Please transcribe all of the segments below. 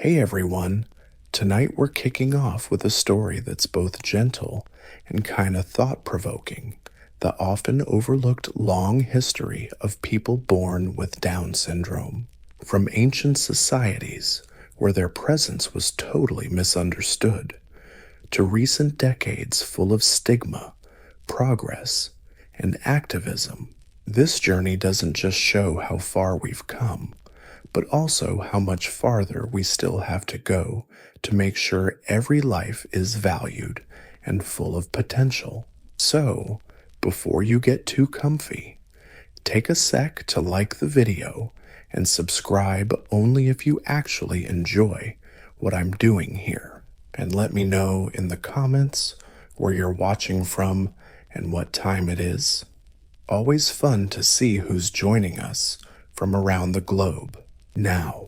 Hey everyone, tonight we're kicking off with a story that's both gentle and kinda thought-provoking, the often overlooked long history of people born with Down syndrome. From ancient societies, where their presence was totally misunderstood, to recent decades full of stigma, progress, and activism. This journey doesn't just show how far we've come, but also how much farther we still have to go to make sure every life is valued and full of potential. So, before you get too comfy, take a sec to like the video and subscribe only if you actually enjoy what I'm doing here. And let me know in the comments where you're watching from and what time it is. Always fun to see who's joining us from around the globe. Now,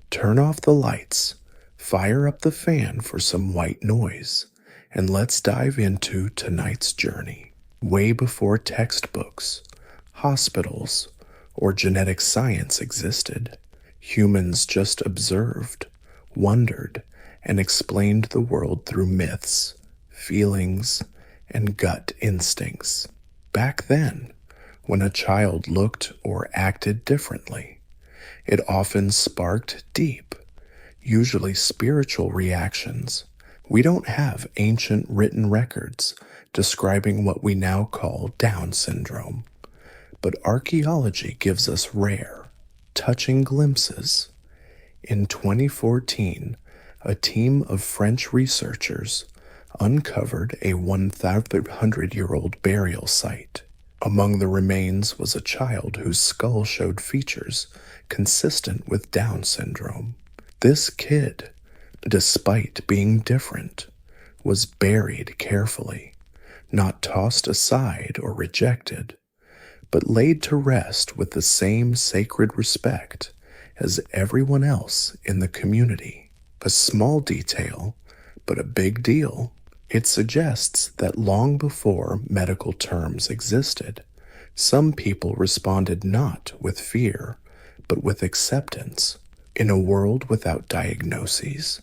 turn off the lights, fire up the fan for some white noise, and let's dive into tonight's journey. Way before textbooks, hospitals, or genetic science existed, humans just observed, wondered, and explained the world through myths, feelings, and gut instincts. Back then, when a child looked or acted differently, it often sparked deep, usually spiritual reactions. We don't have ancient written records describing what we now call Down syndrome, but archaeology gives us rare, touching glimpses. In 2014, a team of French researchers uncovered a 1,500-year-old burial site. Among the remains was a child whose skull showed features consistent with Down syndrome. This kid, despite being different, was buried carefully, not tossed aside or rejected, but laid to rest with the same sacred respect as everyone else in the community. A small detail, but a big deal. It suggests that long before medical terms existed, some people responded not with fear, but with acceptance. In a world without diagnoses,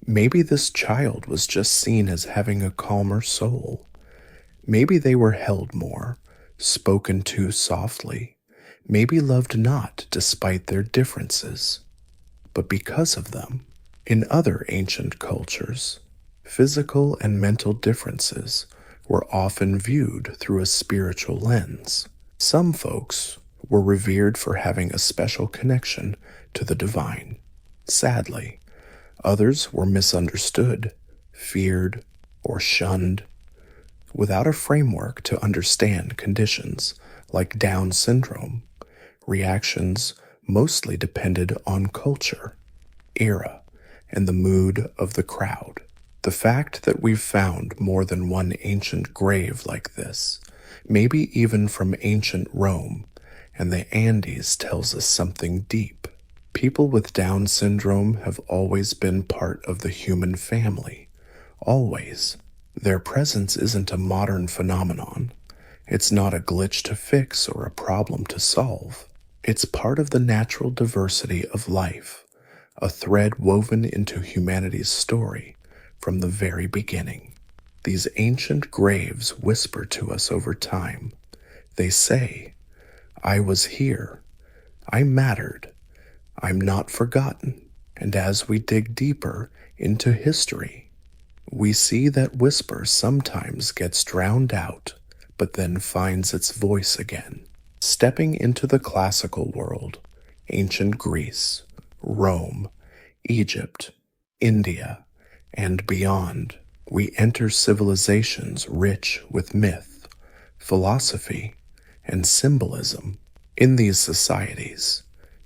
maybe this child was just seen as having a calmer soul. Maybe they were held more, spoken to softly, maybe loved not despite their differences, but because of them. In other ancient cultures, physical and mental differences were often viewed through a spiritual lens. Some folks were revered for having a special connection to the divine. Sadly, others were misunderstood, feared, or shunned. Without a framework to understand conditions like Down syndrome, reactions mostly depended on culture, era, and the mood of the crowd. The fact that we've found more than one ancient grave like this, maybe even from ancient Rome and the Andes, tells us something deep. People with Down syndrome have always been part of the human family. Always. Their presence isn't a modern phenomenon. It's not a glitch to fix or a problem to solve. It's part of the natural diversity of life, a thread woven into humanity's story from the very beginning. These ancient graves whisper to us over time. They say, I was here, I mattered, I'm not forgotten. And as we dig deeper into history, we see that whisper sometimes gets drowned out, but then finds its voice again. Stepping into the classical world, ancient Greece, Rome, Egypt, India, and beyond, we enter civilizations rich with myth, philosophy, and symbolism. In these societies,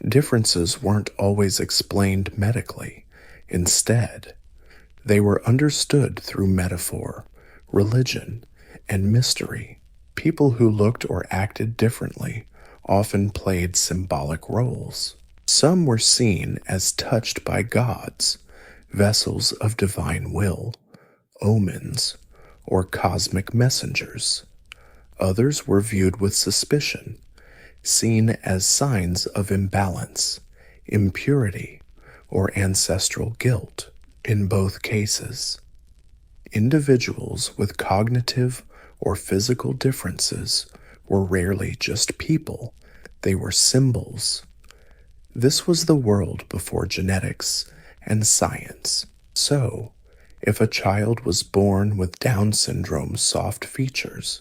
differences weren't always explained medically. Instead, they were understood through metaphor, religion, and mystery. People who looked or acted differently often played symbolic roles. Some were seen as touched by gods, vessels of divine will, omens, or cosmic messengers. Others were viewed with suspicion, seen as signs of imbalance, impurity, or ancestral guilt. In both cases, individuals with cognitive or physical differences were rarely just people, they were symbols. This was the world before genetics and science. So, if a child was born with Down syndrome's soft features,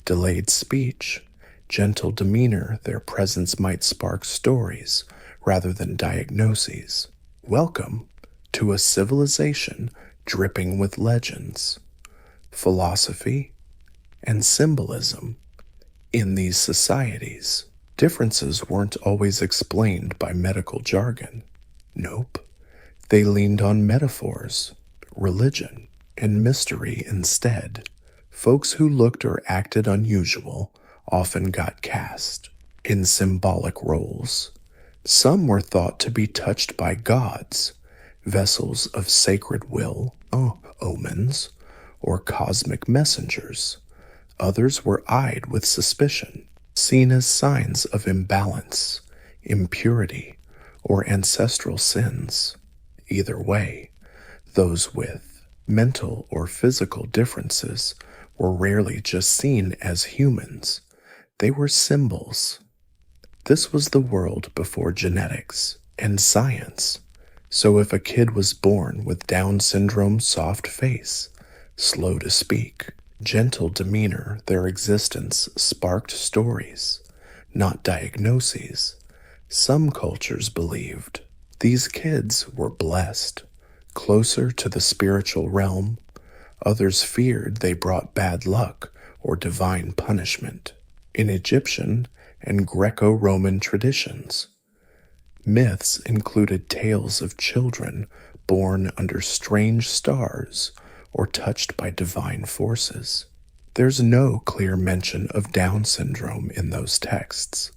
delayed speech, gentle demeanor, their presence might spark stories rather than diagnoses. Welcome to a civilization dripping with legends, philosophy, and symbolism. In these societies, differences weren't always explained by medical jargon. Nope. They leaned on metaphors, religion, and mystery instead. Folks who looked or acted unusual often got cast in symbolic roles. Some were thought to be touched by gods, vessels of sacred will, omens, or cosmic messengers. Others were eyed with suspicion, seen as signs of imbalance, impurity, or ancestral sins. Either way, those with mental or physical differences were rarely just seen as humans. They were symbols. This was the world before genetics and science. So if a kid was born with Down syndrome's soft face, slow to speak, gentle demeanor, their existence sparked stories, not diagnoses. Some cultures believed these kids were blessed, closer to the spiritual realm. Others feared they brought bad luck or divine punishment. In Egyptian and Greco-Roman traditions, myths included tales of children born under strange stars or touched by divine forces. There's no clear mention of Down syndrome in those texts,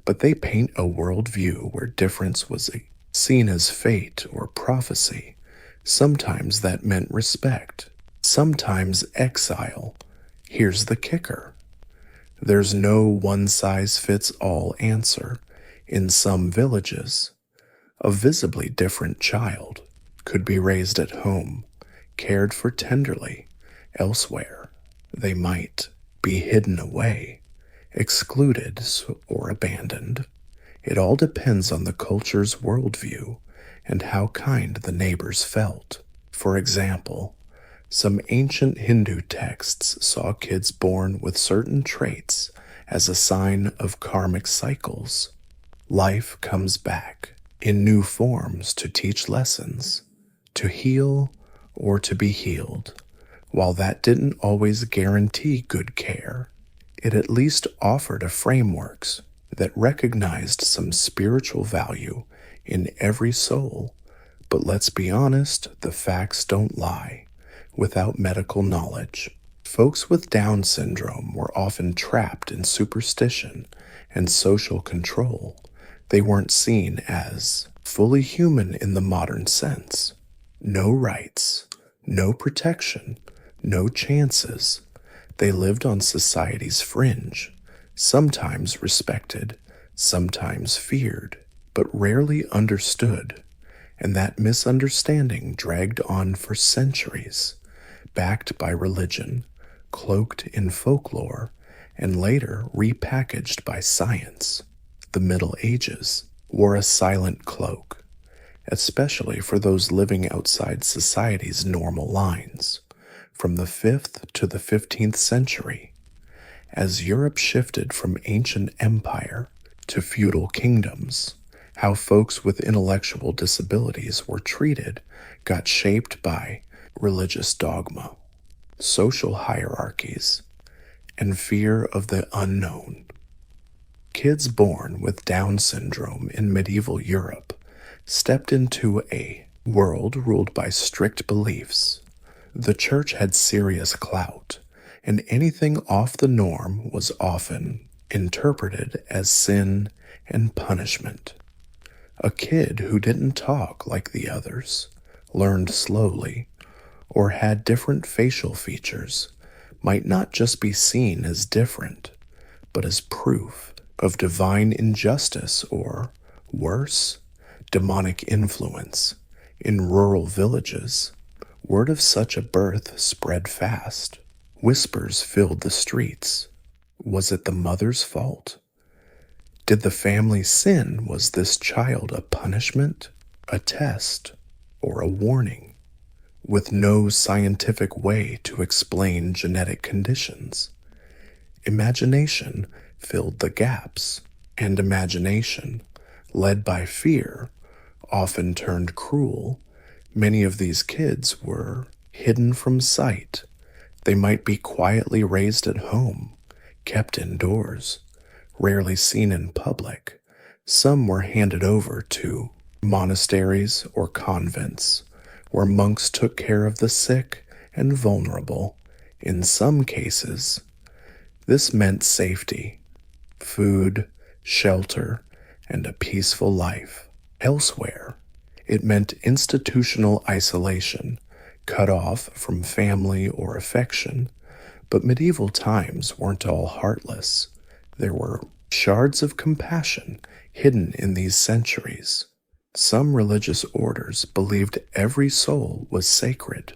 but they paint a worldview where difference was seen as fate or prophecy. Sometimes that meant respect, sometimes exile. Here's the kicker. There's no one-size-fits-all answer. In some villages, a visibly different child could be raised at home, cared for tenderly. Elsewhere, they might be hidden away, excluded, or abandoned. It all depends on the culture's worldview and how kind the neighbors felt. For example, some ancient Hindu texts saw kids born with certain traits as a sign of karmic cycles. Life comes back in new forms to teach lessons, to heal, or to be healed. While that didn't always guarantee good care, it at least offered a framework that recognized some spiritual value in every soul. But let's be honest, the facts don't lie. Without medical knowledge, folks with Down syndrome were often trapped in superstition and social control. They weren't seen as fully human in the modern sense. No rights, no protection, no chances. They lived on society's fringe, sometimes respected, sometimes feared, but rarely understood. And that misunderstanding dragged on for centuries, backed by religion, cloaked in folklore, and later repackaged by science. The Middle Ages wore a silent cloak, especially for those living outside society's normal lines. From the 5th to the 15th century, as Europe shifted from ancient empire to feudal kingdoms, how folks with intellectual disabilities were treated got shaped by religious dogma, social hierarchies, and fear of the unknown. Kids born with Down syndrome in medieval Europe stepped into a world ruled by strict beliefs. The church had serious clout, and anything off the norm was often interpreted as sin and punishment. A kid who didn't talk like the others, learned slowly, or had different facial features might not just be seen as different, but as proof of divine injustice or, worse, demonic influence. In rural villages, word of such a birth spread fast. Whispers filled the streets. Was it the mother's fault? Did the family sin? Was this child a punishment, a test, or a warning? With no scientific way to explain genetic conditions, imagination filled the gaps, and imagination, led by fear, often turned cruel. Many of these kids were hidden from sight. They might be quietly raised at home, kept indoors, rarely seen in public. Some were handed over to monasteries or convents, where monks took care of the sick and vulnerable. In some cases, this meant safety, food, shelter, and a peaceful life. Elsewhere, it meant institutional isolation, cut off from family or affection. But medieval times weren't all heartless. There were shards of compassion hidden in these centuries. Some religious orders believed every soul was sacred,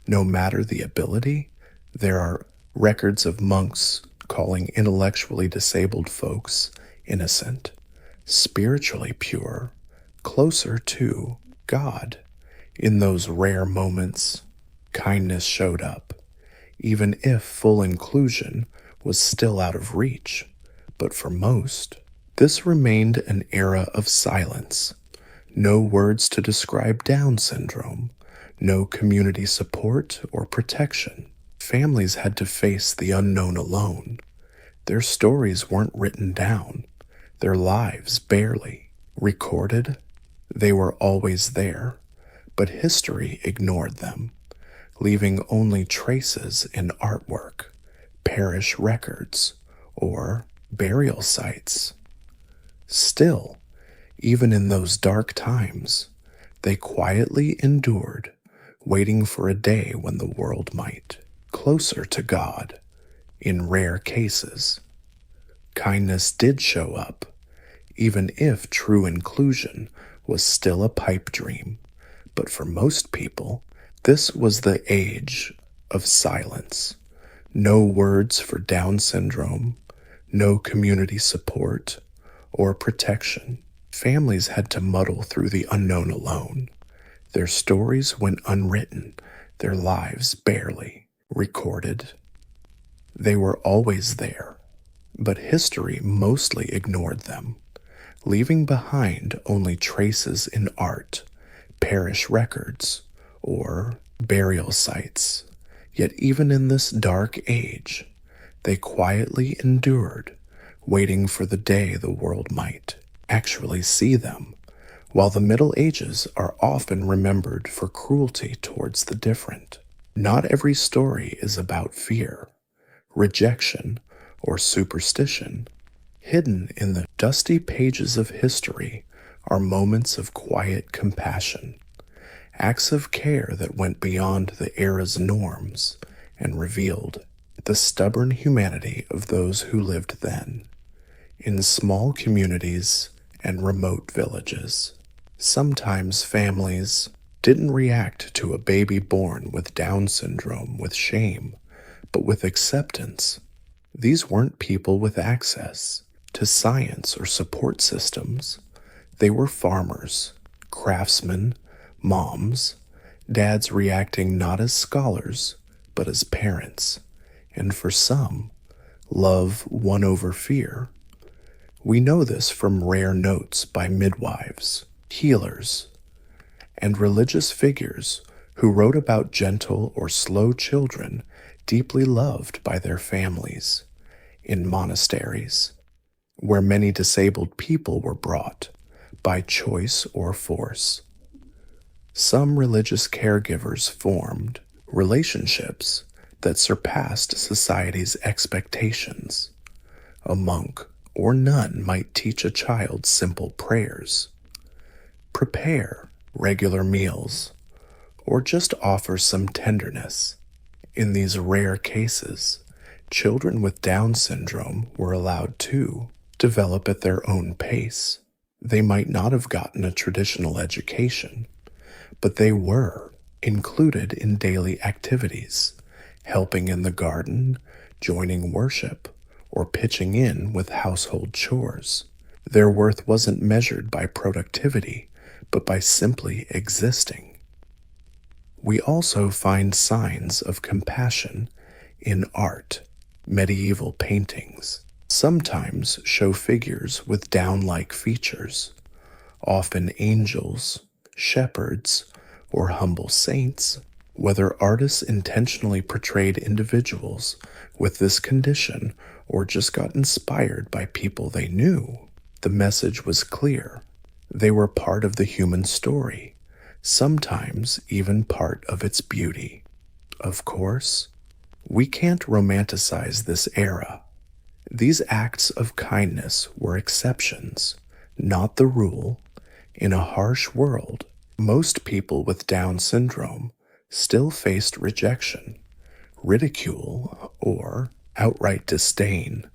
no matter the ability. There are records of monks calling intellectually disabled folks innocent, spiritually pure, closer to God. In those rare moments, kindness showed up, even if full inclusion was still out of reach. But for most, this remained an era of silence. No words to describe Down syndrome, no community support or protection. Families had to face the unknown alone. Their stories weren't written down, their lives barely recorded. They were always there, but history ignored them, leaving only traces in artwork, parish records, or burial sites. Still, even in those dark times, they quietly endured, waiting for a day when the world might closer to God. In rare cases, kindness did show up, even if true inclusion was still a pipe dream. But for most people, this was the age of silence. No words for Down syndrome, no community support or protection. Families had to muddle through the unknown alone. Their stories went unwritten, their lives barely recorded. They were always there, but history mostly ignored them, leaving behind only traces in art, parish records, or burial sites. Yet even in this dark age, they quietly endured, waiting for the day the world might actually see them. While the Middle Ages are often remembered for cruelty towards the different, not every story is about fear, rejection, or superstition. Hidden in the dusty pages of history are moments of quiet compassion, acts of care that went beyond the era's norms and revealed the stubborn humanity of those who lived then. In small communities and remote villages, sometimes families didn't react to a baby born with Down syndrome with shame, but with acceptance. These weren't people with access to science or support systems. They were farmers, craftsmen, moms, dads reacting not as scholars, but as parents. And for some, love won over fear. We know this from rare notes by midwives, healers, and religious figures who wrote about gentle or slow children deeply loved by their families. In monasteries, where many disabled people were brought by choice or force. Some religious caregivers formed relationships that surpassed society's expectations. A monk or nun might teach a child simple prayers, prepare regular meals, or just offer some tenderness. In these rare cases, children with Down syndrome were allowed to develop at their own pace. They might not have gotten a traditional education, but they were included in daily activities, helping in the garden, joining worship, or pitching in with household chores. Their worth wasn't measured by productivity, but by simply existing. We also find signs of compassion in art. Medieval paintings sometimes show figures with down-like features, often angels, shepherds, or humble saints. Whether artists intentionally portrayed individuals with this condition or just got inspired by people they knew, the message was clear. They were part of the human story, sometimes even part of its beauty. Of course, we can't romanticize this era. These acts of kindness were exceptions, not the rule. In a harsh world, most people with Down syndrome still faced rejection, ridicule, or outright disdain.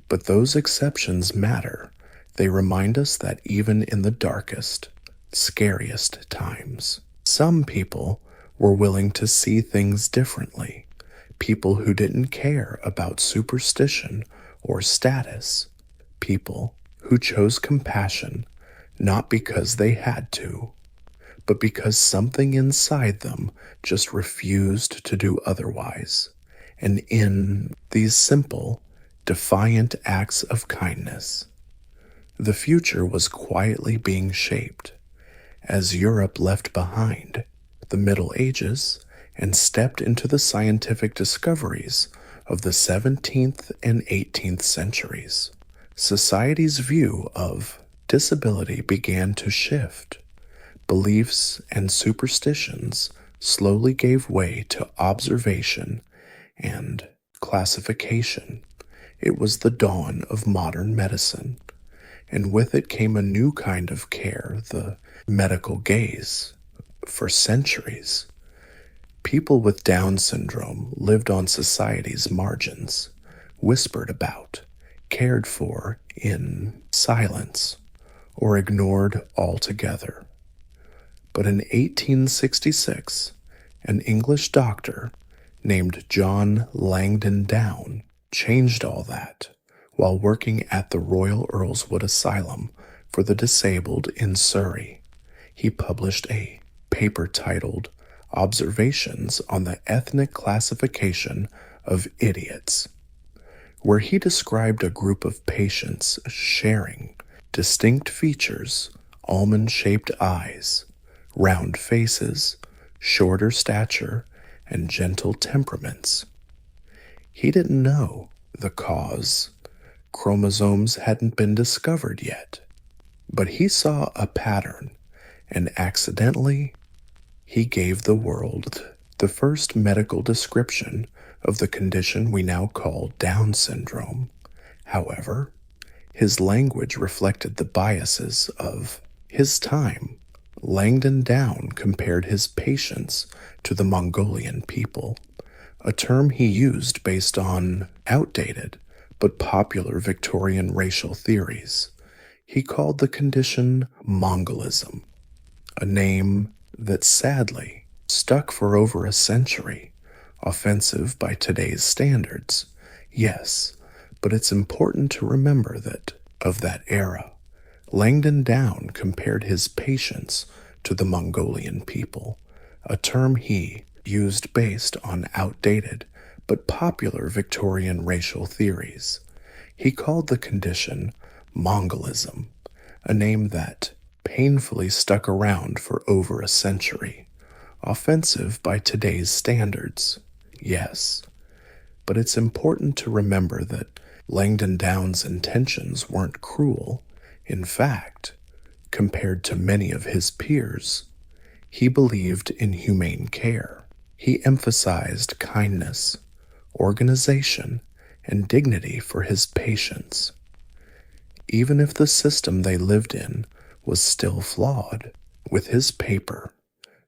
But those exceptions matter. They remind us that even in the darkest, scariest times, some people were willing to see things differently. People who didn't care about superstition or status. People who chose compassion not because they had to, but because something inside them just refused to do otherwise. And in these simple, defiant acts of kindness, the future was quietly being shaped as Europe left behind the Middle Ages and stepped into the scientific discoveries of the 17th and 18th centuries. Society's view of disability began to shift. Beliefs and superstitions slowly gave way to observation and classification. It was the dawn of modern medicine, and with it came a new kind of care, the medical gaze. For centuries, people with Down syndrome lived on society's margins, whispered about, cared for in silence, or ignored altogether. But in 1866, an English doctor named John Langdon Down changed all that while working at the Royal Earlswood Asylum for the Disabled in Surrey. He published a paper titled Observations on the Ethnic Classification of Idiots, where he described a group of patients sharing distinct features, almond-shaped eyes, round faces, shorter stature, and gentle temperaments. He didn't know the cause. Chromosomes hadn't been discovered yet, but he saw a pattern, and accidentally, he gave the world the first medical description of the condition we now call Down syndrome. However, his language reflected the biases of his time. Langdon Down compared his patients to the Mongolian people, a term he used based on outdated but popular Victorian racial theories. He called the condition Mongolism, a name that sadly stuck for over a century, offensive by today's standards. Yes, but it's important to remember that, of that era, Langdon Down compared his patients to the Mongolian people, a term he used based on outdated but popular Victorian racial theories. He called the condition Mongolism, a name that painfully stuck around for over a century, offensive by today's standards. Yes, but it's important to remember that Langdon Down's intentions weren't cruel. In fact, compared to many of his peers, he believed in humane care. He emphasized kindness, organization, and dignity for his patients, even if the system they lived in was still flawed. With his paper,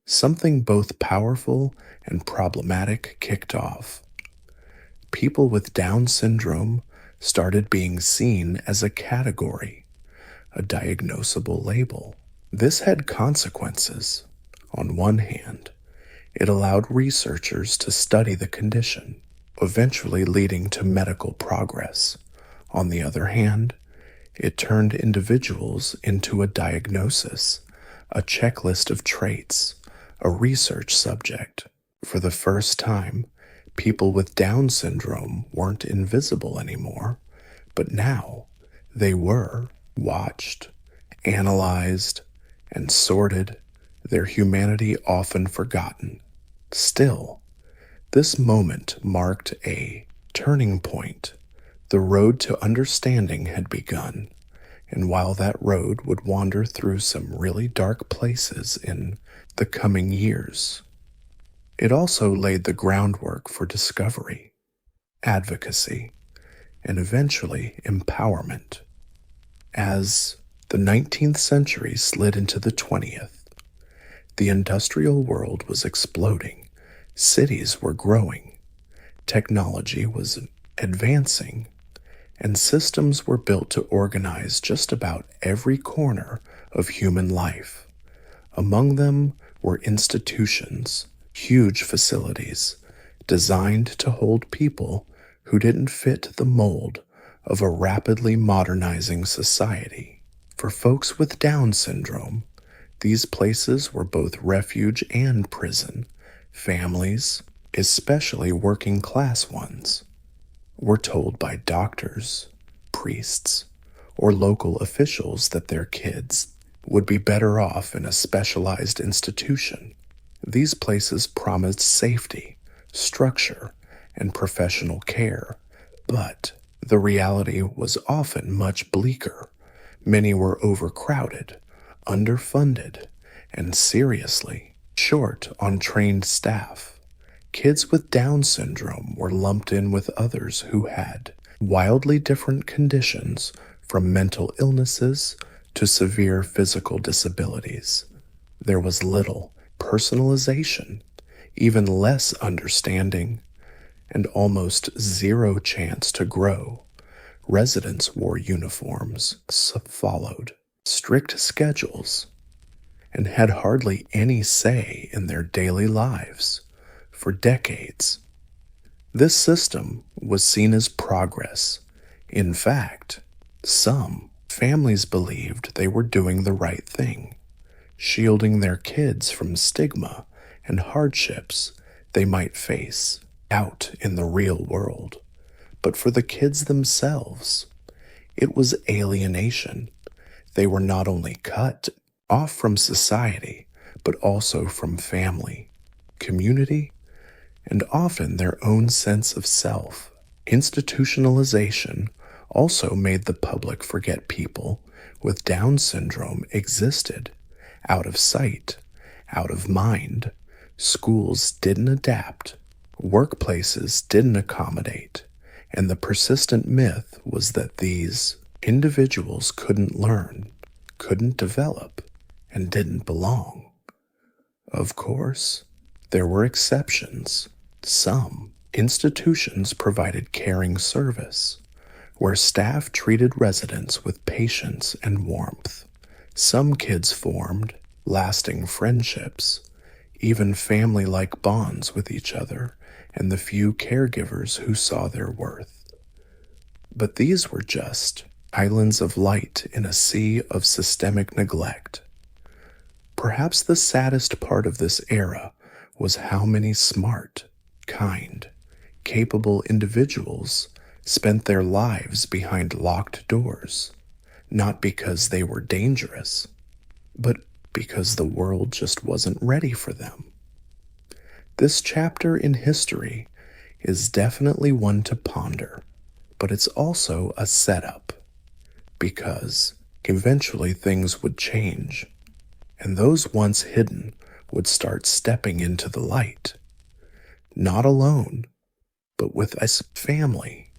something both powerful and problematic kicked off. People with Down syndrome started being seen as a category, a diagnosable label. This had consequences. On one hand, it allowed researchers to study the condition, eventually leading to medical progress. On the other hand, it turned individuals into a diagnosis, a checklist of traits, a research subject. For the first time, people with Down syndrome weren't invisible anymore, but now they were watched, analyzed, and sorted, their humanity often forgotten. Still, this moment marked a turning point. The road to understanding had begun, and while that road would wander through some really dark places in the coming years, it also laid the groundwork for discovery, advocacy, and eventually empowerment. As the 19th century slid into the 20th, the industrial world was exploding, cities were growing, technology was advancing, and systems were built to organize just about every corner of human life. Among them were institutions, huge facilities, designed to hold people who didn't fit the mold of a rapidly modernizing society. For folks with Down syndrome, these places were both refuge and prison. Families, especially working class ones, were told by doctors, priests, or local officials that their kids would be better off in a specialized institution. These places promised safety, structure, and professional care, but the reality was often much bleaker. Many were overcrowded, underfunded, and seriously short on trained staff. Kids with Down syndrome were lumped in with others who had wildly different conditions, from mental illnesses to severe physical disabilities. There was little personalization, even less understanding, and almost zero chance to grow. Residents wore uniforms, followed strict schedules, and had hardly any say in their daily lives. For decades, this system was seen as progress. In fact, some families believed they were doing the right thing, shielding their kids from stigma and hardships they might face out in the real world. But for the kids themselves, it was alienation. They were not only cut off from society, but also from family, community, and often their own sense of self. Institutionalization also made the public forget people with Down syndrome existed, out of sight, out of mind. Schools didn't adapt, workplaces didn't accommodate, and the persistent myth was that these individuals couldn't learn, couldn't develop, and didn't belong. Of course, there were exceptions. Some institutions provided caring service, where staff treated residents with patience and warmth. Some kids formed lasting friendships, even family-like bonds with each other and the few caregivers who saw their worth. But these were just islands of light in a sea of systemic neglect. Perhaps the saddest part of this era was how many smart, kind, capable individuals spent their lives behind locked doors, not because they were dangerous, but because the world just wasn't ready for them. This chapter in history is definitely one to ponder, but it's also a setup, because eventually things would change, and those once hidden would start stepping into the light. Not alone, but with a family,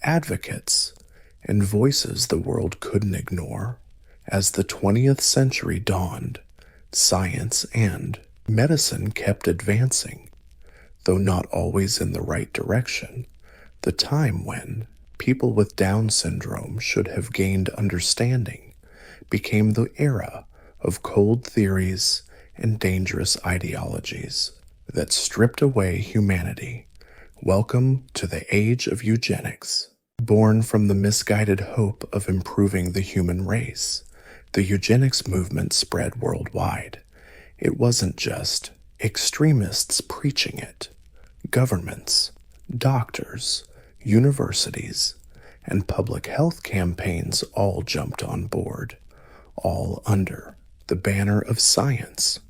advocates, and voices the world couldn't ignore. As the 20th century dawned, science and medicine kept advancing, though not always in the right direction. The time when people with Down syndrome should have gained understanding became the era of cold theories and dangerous ideologies that stripped away humanity. Welcome to the age of eugenics. Born from the misguided hope of improving the human race, the eugenics movement spread worldwide. It wasn't just extremists preaching it. Governments, doctors, universities, and public health campaigns all jumped on board, all under the banner of science.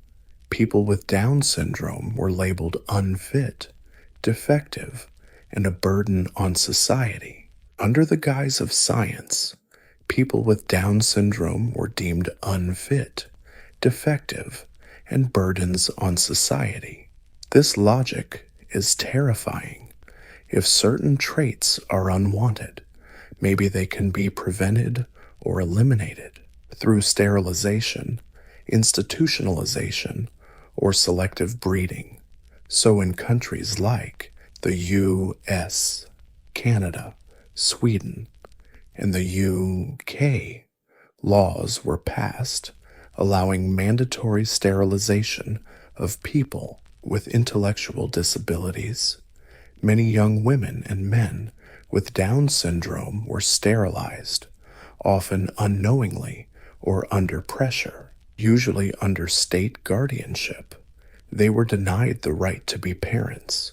People with Down syndrome were labeled unfit, defective, and a burden on society. Under the guise of science, people with Down syndrome were deemed unfit, defective, and burdens on society. This logic is terrifying. If certain traits are unwanted, maybe they can be prevented or eliminated through sterilization, institutionalization, or selective breeding. So in countries like the US, Canada, Sweden, and the UK, laws were passed allowing mandatory sterilization of people with intellectual disabilities. Many young women and men with Down syndrome were sterilized, often unknowingly or under pressure, usually under state guardianship. They were denied the right to be parents,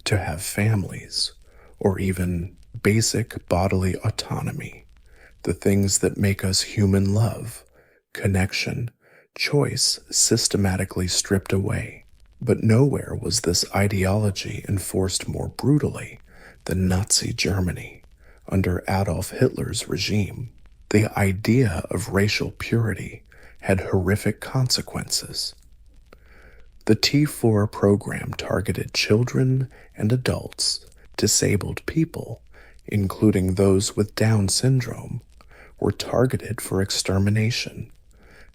to have families, or even basic bodily autonomy, the things that make us human: love, connection, choice, systematically stripped away. But nowhere was this ideology enforced more brutally than Nazi Germany under Adolf Hitler's regime. The idea of racial purity had horrific consequences. The T4 program targeted children and adults. Disabled people, including those with Down syndrome, were targeted for extermination.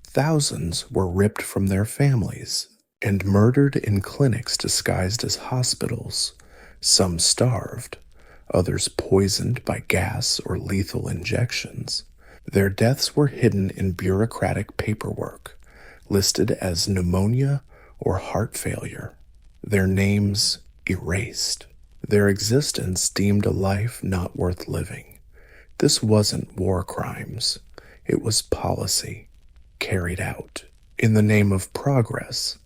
Thousands were ripped from their families and murdered in clinics disguised as hospitals. Some starved, others poisoned by gas or lethal injections. Their deaths were hidden in bureaucratic paperwork, listed as pneumonia or heart failure. Their names erased. Their existence deemed a life not worth living. This wasn't war crimes. It was policy, carried out in the name of progress.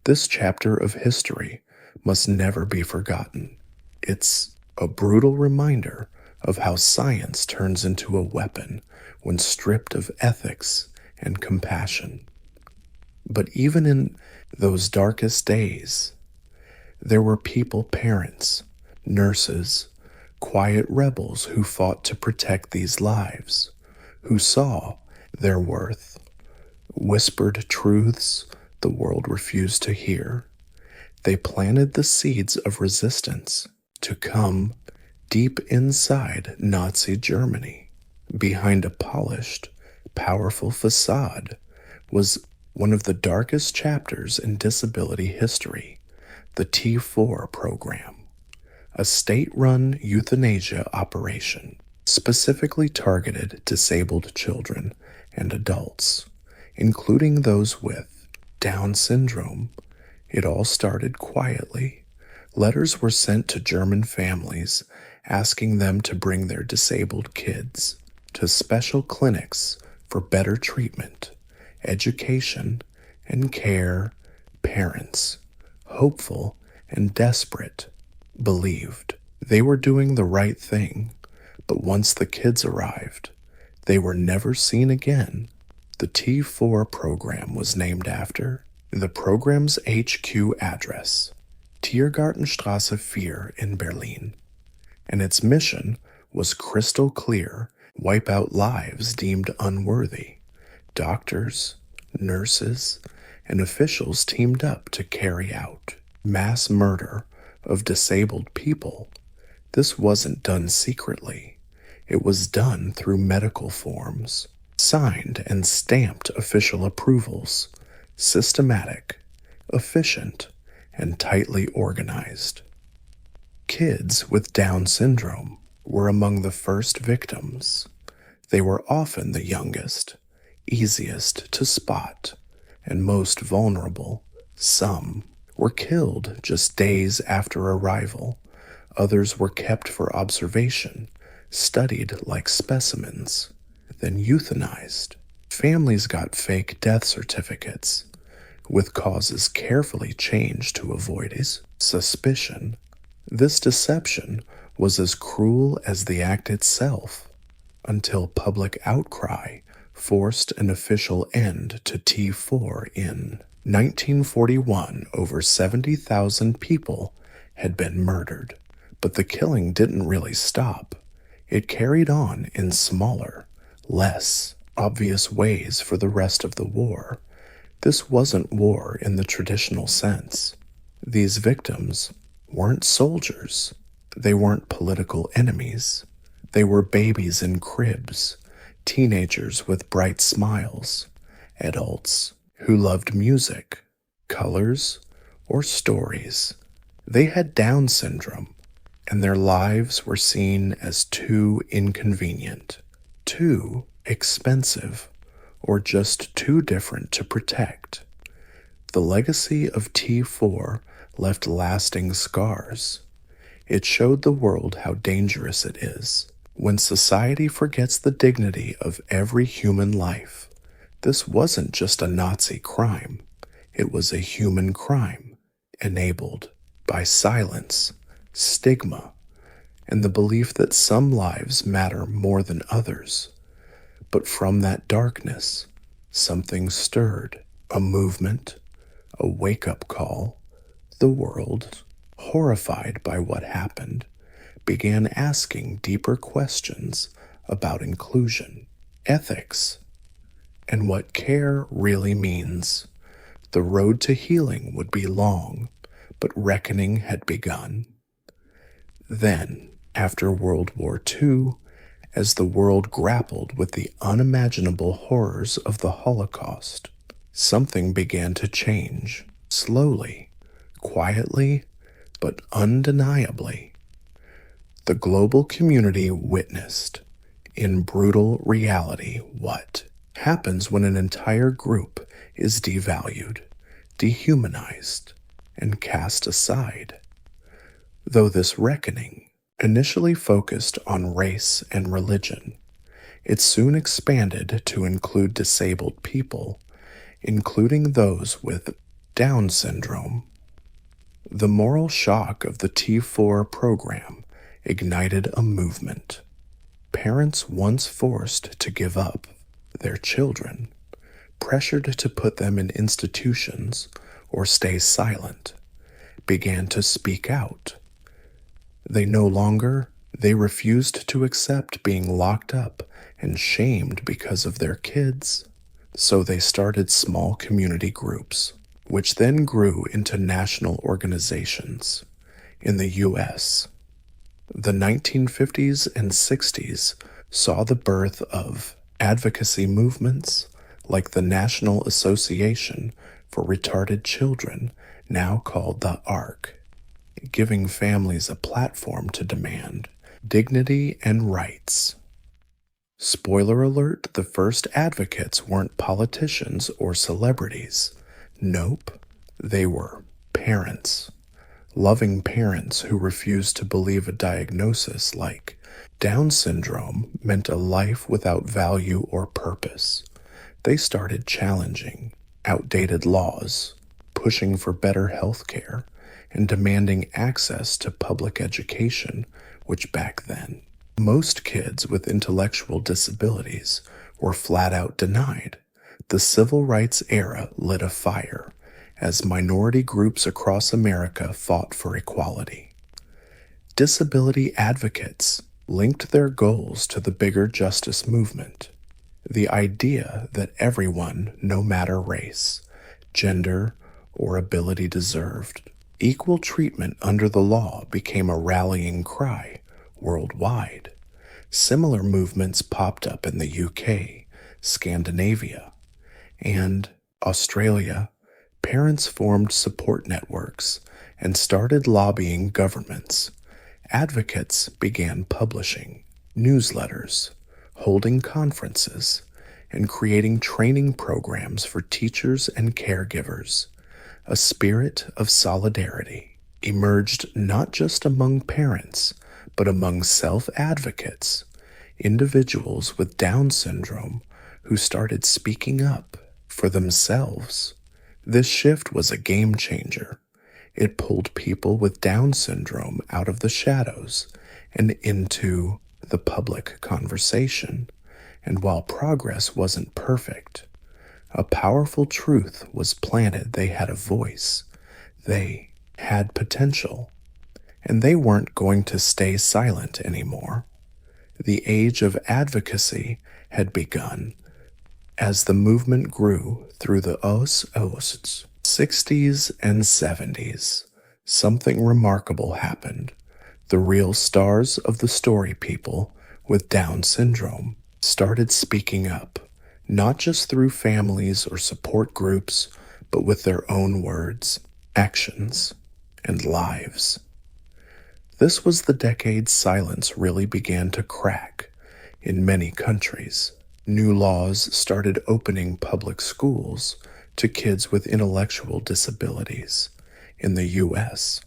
This chapter of history must never be forgotten. It's a brutal reminder of how science turns into a weapon when stripped of ethics and compassion. But even in those darkest days, there were people, parents, nurses, quiet rebels who fought to protect these lives, who saw their worth, whispered truths the world refused to hear. They planted the seeds of resistance to come deep inside Nazi Germany. Behind a polished, powerful facade was one of the darkest chapters in disability history, the T4 program, a state-run euthanasia operation specifically targeted disabled children and adults, including those with Down syndrome. It all started quietly. Letters were sent to German families asking them to bring their disabled kids to special clinics for better treatment, education, and care. Parents, hopeful and desperate, believed they were doing the right thing, but once the kids arrived, they were never seen again. The T4 program was named after the program's HQ address, Tiergartenstraße 4 in Berlin, and its mission was crystal clear: wipe out lives deemed unworthy. Doctors, nurses, and officials teamed up to carry out mass murder of disabled people. This wasn't done secretly. It was done through medical forms, signed and stamped official approvals, systematic, efficient, and tightly organized. Kids with Down syndrome were among the first victims. They were often the youngest, easiest to spot, and most vulnerable. Some were killed just days after arrival. Others were kept for observation, studied like specimens, then euthanized. Families got fake death certificates, with causes carefully changed to avoid suspicion. This deception was as cruel as the act itself, until public outcry forced an official end to T4 in 1941. Over 70,000 people had been murdered, but the killing didn't really stop. It carried on in smaller, less obvious ways for the rest of the war. This wasn't war in the traditional sense. These victims weren't soldiers. They weren't political enemies. They were babies in cribs, teenagers with bright smiles, adults who loved music, colors, or stories. They had Down syndrome, and their lives were seen as too inconvenient, too expensive, or just too different to protect. The legacy of T4 left lasting scars. It showed the world how dangerous it is when society forgets the dignity of every human life. This wasn't just a Nazi crime. It was a human crime, enabled by silence, stigma, and the belief that some lives matter more than others. But from that darkness, something stirred, a movement, a wake-up call. The world, horrified by what happened, began asking deeper questions about inclusion, ethics, and what care really means. The road to healing would be long, but reckoning had begun. Then, after World War II, as the world grappled with the unimaginable horrors of the Holocaust, something began to change, slowly, quietly, but undeniably. The global community witnessed, in brutal reality, what happens when an entire group is devalued, dehumanized, and cast aside. Though this reckoning initially focused on race and religion, it soon expanded to include disabled people, including those with Down syndrome. The moral shock of the T4 program ignited a movement. Parents once forced to give up their children, pressured to put them in institutions or stay silent, began to speak out. They refused to accept being locked up and shamed because of their kids. So they started small community groups, which then grew into national organizations. In the U.S., the 1950s and 60s saw the birth of advocacy movements like the National Association for Retarded Children, now called the ARC, giving families a platform to demand dignity and rights. Spoiler alert, the first advocates weren't politicians or celebrities. Nope, they were parents. Loving parents who refused to believe a diagnosis like Down syndrome meant a life without value or purpose. They started challenging outdated laws, pushing for better health care, and demanding access to public education, which back then, most kids with intellectual disabilities were flat out denied. The civil rights era lit a fire as minority groups across America fought for equality. Disability advocates linked their goals to the bigger justice movement, the idea that everyone, no matter race, gender, or ability, deserved equal treatment under the law became a rallying cry worldwide. Similar movements popped up in the UK, Scandinavia, and Australia. Parents formed support networks and started lobbying governments. Advocates began publishing newsletters, holding conferences, and creating training programs for teachers and caregivers. A spirit of solidarity emerged not just among parents, but among self-advocates, individuals with Down syndrome who started speaking up for themselves. This shift was a game changer. It pulled people with Down syndrome out of the shadows and into the public conversation. And while progress wasn't perfect, a powerful truth was planted. They had a voice. They had potential. And they weren't going to stay silent anymore. The age of advocacy had begun as the movement grew through the 60s and 70s. Something remarkable happened. The real stars of the story, people with Down syndrome, started speaking up, not just through families or support groups, but with their own words, actions, and lives. This was the decade silence really began to crack in many countries. New laws started opening public schools to kids with intellectual disabilities in the U.S.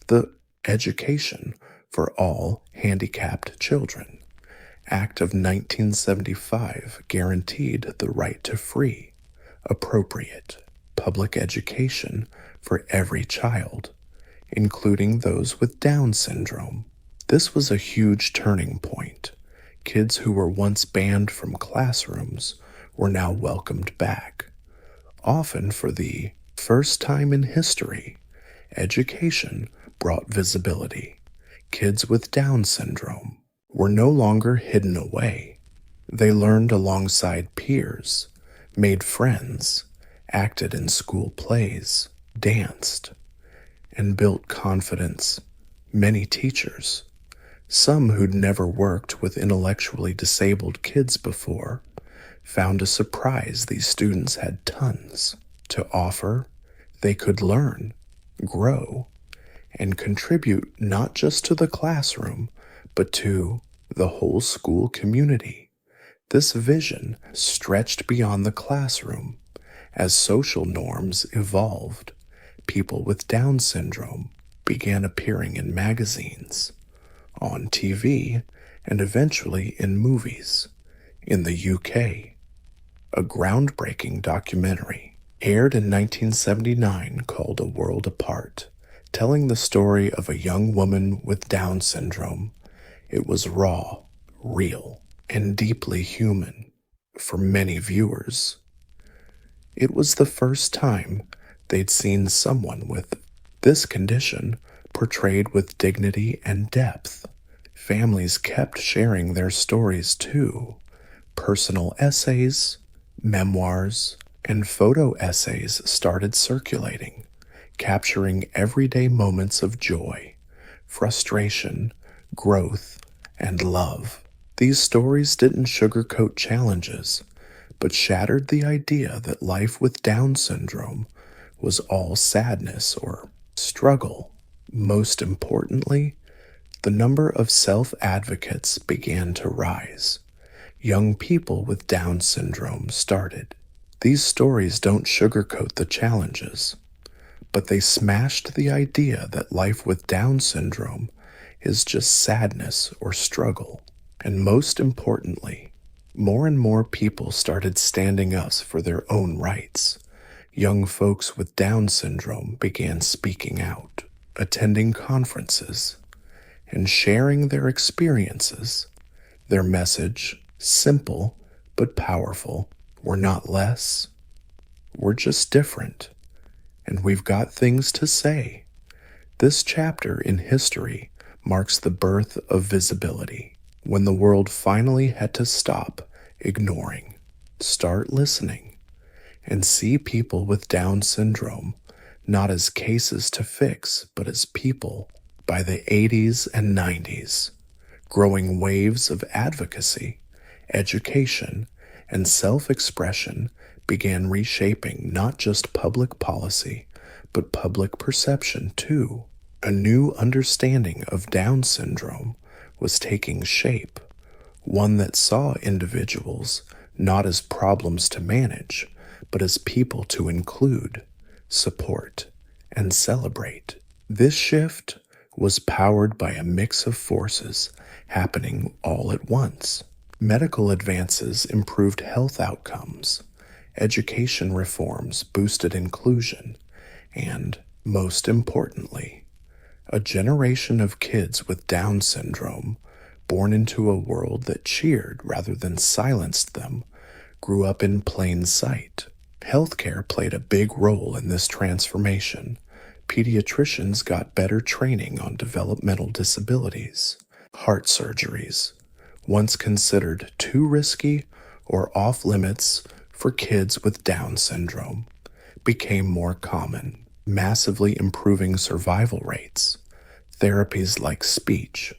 The Education for All Handicapped Children Act of 1975 guaranteed the right to free, appropriate public education for every child, including those with Down syndrome. This was a huge turning point. Kids who were once banned from classrooms were now welcomed back. Often for the first time in history, education brought visibility. Kids with Down syndrome were no longer hidden away. They learned alongside peers, made friends, acted in school plays, danced, and built confidence. Many teachers, some who'd never worked with intellectually disabled kids before, found a surprise these students had tons to offer. They could learn, grow, and contribute not just to the classroom, but to the whole school community. This vision stretched beyond the classroom. As social norms evolved, people with Down syndrome began appearing in magazines, on TV, and eventually in movies. In the UK, a groundbreaking documentary aired in 1979 called A World Apart, telling the story of a young woman with Down syndrome. It was raw, real, and deeply human for many viewers. It was the first time they'd seen someone with this condition portrayed with dignity and depth. Families kept sharing their stories too. Personal essays, memoirs, and photo essays started circulating, capturing everyday moments of joy, frustration, growth, and love. These stories didn't sugarcoat challenges, but shattered the idea that life with Down syndrome was all sadness or struggle. Most importantly, the number of self-advocates began to rise. Young people with Down syndrome started. These stories don't sugarcoat the challenges, but they smashed the idea that life with Down syndrome is just sadness or struggle. And most importantly, more and more people started standing up for their own rights. Young folks with Down syndrome began speaking out, attending conferences, and sharing their experiences. Their message, simple but powerful: we're not less, we're just different, and we've got things to say. This chapter in history marks the birth of visibility, when the world finally had to stop ignoring, start listening, and see people with Down syndrome not as cases to fix, but as people. By the 80s and 90s, growing waves of advocacy, education, and self-expression began reshaping not just public policy, but public perception too. A new understanding of Down syndrome was taking shape, one that saw individuals not as problems to manage, but as people to include, support, and celebrate. This shift was powered by a mix of forces happening all at once. Medical advances improved health outcomes, education reforms boosted inclusion, and, most importantly, a generation of kids with Down syndrome, born into a world that cheered rather than silenced them, grew up in plain sight. Healthcare played a big role in this transformation. Pediatricians got better training on developmental disabilities. Heart surgeries, once considered too risky or off limits for kids with Down syndrome, became more common, massively improving survival rates. Therapies like speech,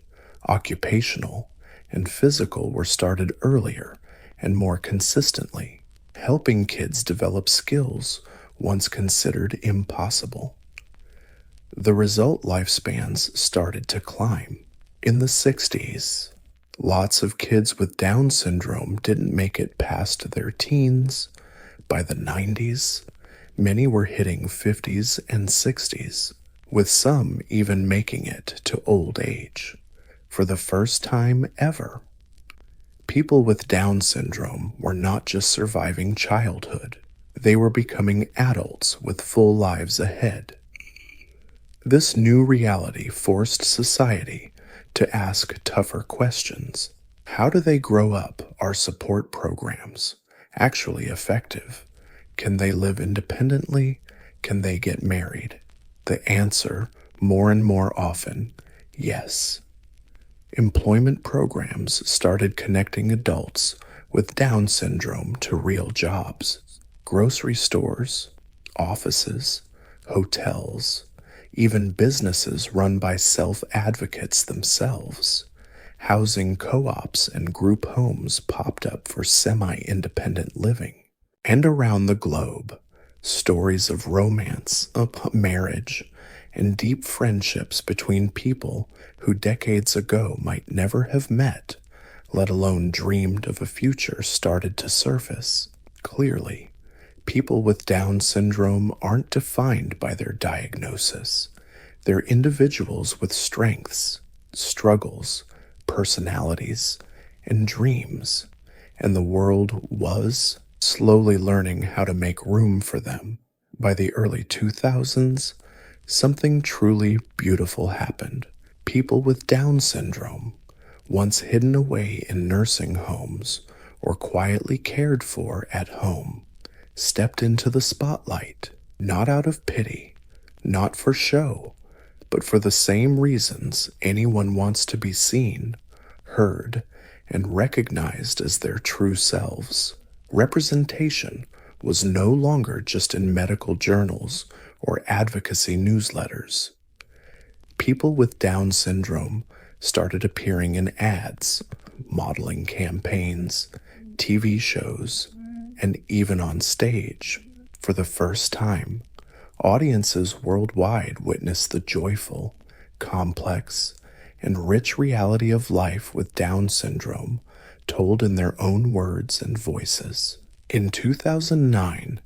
occupational, and physical were started earlier and more consistently, helping kids develop skills once considered impossible. The result, lifespans started to climb. In the 60s, lots of kids with Down syndrome didn't make it past their teens. By the 90s, many were hitting 50s and 60s, with some even making it to old age. For the first time ever, people with Down syndrome were not just surviving childhood, they were becoming adults with full lives ahead. This new reality forced society to ask tougher questions. How do they grow up? Are support programs actually effective? Can they live independently? Can they get married? The answer, more and more often, yes. Employment programs started connecting adults with Down syndrome to real jobs. Grocery stores, offices, hotels, even businesses run by self-advocates themselves. Housing co-ops and group homes popped up for semi-independent living. And around the globe, stories of romance, of marriage, and deep friendships between people who decades ago might never have met, let alone dreamed of a future, started to surface. Clearly, people with Down syndrome aren't defined by their diagnosis. They're individuals with strengths, struggles, personalities, and dreams, and the world was slowly learning how to make room for them. By the early 2000s, something truly beautiful happened. People with Down syndrome, once hidden away in nursing homes or quietly cared for at home, stepped into the spotlight, not out of pity, not for show, but for the same reasons anyone wants to be seen, heard, and recognized as their true selves. Representation was no longer just in medical journals or advocacy newsletters. People with Down syndrome started appearing in ads, modeling campaigns, TV shows, and even on stage. For the first time, audiences worldwide witnessed the joyful, complex, and rich reality of life with Down syndrome told in their own words and voices. In 2009,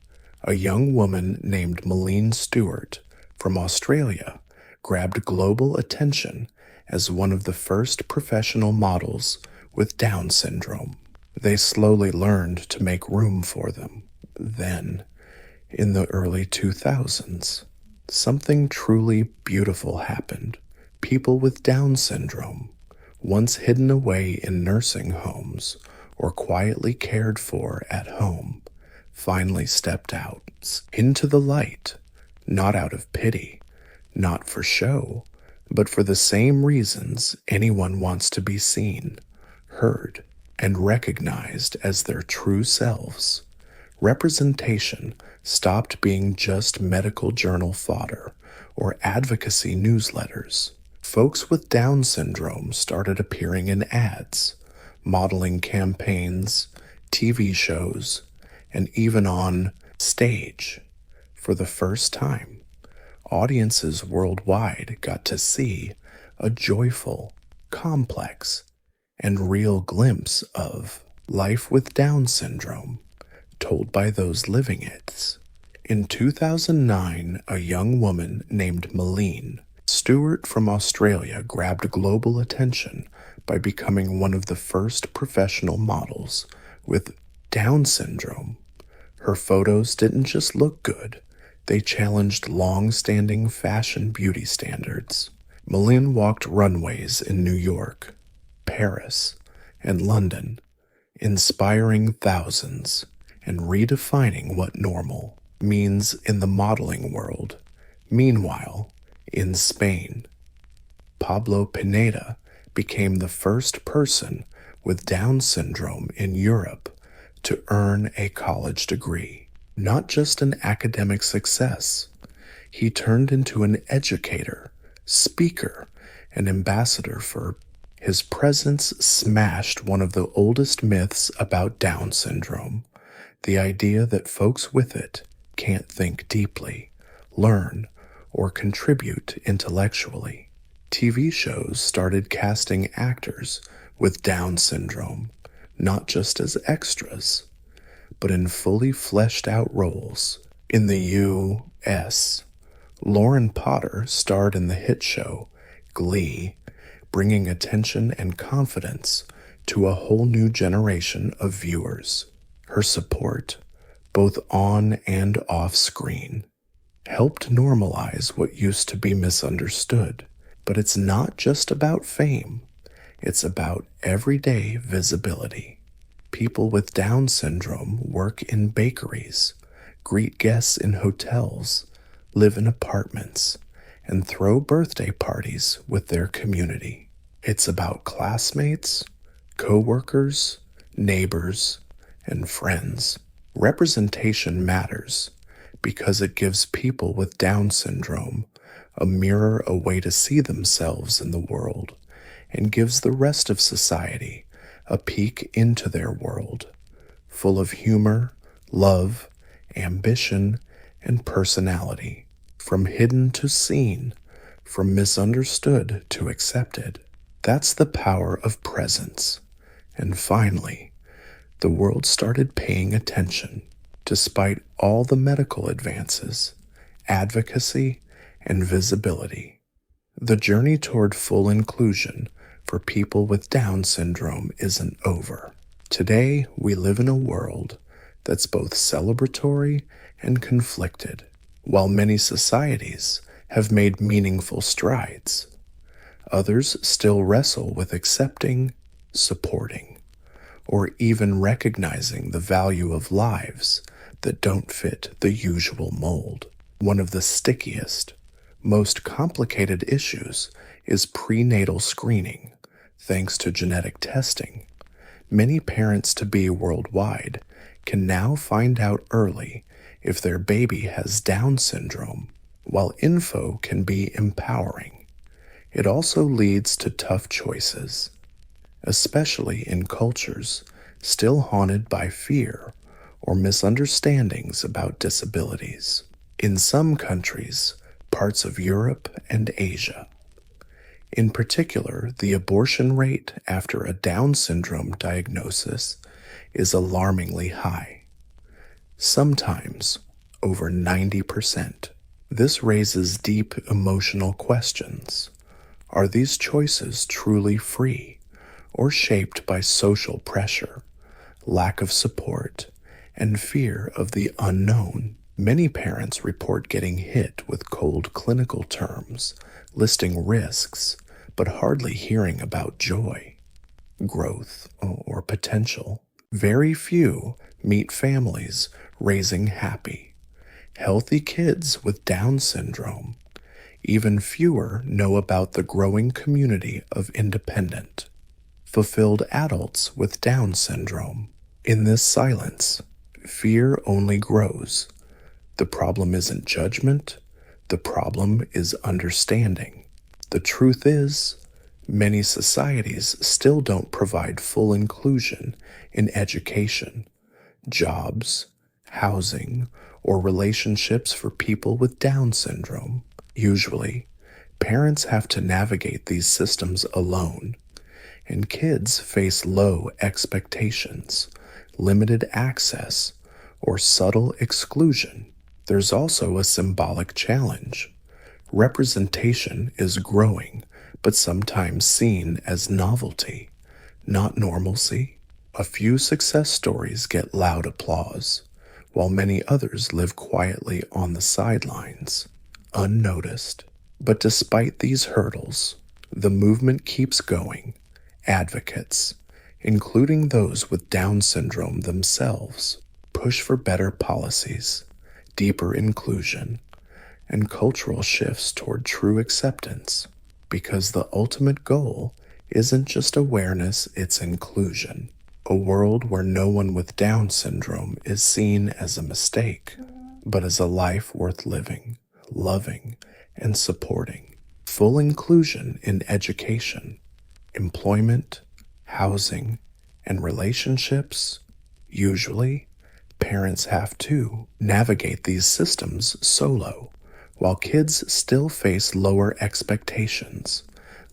a young woman named Malene Stewart from Australia grabbed global attention as one of the first professional models with Down syndrome. They slowly learned to make room for them. Then, in the early 2000s, something truly beautiful happened. People with Down syndrome, once hidden away in nursing homes or quietly cared for at home, finally stepped out into the light, not out of pity, not for show, but for the same reasons anyone wants to be seen, heard, and recognized as their true selves. Representation stopped being just medical journal fodder or advocacy newsletters. Folks with Down syndrome started appearing in ads, modeling campaigns, TV shows, and even on stage. For the first time, audiences worldwide got to see a joyful, complex, and real glimpse of Life with Down Syndrome, told by those living it. In 2009, a young woman named Malene Stewart from Australia grabbed global attention by becoming one of the first professional models with Down syndrome. Her photos didn't just look good, they challenged long-standing fashion beauty standards. Malene walked runways in New York, Paris, and London, inspiring thousands and redefining what normal means in the modeling world. Meanwhile, in Spain, Pablo Pineda became the first person with Down syndrome in Europe to earn a college degree. Not just an academic success, he turned into an educator, speaker, and ambassador for his presence smashed one of the oldest myths about Down syndrome, the idea that folks with it can't think deeply, learn, or contribute intellectually. TV shows started casting actors with Down syndrome, not just as extras, but in fully fleshed out roles. In the U.S., Lauren Potter starred in the hit show Glee, bringing attention and confidence to a whole new generation of viewers. Her support, both on and off screen, helped normalize what used to be misunderstood. But it's not just about fame, it's about everyday visibility. People with Down syndrome work in bakeries, greet guests in hotels, live in apartments, and throw birthday parties with their community. It's about classmates, co-workers, neighbors, and friends. Representation matters because it gives people with Down syndrome a mirror, a way to see themselves in the world, and gives the rest of society a peek into their world, full of humor, love, ambition, and personality, from hidden to seen, from misunderstood to accepted. That's the power of presence. And finally, the world started paying attention, despite all the medical advances, advocacy, and visibility. The journey toward full inclusion for people with Down syndrome isn't over. Today, we live in a world that's both celebratory and conflicted. While many societies have made meaningful strides, others still wrestle with accepting, supporting, or even recognizing the value of lives that don't fit the usual mold. One of the stickiest, most complicated issues is prenatal screening. Thanks to genetic testing, many parents-to-be worldwide can now find out early if their baby has Down syndrome. While info can be empowering, it also leads to tough choices, especially in cultures still haunted by fear or misunderstandings about disabilities. In some countries, parts of Europe and Asia, in particular, the abortion rate after a Down syndrome diagnosis is alarmingly high, sometimes over 90%. This raises deep emotional questions. Are these choices truly free, or shaped by social pressure, lack of support, and fear of the unknown? Many parents report getting hit with cold clinical terms, listing risks, but hardly hearing about joy, growth, or potential. Very few meet families raising happy, healthy kids with Down syndrome. Even fewer know about the growing community of independent, fulfilled adults with Down syndrome. In this silence, fear only grows. The problem isn't judgment, the problem is understanding. The truth is, many societies still don't provide full inclusion in education, jobs, housing, or relationships for people with Down syndrome. Usually, parents have to navigate these systems alone, and kids face low expectations, limited access, or subtle exclusion. There's also a symbolic challenge. Representation is growing, but sometimes seen as novelty, not normalcy. A few success stories get loud applause, while many others live quietly on the sidelines, unnoticed. But despite these hurdles, the movement keeps going. Advocates, including those with Down syndrome themselves, push for better policies, deeper inclusion, and cultural shifts toward true acceptance, because the ultimate goal isn't just awareness, it's inclusion. A world where no one with Down syndrome is seen as a mistake, but as a life worth living, loving, and supporting. Full inclusion in education, employment, housing, and relationships. Usually, parents have to navigate these systems solo, while kids still face lower expectations,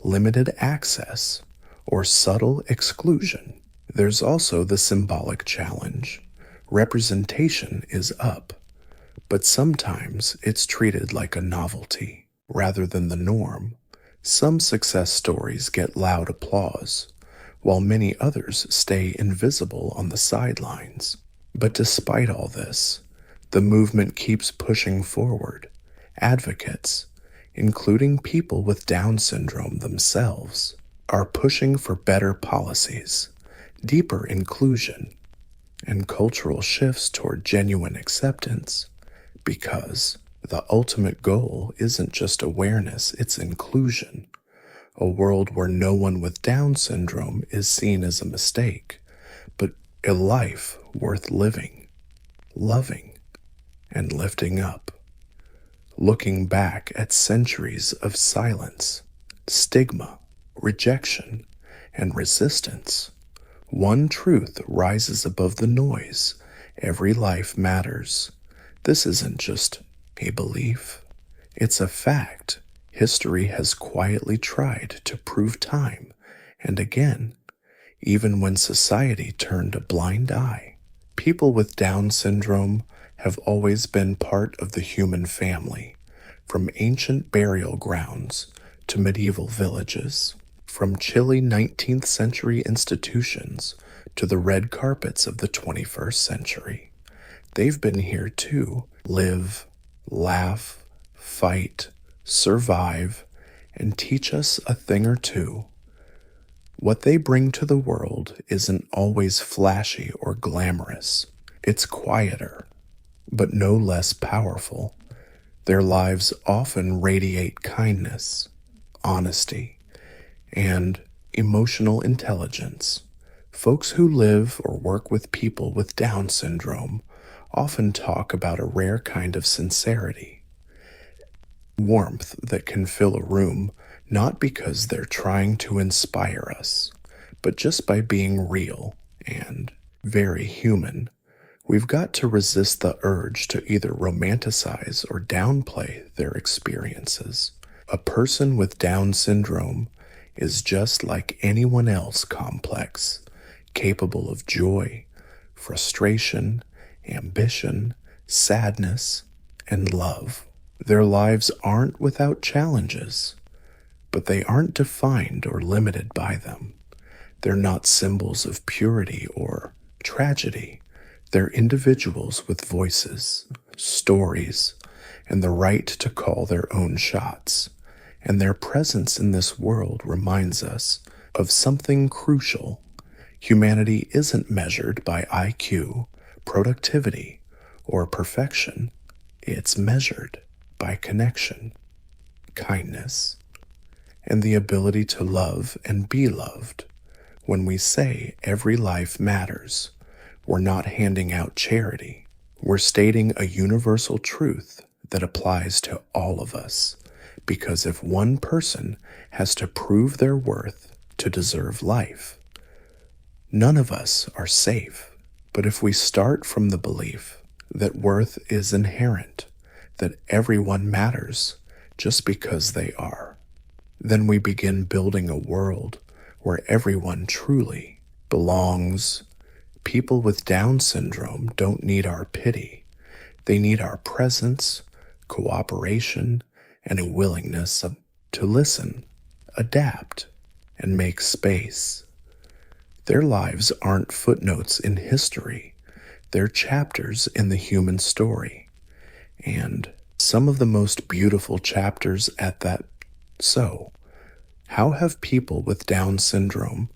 limited access, or subtle exclusion. There's also the symbolic challenge. Representation is up, but sometimes it's treated like a novelty rather than the norm. Some success stories get loud applause, while many others stay invisible on the sidelines. But despite all this, the movement keeps pushing forward. Advocates, including people with Down syndrome themselves, are pushing for better policies, deeper inclusion, and cultural shifts toward genuine acceptance, because the ultimate goal isn't just awareness, it's inclusion. A world where no one with Down syndrome is seen as a mistake, but a life worth living, loving, and lifting up. Looking back at centuries of silence, stigma, rejection, and resistance, one truth rises above the noise: every life matters. This isn't just a belief, it's a fact. History has quietly tried to prove time and again, even when society turned a blind eye. People with Down syndrome have always been part of the human family, from ancient burial grounds to medieval villages, from chilly 19th century institutions to the red carpets of the 21st century. They've been here to live, laugh, fight, survive, and teach us a thing or two. What they bring to the world isn't always flashy or glamorous. It's quieter, but no less powerful. Their lives often radiate kindness, honesty, and emotional intelligence. Folks who live or work with people with Down syndrome often talk about a rare kind of sincerity, warmth that can fill a room, not because they're trying to inspire us, but just by being real and very human. We've got to resist the urge to either romanticize or downplay their experiences. A person with Down syndrome is just like anyone else, complex, capable of joy, frustration, ambition, sadness, and love. Their lives aren't without challenges, but they aren't defined or limited by them. They're not symbols of purity or tragedy. They're individuals with voices, stories, and the right to call their own shots. And their presence in this world reminds us of something crucial. Humanity isn't measured by IQ, productivity, or perfection. It's measured by connection, kindness, and the ability to love and be loved. When we say every life matters, we're not handing out charity. We're stating a universal truth that applies to all of us. Because if one person has to prove their worth to deserve life, none of us are safe. But if we start from the belief that worth is inherent, that everyone matters just because they are, then we begin building a world where everyone truly belongs. People with Down syndrome don't need our pity. They need our presence, cooperation, and a willingness to listen, adapt, and make space. Their lives aren't footnotes in history. They're chapters in the human story, and some of the most beautiful chapters at that. So, how have people with Down syndrome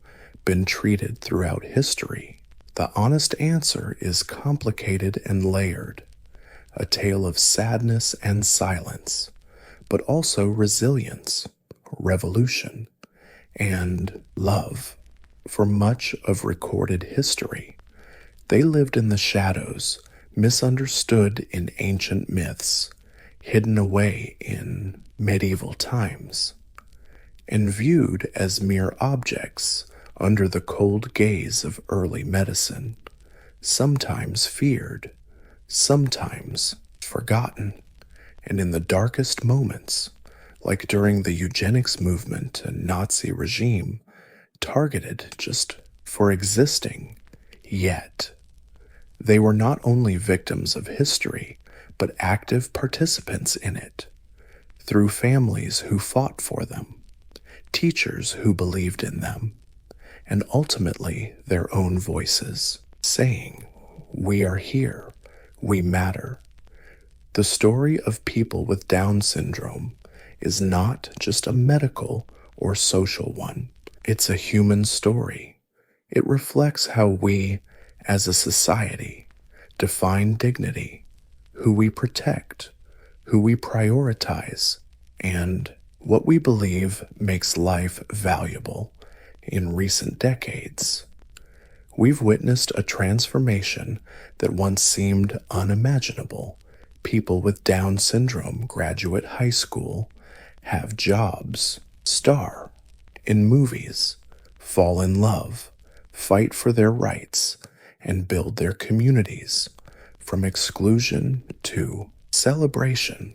been treated throughout history? The honest answer is complicated and layered, a tale of sadness and silence, but also resilience, revolution, and love. For much of recorded history, they lived in the shadows, misunderstood in ancient myths, hidden away in medieval times, and viewed as mere objects under the cold gaze of early medicine, sometimes feared, sometimes forgotten, and in the darkest moments, like during the eugenics movement and Nazi regime, targeted just for existing. Yet, they were not only victims of history, but active participants in it, through families who fought for them, teachers who believed in them, and ultimately their own voices, saying, "We are here, we matter." The story of people with Down syndrome is not just a medical or social one. It's a human story. It reflects how we, as a society, define dignity, who we protect, who we prioritize, and what we believe makes life valuable. In recent decades, we've witnessed a transformation that once seemed unimaginable. People with Down syndrome graduate high school, have jobs, star in movies, fall in love, fight for their rights, and build their communities from exclusion to celebration.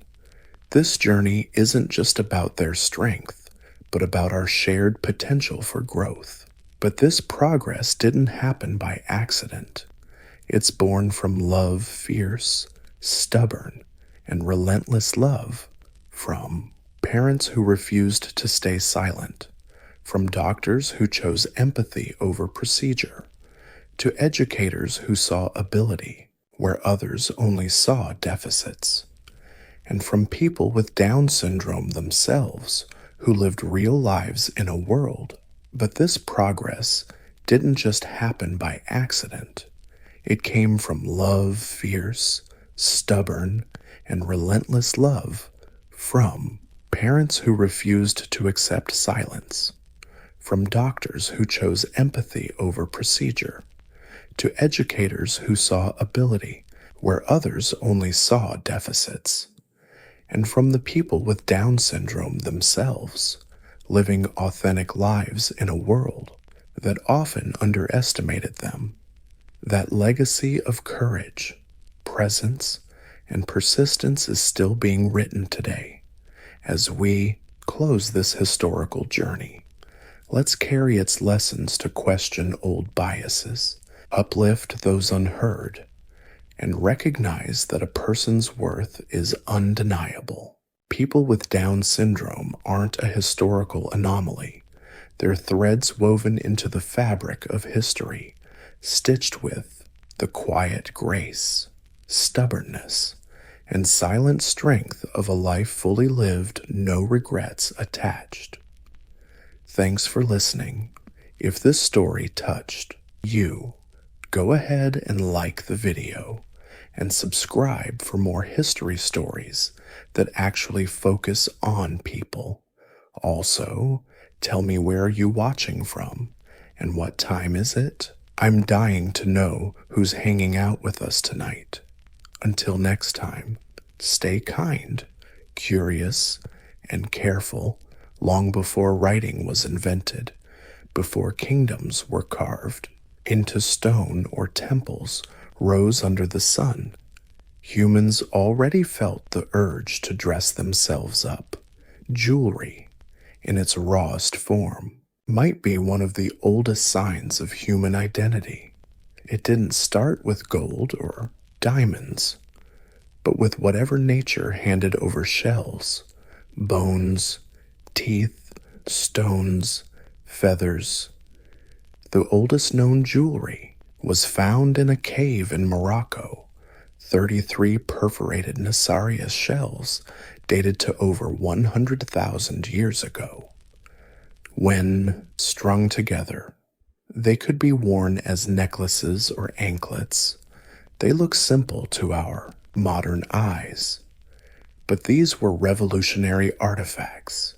This journey isn't just about their strength, but about our shared potential for growth. But this progress didn't happen by accident. It's born from love, fierce, stubborn, and relentless love, from parents who refused to stay silent, from doctors who chose empathy over procedure, to educators who saw ability where others only saw deficits, and from people with Down syndrome themselves who lived real lives in a world. But this progress didn't just happen by accident. It came from love, fierce, stubborn, and relentless love, from parents who refused to accept silence, from doctors who chose empathy over procedure, to educators who saw ability where others only saw deficits, and from the people with Down syndrome themselves, living authentic lives in a world that often underestimated them. That legacy of courage, presence, and persistence is still being written today. As we close this historical journey, let's carry its lessons to question old biases, uplift those unheard, and recognize that a person's worth is undeniable. People with Down syndrome aren't a historical anomaly. They're threads woven into the fabric of history, stitched with the quiet grace, stubbornness, and silent strength of a life fully lived, no regrets attached. Thanks for listening. If this story touched you, go ahead and like the video and subscribe for more history stories that actually focus on people. Also, tell me where you're watching from and what time is it? I'm dying to know who's hanging out with us tonight. Until next time, stay kind, curious, and careful. Long before writing was invented, before kingdoms were carved into stone or temples rose under the sun, humans already felt the urge to dress themselves up, jewelry in its rawest form. might be one of the oldest signs of human identity. It didn't start with gold or diamonds, but with whatever nature handed over shells, bones, teeth, stones, feathers. The oldest known jewelry was found in a cave in Morocco. 33 perforated Nassarius shells dated to over 100,000 years ago. When strung together, they could be worn as necklaces or anklets. They look simple to our modern eyes, but these were revolutionary artifacts.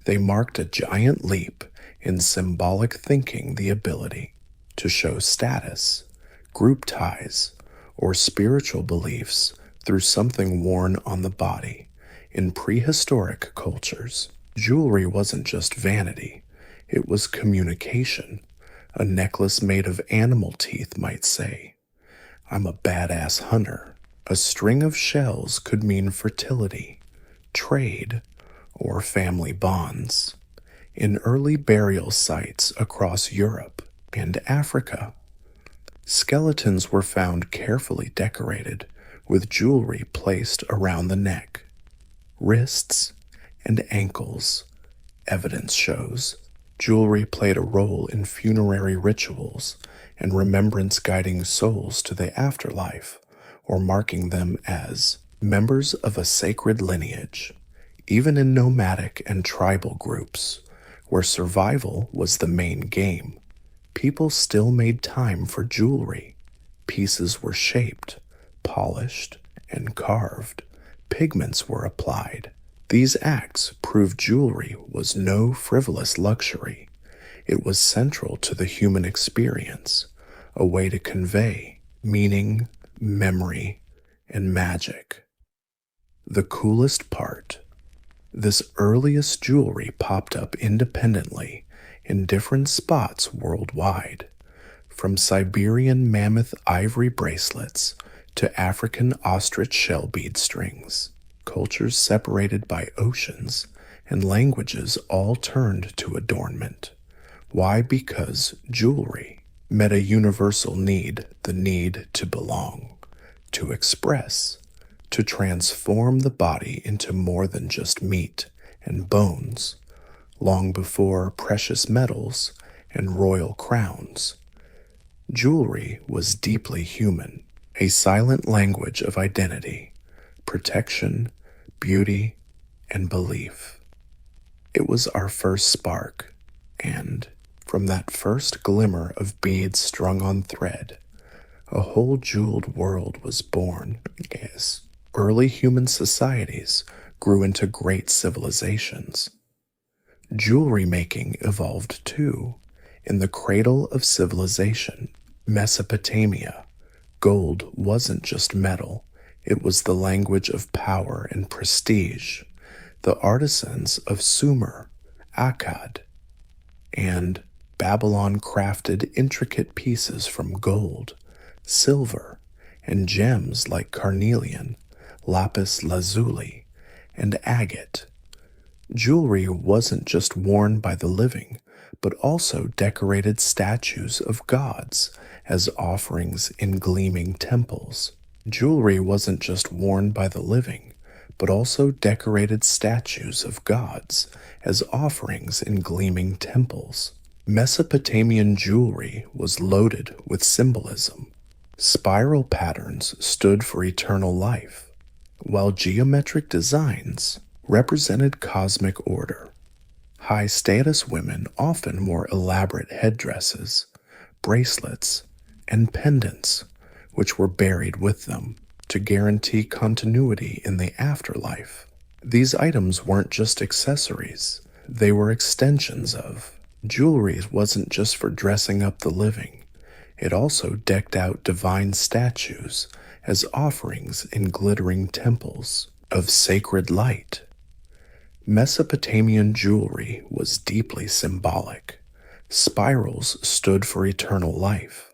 They marked a giant leap in symbolic thinking, the ability to show status, group ties, or spiritual beliefs through something worn on the body. In prehistoric cultures, jewelry wasn't just vanity, it was communication. A necklace made of animal teeth might say, "I'm a badass hunter." A string of shells could mean fertility, trade, or family bonds. In early burial sites across Europe and Africa, skeletons were found carefully decorated with jewelry placed around the neck, wrists, and ankles. Evidence shows jewelry played a role in funerary rituals and remembrance, guiding souls to the afterlife or marking them as members of a sacred lineage. Even in nomadic and tribal groups, where survival was the main game, people still made time for jewelry. Pieces were shaped, polished, and carved. Pigments were applied. These acts proved jewelry was no frivolous luxury. It was central to the human experience, a way to convey meaning, memory, and magic. The coolest part: this earliest jewelry popped up independently in different spots worldwide, from Siberian mammoth ivory bracelets to African ostrich shell bead strings. Cultures separated by oceans and languages all turned to adornment. Why? Because jewelry met a universal need, the need to belong, to express, to transform the body into more than just meat and bones. Long before precious metals and royal crowns, jewelry was deeply human, a silent language of identity, protection, beauty, and belief. It was our first spark, and from that first glimmer of beads strung on thread, a whole jeweled world was born. As early human societies grew into great civilizations, jewelry making evolved too. In the cradle of civilization, Mesopotamia, gold wasn't just metal, it was the language of power and prestige. The artisans of Sumer, Akkad, and Babylon crafted intricate pieces from gold, silver, and gems like carnelian, lapis lazuli, and agate. Jewelry wasn't just worn by the living, but also decorated statues of gods as offerings in gleaming temples. Jewelry wasn't just worn by the living, but also decorated statues of gods as offerings in gleaming temples. Mesopotamian jewelry was loaded with symbolism. Spiral patterns stood for eternal life, while geometric designs represented cosmic order. High-status women often wore elaborate headdresses, bracelets, and pendants, which were buried with them to guarantee continuity in the afterlife. These items weren't just accessories, they were extensions of. Jewelry wasn't just for dressing up the living, it also decked out divine statues as offerings in glittering temples of sacred light. Mesopotamian jewelry was deeply symbolic. Spirals stood for eternal life,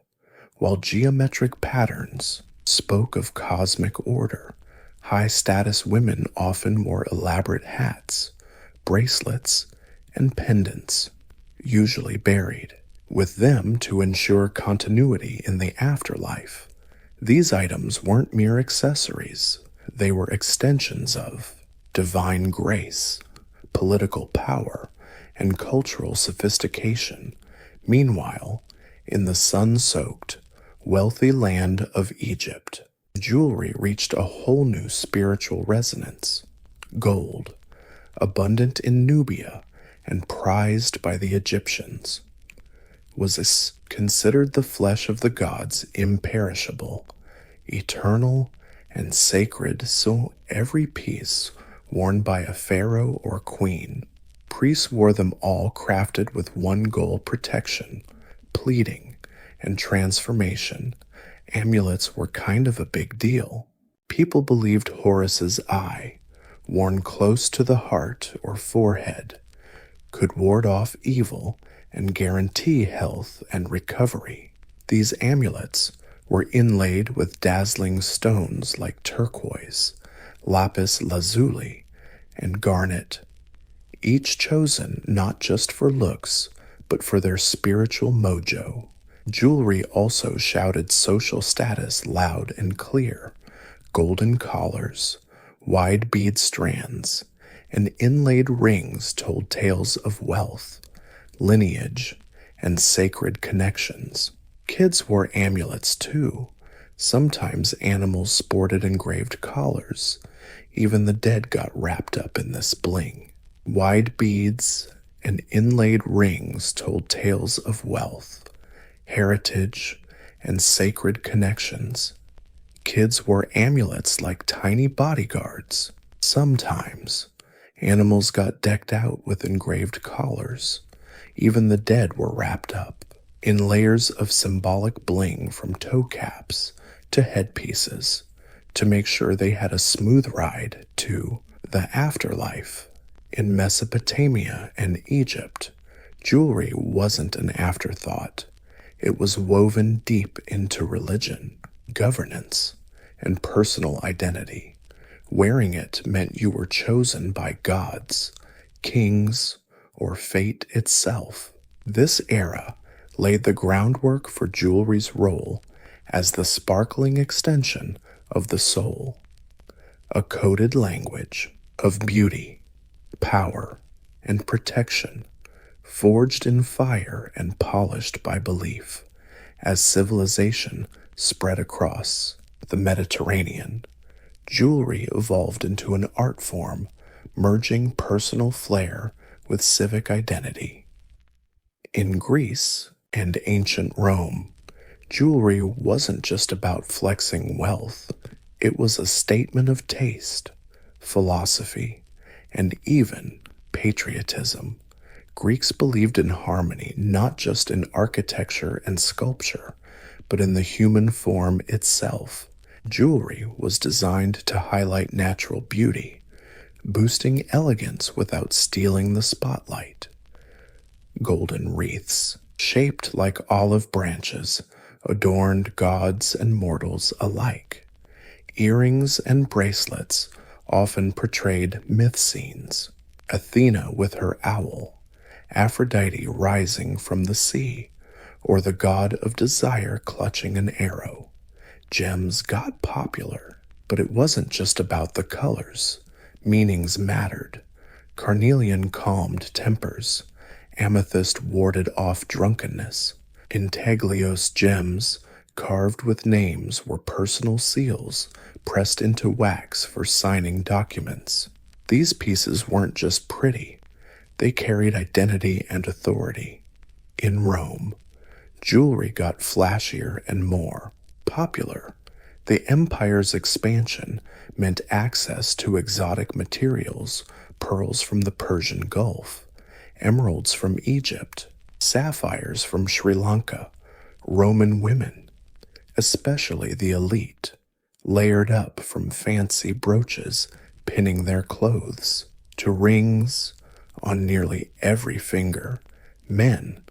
while geometric patterns spoke of cosmic order. High-status women often wore elaborate hats, bracelets, and pendants. usually buried, with them to ensure continuity in the afterlife. These items weren't mere accessories, they were extensions of divine grace, political power, and cultural sophistication. Meanwhile, in the sun-soaked, wealthy land of Egypt, jewelry reached a whole new spiritual resonance. Gold, abundant in Nubia and prized by the Egyptians, was considered the flesh of the gods imperishable, eternal, and sacred, so every piece worn by a pharaoh or queen. Priests wore them all crafted with one goal: protection, pleading, and transformation. Amulets were kind of a big deal. People believed Horus's eye, worn close to the heart or forehead, could ward off evil and guarantee health and recovery. These amulets were inlaid with dazzling stones like turquoise, lapis lazuli, and garnet, each chosen not just for looks, but for their spiritual mojo. Jewelry also shouted social status loud and clear. Golden collars, wide bead strands, and inlaid rings told tales of wealth, lineage, and sacred connections. Kids wore amulets too. Sometimes animals sported engraved collars. Even the dead got wrapped up in this bling. Wide beads and inlaid rings told tales of wealth, heritage, and sacred connections. Kids wore amulets like tiny bodyguards. Sometimes, animals got decked out with engraved collars. Even the dead were wrapped up in layers of symbolic bling, from toe caps to headpieces, to make sure they had a smooth ride to the afterlife. In Mesopotamia and Egypt, jewelry wasn't an afterthought. It was woven deep into religion, governance, and personal identity. Wearing it meant you were chosen by gods, kings, or fate itself. This era laid the groundwork for jewelry's role as the sparkling extension of the soul, a coded language of beauty, power, and protection, forged in fire and polished by belief. As civilization spread across the Mediterranean, jewelry evolved into an art form, merging personal flair with civic identity. In Greece and ancient Rome, jewelry wasn't just about flexing wealth. It was a statement of taste, philosophy, and even patriotism. Greeks believed in harmony not just in architecture and sculpture, but in the human form itself. Jewelry was designed to highlight natural beauty, boosting elegance without stealing the spotlight. Golden wreaths, shaped like olive branches, adorned gods and mortals alike. Earrings and bracelets often portrayed myth scenes: Athena with her owl, Aphrodite rising from the sea, or the god of desire clutching an arrow. Gems got popular, but it wasn't just about the colors. Meanings mattered. Carnelian calmed tempers. Amethyst warded off drunkenness. Intaglios gems, carved with names, were personal seals pressed into wax for signing documents. These pieces weren't just pretty. They carried identity and authority. In Rome, jewelry got flashier and more popular. The empire's expansion meant access to exotic materials: pearls from the Persian Gulf, emeralds from Egypt, sapphires from Sri Lanka. Roman women, especially the elite, layered up from fancy brooches pinning their clothes to rings on nearly every finger. Men,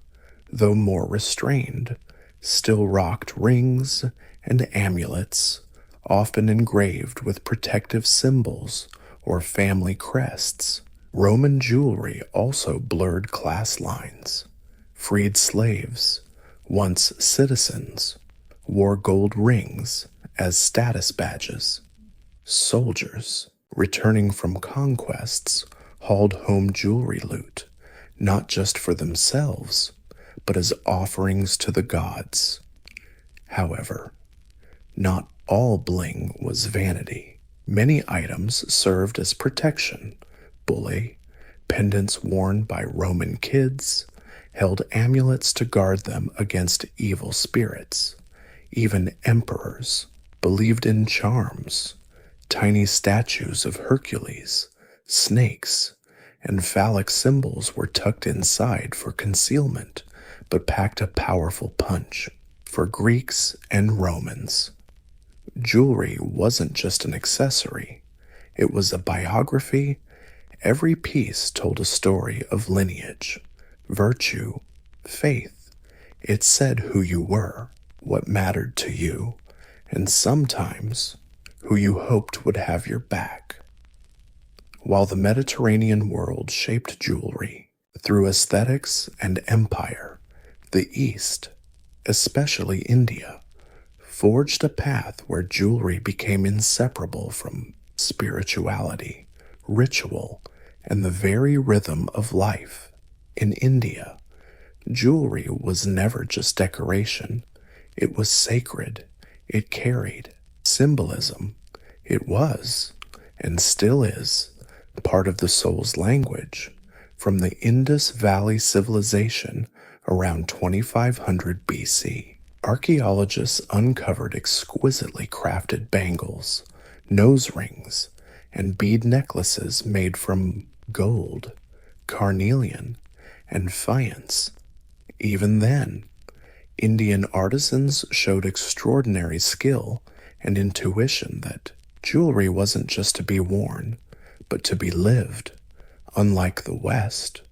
though more restrained, still rocked rings and amulets, often engraved with protective symbols or family crests. Roman jewelry also blurred class lines. Freed slaves, once citizens, wore gold rings as status badges. Soldiers, returning from conquests, hauled home jewelry loot, not just for themselves, but as offerings to the gods. However, not all bling was vanity. Many items served as protection. Bullae, pendants worn by Roman kids, held amulets to guard them against evil spirits. Even emperors believed in charms. Tiny statues of Hercules, snakes, and phallic symbols were tucked inside for concealment, but packed a powerful punch. For Greeks and Romans, jewelry wasn't just an accessory, it was a biography. Every piece told a story of lineage, virtue, faith. It said who you were, what mattered to you, and sometimes who you hoped would have your back. While the Mediterranean world shaped jewelry through aesthetics and empire, the East, especially India, forged a path where jewelry became inseparable from spirituality, ritual, and the very rhythm of life. In India, jewelry was never just decoration. It was sacred. It carried symbolism. It was, and still is, part of the soul's language. From the Indus Valley civilization around 2500 BC, archaeologists uncovered exquisitely crafted bangles, nose rings, and bead necklaces made from gold, carnelian, and faience. Even then, Indian artisans showed extraordinary skill and intuition that jewelry wasn't just to be worn, but to be lived. Unlike the West,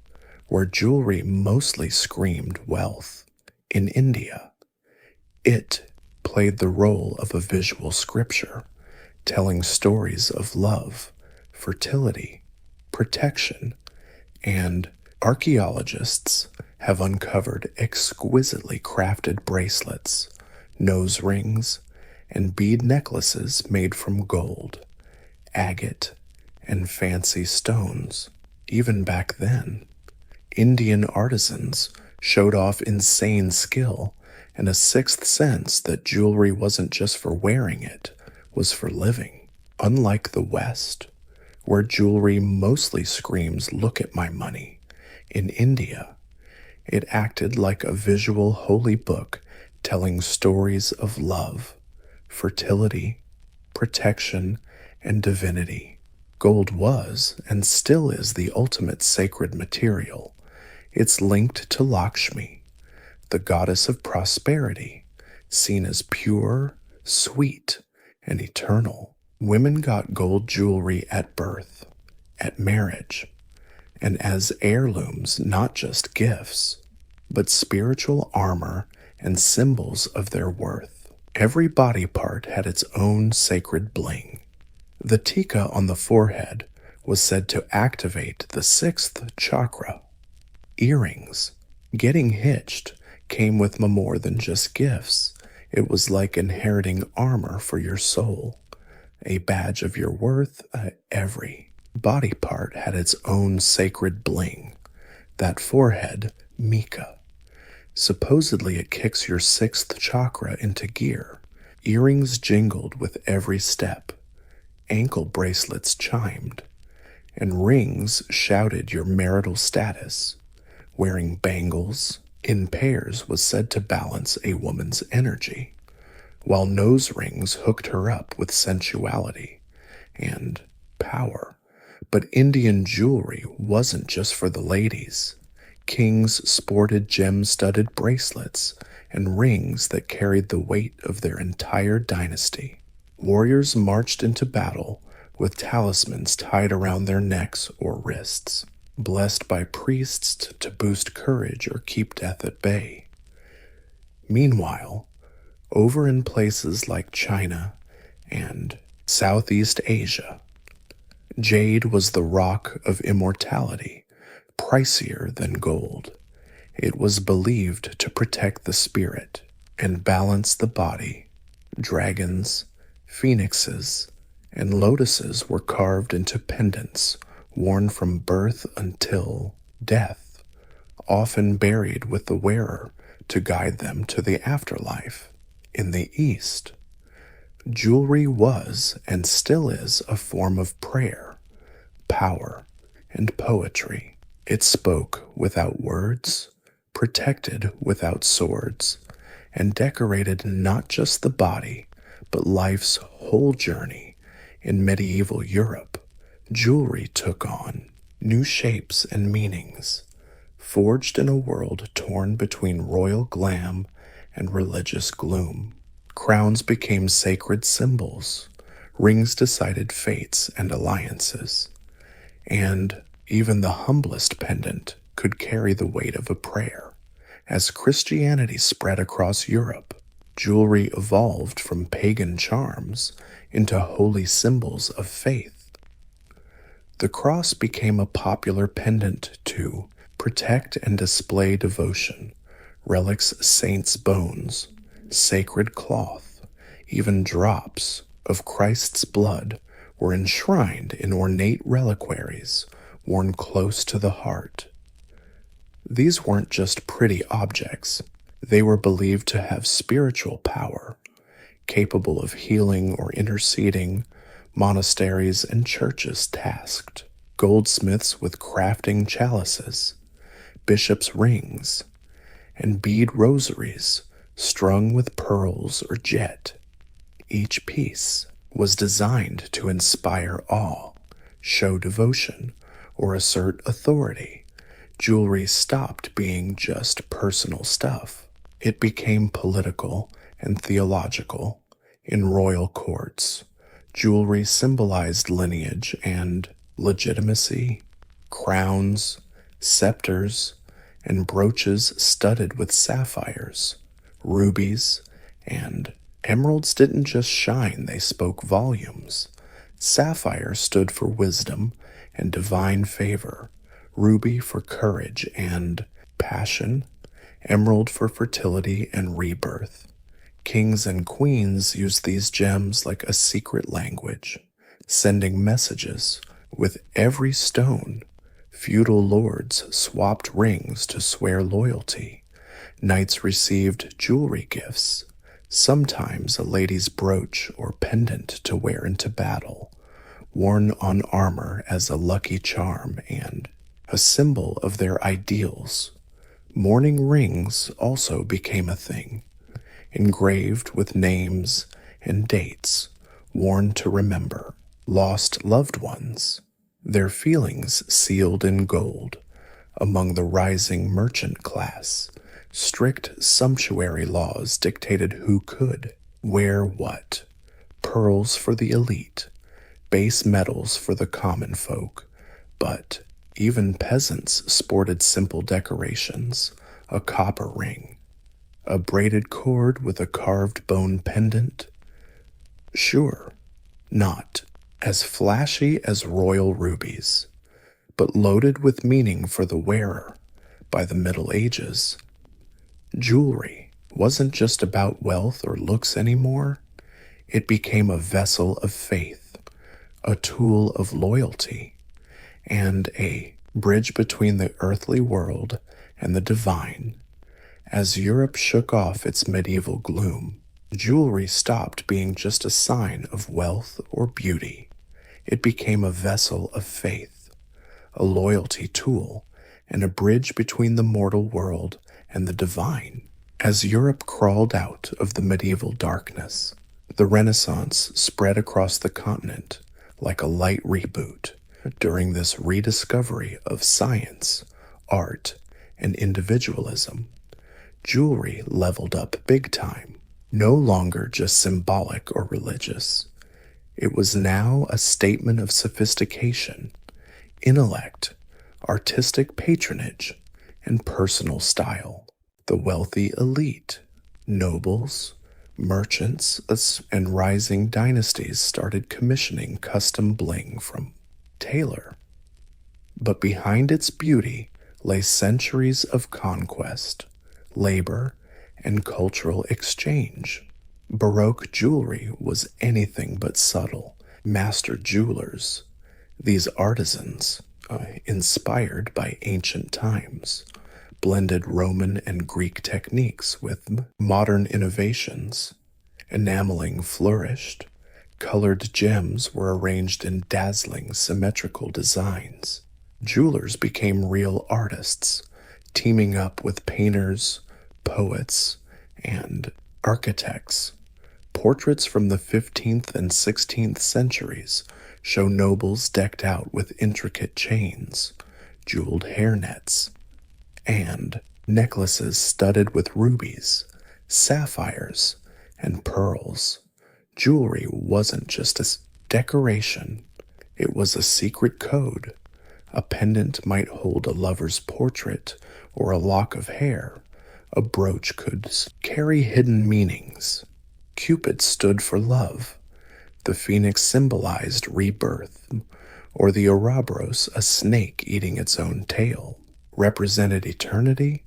where jewelry mostly screamed wealth, in India, it played the role of a visual scripture, telling stories of love, fertility, protection, and archaeologists have uncovered exquisitely crafted bracelets, nose rings, and bead necklaces made from gold, agate, and fancy stones. Even back then, Indian artisans showed off insane skill and a sixth sense that jewelry wasn't just for wearing, it was for living. Unlike the West, where jewelry mostly screams, "Look at my money," in India, it acted like a visual holy book telling stories of love, fertility, protection, and divinity. Gold was, and still is, the ultimate sacred material. It's linked to Lakshmi, the goddess of prosperity, seen as pure, sweet, and eternal. Women got gold jewelry at birth, at marriage, and as heirlooms, not just gifts, but spiritual armor and symbols of their worth. Every body part had its own sacred bling. The tika on the forehead was said to activate the sixth chakra. Earrings, getting hitched, came with more than just gifts. It was like inheriting armor for your soul, a badge of your worth. Every body part had its own sacred bling. That forehead, Mika. Supposedly it kicks your sixth chakra into gear. Earrings jingled with every step. Ankle bracelets chimed, and rings shouted your marital status. Wearing bangles in pairs was said to balance a woman's energy, while nose rings hooked her up with sensuality and power. But Indian jewelry wasn't just for the ladies. Kings sported gem-studded bracelets and rings that carried the weight of their entire dynasty. Warriors marched into battle with talismans tied around their necks or wrists, blessed by priests to boost courage or keep death at bay. Meanwhile, over in places like China and Southeast Asia, jade was the rock of immortality, pricier than gold. It was believed to protect the spirit and balance the body. Dragons, phoenixes, and lotuses were carved into pendants worn from birth until death, often buried with the wearer to guide them to the afterlife. In the East, jewelry was and still is a form of prayer, power, and poetry. It spoke without words, protected without swords, and decorated not just the body, but life's whole journey. In medieval Europe, jewelry took on new shapes and meanings, forged in a world torn between royal glam and religious gloom. Crowns became sacred symbols, rings decided fates and alliances, and even the humblest pendant could carry the weight of a prayer. As Christianity spread across Europe, jewelry evolved from pagan charms into holy symbols of faith. The cross became a popular pendant to protect and display devotion, relics, saints' bones, sacred cloth, even drops of Christ's blood were enshrined in ornate reliquaries worn close to the heart. These weren't just pretty objects, they were believed to have spiritual power, capable of healing or interceding. Monasteries and churches tasked goldsmiths with crafting chalices, bishops' rings, and bead rosaries strung with pearls or jet. Each piece was designed to inspire awe, show devotion, or assert authority. Jewelry stopped being just personal stuff. It became political and theological. In royal courts, jewelry symbolized lineage and legitimacy. Crowns, scepters, and brooches studded with sapphires, rubies, and emeralds didn't just shine, they spoke volumes. Sapphire stood for wisdom and divine favor, ruby for courage and passion, emerald for fertility and rebirth. Kings and queens used these gems like a secret language, sending messages with every stone. Feudal lords swapped rings to swear loyalty. Knights received jewelry gifts, sometimes a lady's brooch or pendant to wear into battle, worn on armor as a lucky charm and a symbol of their ideals. Mourning rings also became a thing, engraved with names and dates, worn to remember lost loved ones, their feelings sealed in gold. Among the rising merchant class, strict sumptuary laws dictated who could wear what. Pearls for the elite, base metals for the common folk, but even peasants sported simple decorations, a copper ring, a braided cord with a carved bone pendant. Sure, not as flashy as royal rubies, but loaded with meaning for the wearer. By the Middle Ages, jewelry wasn't just about wealth or looks anymore. It became a vessel of faith, a tool of loyalty, and a bridge between the earthly world and the divine. As Europe shook off its medieval gloom, jewelry stopped being just a sign of wealth or beauty. It became a vessel of faith, a loyalty tool, and a bridge between the mortal world and the divine. As Europe crawled out of the medieval darkness, the Renaissance spread across the continent like a light reboot. During this rediscovery of science, art, and individualism, jewelry leveled up big time, no longer just symbolic or religious. It was now a statement of sophistication, intellect, artistic patronage, and personal style. The wealthy elite, nobles, merchants, and rising dynasties started commissioning custom bling from Taylor. But behind its beauty lay centuries of conquest, labor, and cultural exchange. Baroque jewelry was anything but subtle. Master jewelers, these artisans, inspired by ancient times, blended Roman and Greek techniques with modern innovations. Enameling flourished. Colored gems were arranged in dazzling, symmetrical designs. Jewelers became real artists, teaming up with painters, poets, and architects. Portraits from the 15th and 16th centuries show nobles decked out with intricate chains, jeweled hairnets, and necklaces studded with rubies, sapphires, and pearls. Jewelry wasn't just a decoration, it was a secret code. A pendant might hold a lover's portrait or a lock of hair. A brooch could carry hidden meanings. Cupid stood for love. The phoenix symbolized rebirth, or the Ouroboros, a snake eating its own tail, represented eternity.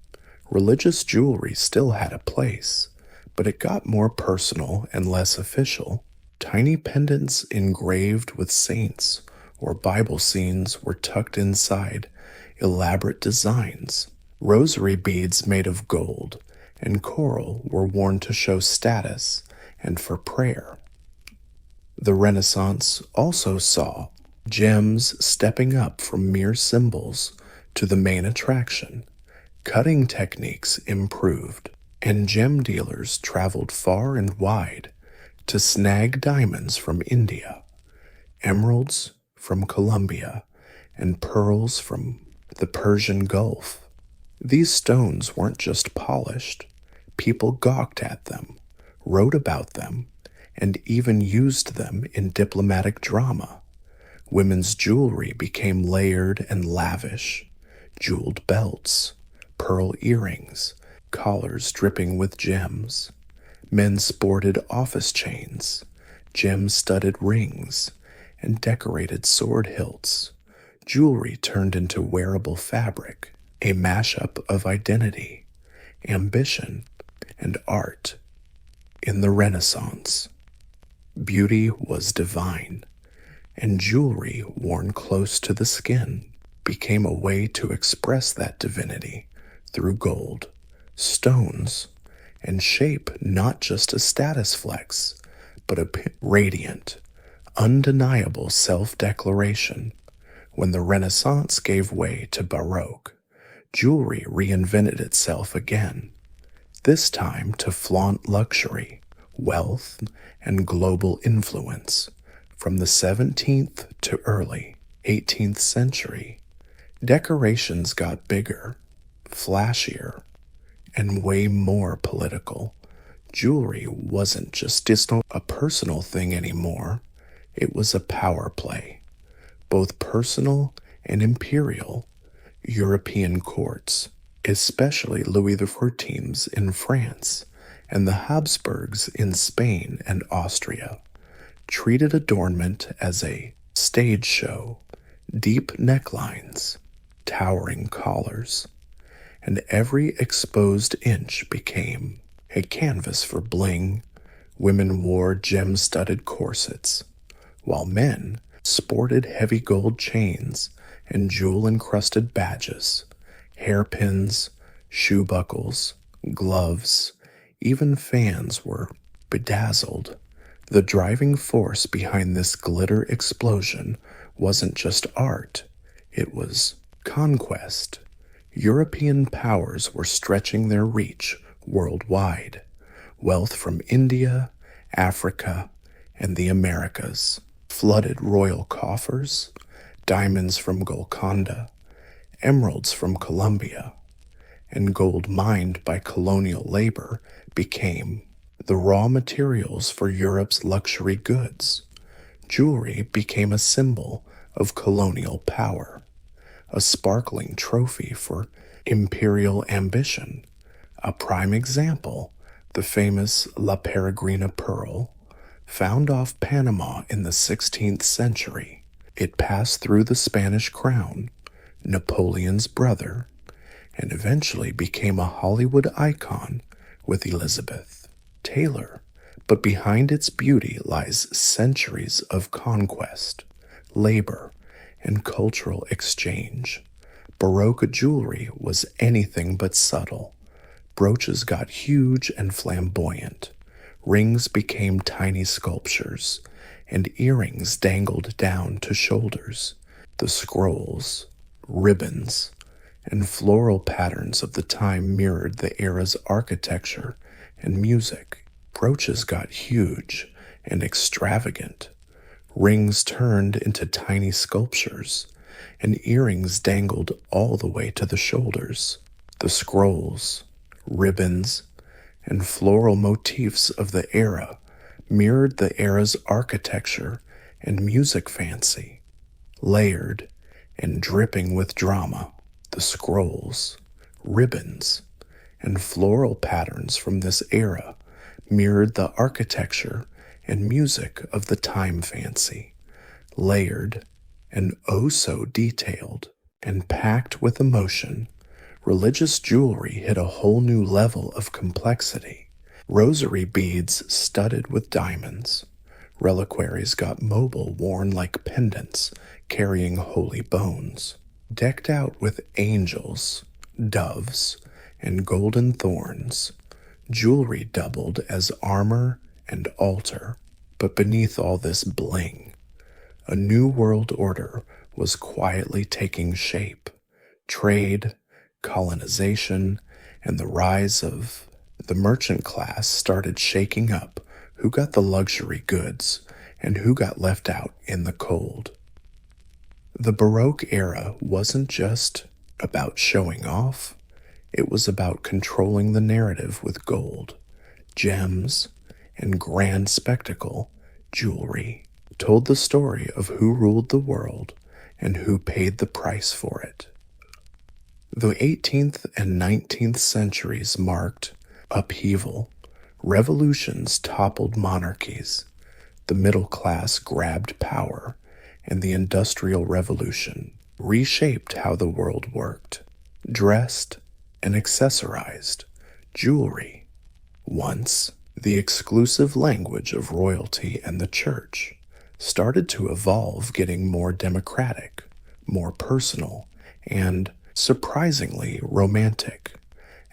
Religious jewelry still had a place, but it got more personal and less official. Tiny pendants engraved with saints or Bible scenes were tucked inside elaborate designs. Rosary beads made of gold and coral were worn to show status and for prayer. The Renaissance also saw gems stepping up from mere symbols to the main attraction. Cutting techniques improved, and gem dealers traveled far and wide to snag diamonds from India, emeralds from Colombia, and pearls from the Persian Gulf. These stones weren't just polished. People gawked at them, wrote about them, and even used them in diplomatic drama. Women's jewelry became layered and lavish. Jeweled belts, pearl earrings, collars dripping with gems. Men sported office chains, gem-studded rings, and decorated sword hilts. Jewelry turned into wearable fabric, a mashup of identity, ambition, and art. In the Renaissance, beauty was divine, and jewelry worn close to the skin became a way to express that divinity through gold, stones, and shape, not just a status flex, but a radiant, undeniable self-declaration. When the Renaissance gave way to Baroque, jewelry reinvented itself again, this time to flaunt luxury, wealth, and global influence. From the 17th to early 18th century, decorations got bigger, flashier, and way more political. Jewelry wasn't just a personal thing anymore. It was a power play, both personal and imperial. European courts, especially Louis XIV's in France and the Habsburgs in Spain and Austria, treated adornment as a stage show. Deep necklines, towering collars, and every exposed inch became a canvas for bling. Women wore gem-studded corsets, while men sported heavy gold chains and jewel-encrusted badges, hairpins, shoe buckles, gloves, even fans were bedazzled. The driving force behind this glitter explosion wasn't just art, it was conquest. European powers were stretching their reach worldwide. Wealth from India, Africa, and the Americas flooded royal coffers. Diamonds from Golconda, emeralds from Colombia, and gold mined by colonial labor became the raw materials for Europe's luxury goods. Jewelry became a symbol of colonial power, a sparkling trophy for imperial ambition. A prime example, the famous La Peregrina pearl, found off Panama in the 16th century. It passed through the Spanish crown, Napoleon's brother, and eventually became a Hollywood icon with Elizabeth Taylor. But behind its beauty lies centuries of conquest, labor, and cultural exchange. Baroque jewelry was anything but subtle. Brooches got huge and flamboyant. Rings became tiny sculptures, and earrings dangled down to shoulders. The scrolls, ribbons, and floral patterns of the time mirrored the era's architecture and music. Brooches got huge and extravagant. Rings turned into tiny sculptures, and earrings dangled all the way to the shoulders. The scrolls, ribbons, and floral motifs of the era mirrored the era's architecture and music fancy. Layered and dripping with drama, the scrolls, ribbons, and floral patterns from this era mirrored the architecture and music of the time fancy. Layered and oh so detailed and packed with emotion, religious jewelry hit a whole new level of complexity. Rosary beads studded with diamonds. Reliquaries got mobile, worn like pendants, carrying holy bones. Decked out with angels, doves, and golden thorns, jewelry doubled as armor and altar. But beneath all this bling, a new world order was quietly taking shape. Trade, colonization, and the rise of the merchant class started shaking up who got the luxury goods and who got left out in the cold. The Baroque era wasn't just about showing off, it was about controlling the narrative with gold, gems, and grand spectacle jewelry. Told the story of who ruled the world and who paid the price for it. The 18th and 19th centuries marked upheaval. Revolutions toppled monarchies. The middle class grabbed power, and the Industrial Revolution reshaped how the world worked. Dressed and accessorized jewelry, once the exclusive language of royalty and the church, started to evolve, getting more democratic, more personal, and surprisingly romantic.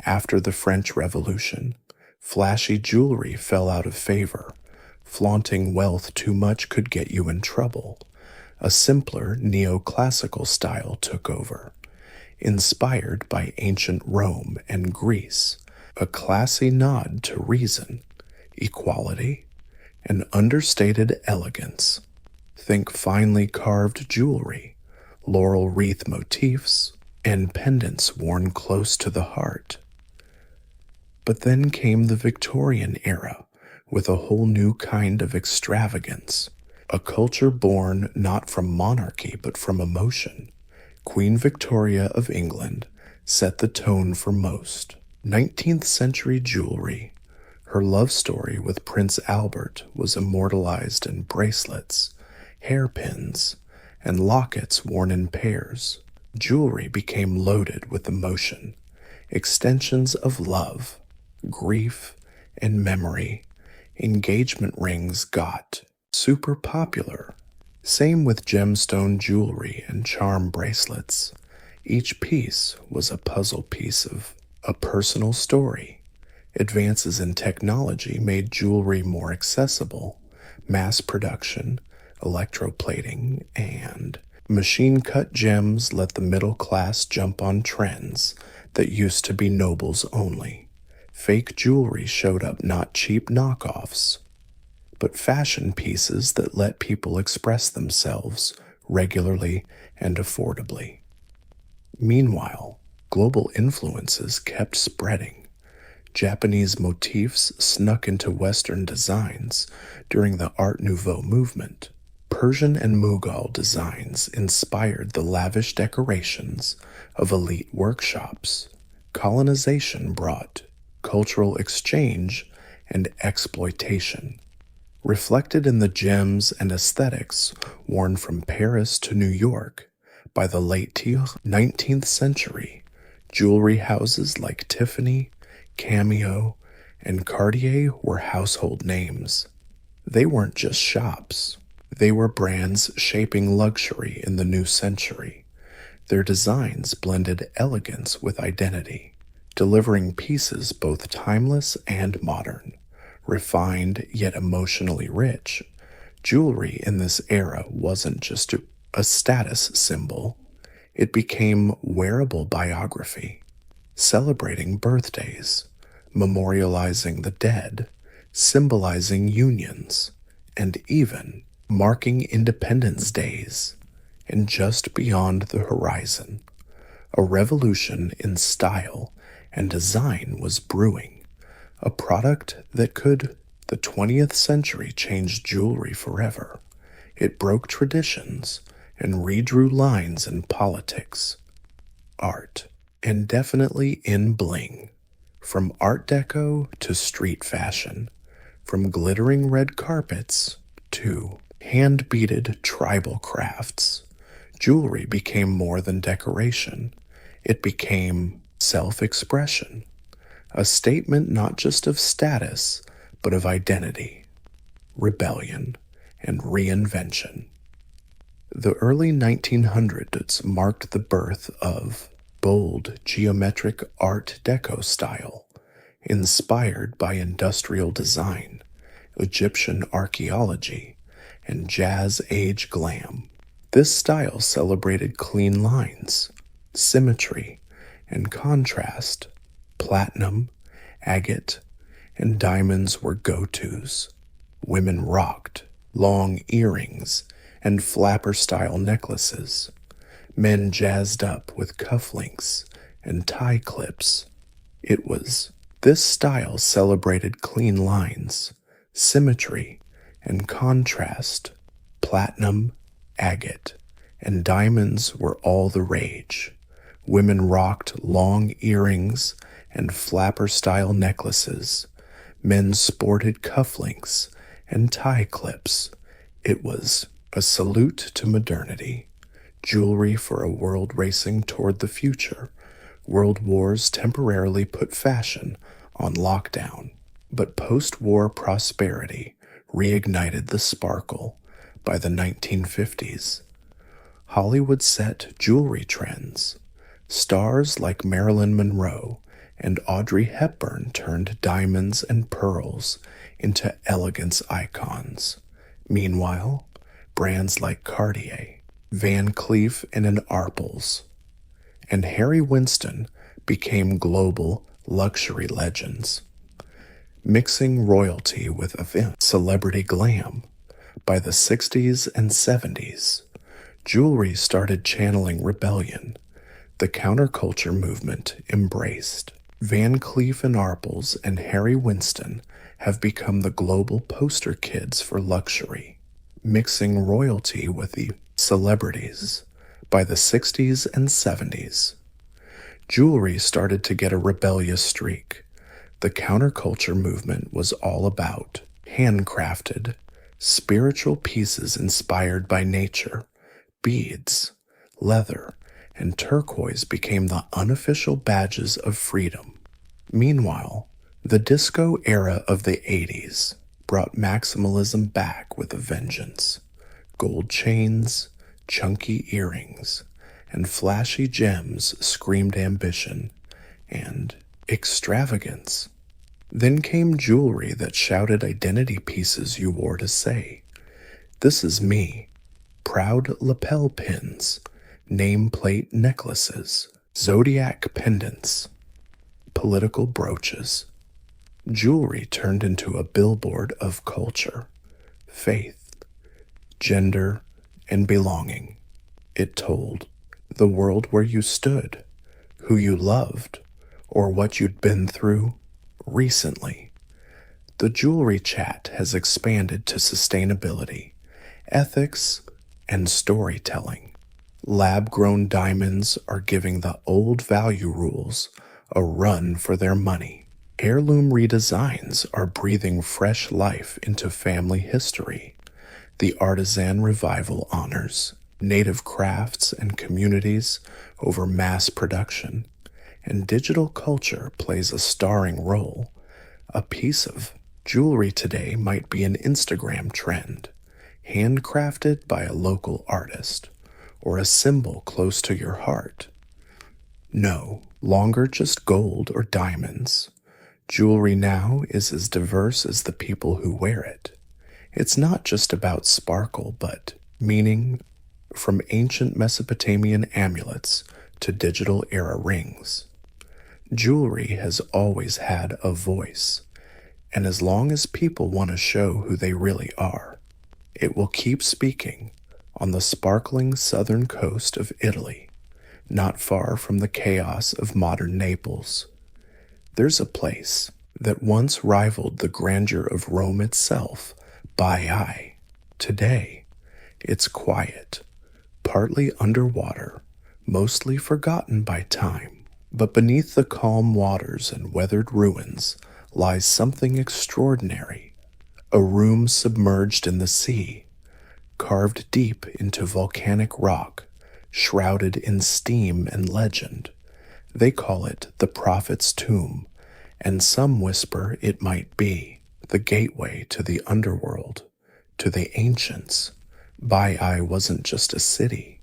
After the French Revolution, flashy jewelry fell out of favor. Flaunting wealth too much could get you in trouble. A simpler neoclassical style took over. Inspired by ancient Rome and Greece, a classy nod to reason, equality, and understated elegance. Think finely carved jewelry, laurel wreath motifs, and pendants worn close to the heart. But then came the Victorian era with a whole new kind of extravagance, a culture born not from monarchy but from emotion. Queen Victoria of England set the tone for most. 19th century jewelry. Her love story with Prince Albert was immortalized in bracelets, hairpins, and lockets worn in pairs. Jewelry became loaded with emotion, extensions of love, grief, and memory. Engagement rings got super popular. Same with gemstone jewelry and charm bracelets. Each piece was a puzzle piece of a personal story. Advances in technology made jewelry more accessible. Mass production, electroplating, and machine-cut gems let the middle class jump on trends that used to be nobles only. Fake jewelry showed up, not cheap knockoffs, but fashion pieces that let people express themselves regularly and affordably. Meanwhile, global influences kept spreading. Japanese motifs snuck into Western designs during the Art Nouveau movement. Persian and Mughal designs inspired the lavish decorations of elite workshops. Colonization brought cultural exchange and exploitation, reflected in the gems and aesthetics worn from Paris to New York. By the late 19th century, Jewelry houses like Tiffany, Cameo, and Cartier were household names. They weren't just shops. They were brands shaping luxury in the new century. Their designs blended elegance with identity, delivering pieces both timeless and modern, refined yet emotionally rich. Jewelry in this era wasn't just a status symbol, it became wearable biography, celebrating birthdays, memorializing the dead, symbolizing unions, and even marking Independence Days. And just beyond the horizon, a revolution in style and design was brewing, a product that could, the 20th century changed jewelry forever. It broke traditions and redrew lines in politics, art, and definitely in bling. From Art Deco to street fashion, from glittering red carpets to hand-beaded tribal crafts, jewelry became more than decoration. It became self-expression, a statement not just of status, but of identity, rebellion, and reinvention. The early 1900s marked the birth of bold geometric Art Deco style, inspired by industrial design, Egyptian archaeology, and Jazz Age glam. This style celebrated clean lines, symmetry, and contrast. Platinum, agate, and diamonds were go-tos. Women rocked long earrings and flapper-style necklaces. Men jazzed up with cufflinks and tie clips. This style celebrated clean lines, symmetry, and contrast. Platinum, agate, and diamonds were all the rage. Women rocked long earrings and flapper-style necklaces. Men sported cufflinks and tie clips. It was a salute to modernity, jewelry for a world racing toward the future. World wars temporarily put fashion on lockdown, but post-war prosperity reignited the sparkle. By the 1950s, Hollywood set jewelry trends. Stars like Marilyn Monroe and Audrey Hepburn turned diamonds and pearls into elegance icons. Meanwhile, brands like Cartier, Van Cleef and Arpels, and Harry Winston became global luxury legends, mixing royalty with celebrity glam. By the 60s and 70s, jewelry started channeling rebellion. The counterculture movement embraced. Van Cleef and Arpels and Harry Winston have become the global poster kids for luxury, mixing royalty with the celebrities. By the 60s and 70s, jewelry started to get a rebellious streak. The counterculture movement was all about handcrafted, spiritual pieces inspired by nature. Beads, leather, and turquoise became the unofficial badges of freedom. Meanwhile, the disco era of the 80s brought maximalism back with a vengeance. Gold chains, chunky earrings, and flashy gems screamed ambition and extravagance. Then came jewelry that shouted identity pieces you wore to say, "This is me." Proud lapel pins, nameplate necklaces, zodiac pendants, political brooches. Jewelry turned into a billboard of culture, faith, gender, and belonging. It told the world where you stood, who you loved, or what you'd been through recently. The jewelry chat has expanded to sustainability, ethics, and storytelling. Lab-grown diamonds are giving the old value rules a run for their money. Heirloom redesigns are breathing fresh life into family history. The artisan revival honors native crafts and communities over mass production. and digital culture plays a starring role. A piece of jewelry today might be an Instagram trend, handcrafted by a local artist, or a symbol close to your heart. No longer just gold or diamonds. Jewelry now is as diverse as the people who wear it. It's not just about sparkle, but meaning, from ancient Mesopotamian amulets to digital era rings. Jewelry has always had a voice, and as long as people want to show who they really are, it will keep speaking on the sparkling southern coast of Italy, not far from the chaos of modern Naples. There's a place that once rivaled the grandeur of Rome itself, Baiae. Today, it's quiet, partly underwater, mostly forgotten by time. But beneath the calm waters and weathered ruins lies something extraordinary. A room submerged in the sea, carved deep into volcanic rock, shrouded in steam and legend. They call it the Prophet's Tomb, and some whisper it might be the gateway to the underworld, to the ancients. Baiae wasn't just a city.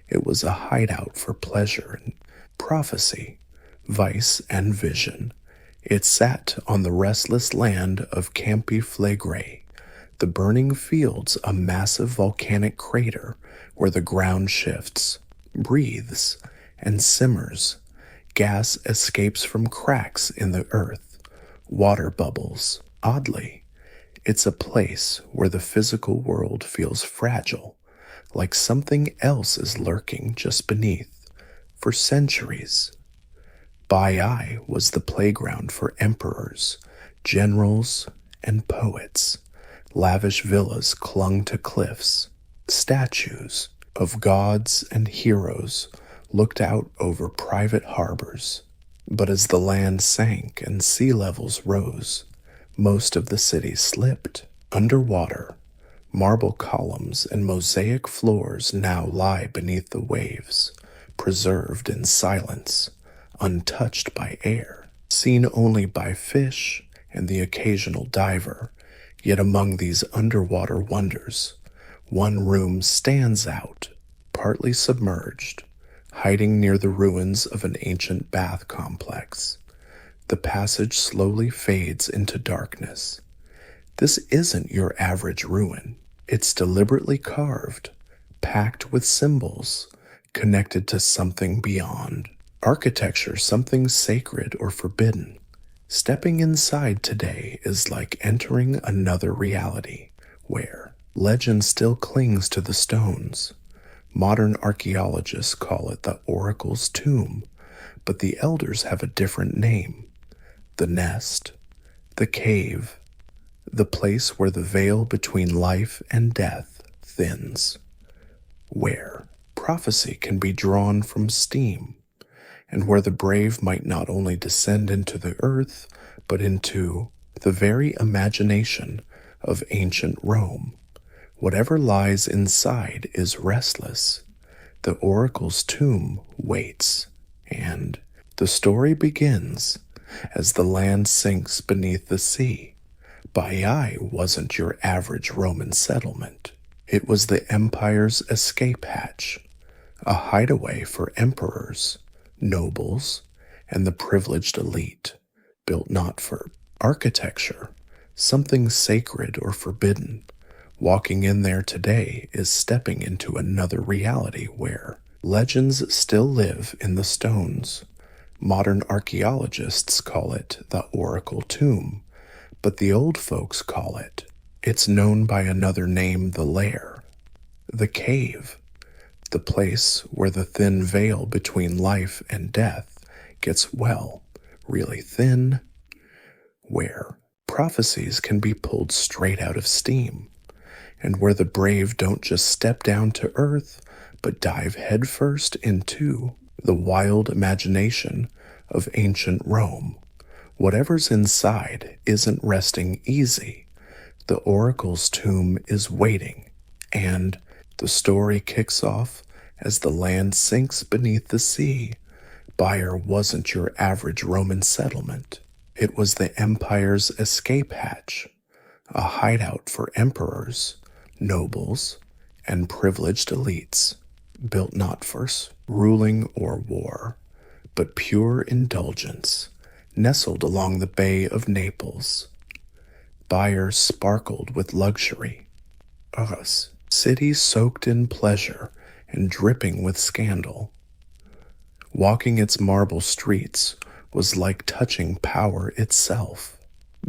It was a hideout for pleasure and prophecy, vice and vision. It sat on the restless land of Campi Flegrei, the burning fields, a massive volcanic crater where the ground shifts, breathes, and simmers. Gas escapes from cracks in the earth, water bubbles. Oddly, it's a place where the physical world feels fragile, like something else is lurking just beneath. For centuries, Baiae was the playground for emperors, generals, and poets. Lavish villas clung to cliffs. Statues of gods and heroes looked out over private harbors. But as the land sank and sea levels rose, most of the city slipped. Underwater, marble columns and mosaic floors now lie beneath the waves, preserved in silence, untouched by air, seen only by fish and the occasional diver. Yet among these underwater wonders, one room stands out, partly submerged, hiding near the ruins of an ancient bath complex. The passage slowly fades into darkness. This isn't your average ruin. It's deliberately carved, packed with symbols, connected to something beyond. Architecture, something sacred or forbidden. Stepping inside today is like entering another reality, where legend still clings to the stones. Modern archaeologists call it the Oracle's Tomb, but the elders have a different name. The Nest, the Cave, the place where the veil between life and death thins, where prophecy can be drawn from steam, and where the brave might not only descend into the earth, but into the very imagination of ancient Rome. Whatever lies inside is restless. The oracle's tomb waits, and the story begins as the land sinks beneath the sea. Baiae wasn't your average Roman settlement. It was the empire's escape hatch, a hideaway for emperors, nobles, and the privileged elite, built not for architecture, something sacred or forbidden. Walking in there today is stepping into another reality where legends still live in the stones. Modern archaeologists call it the Oracle Tomb, but the old folks call it. It's known by another name, the lair, the cave, the place where the thin veil between life and death gets, well, really thin, where prophecies can be pulled straight out of steam, and where the brave don't just step down to earth, but dive headfirst into the wild imagination of ancient Rome. Whatever's inside isn't resting easy. The oracle's tomb is waiting, and the story kicks off as the land sinks beneath the sea. Byre wasn't your average Roman settlement. It was the empire's escape hatch, a hideout for emperors, nobles, and privileged elites, built not for ruling or war, but pure indulgence, nestled along the Bay of Naples. Byre sparkled with luxury. A city soaked in pleasure and dripping with scandal. Walking its marble streets was like touching power itself.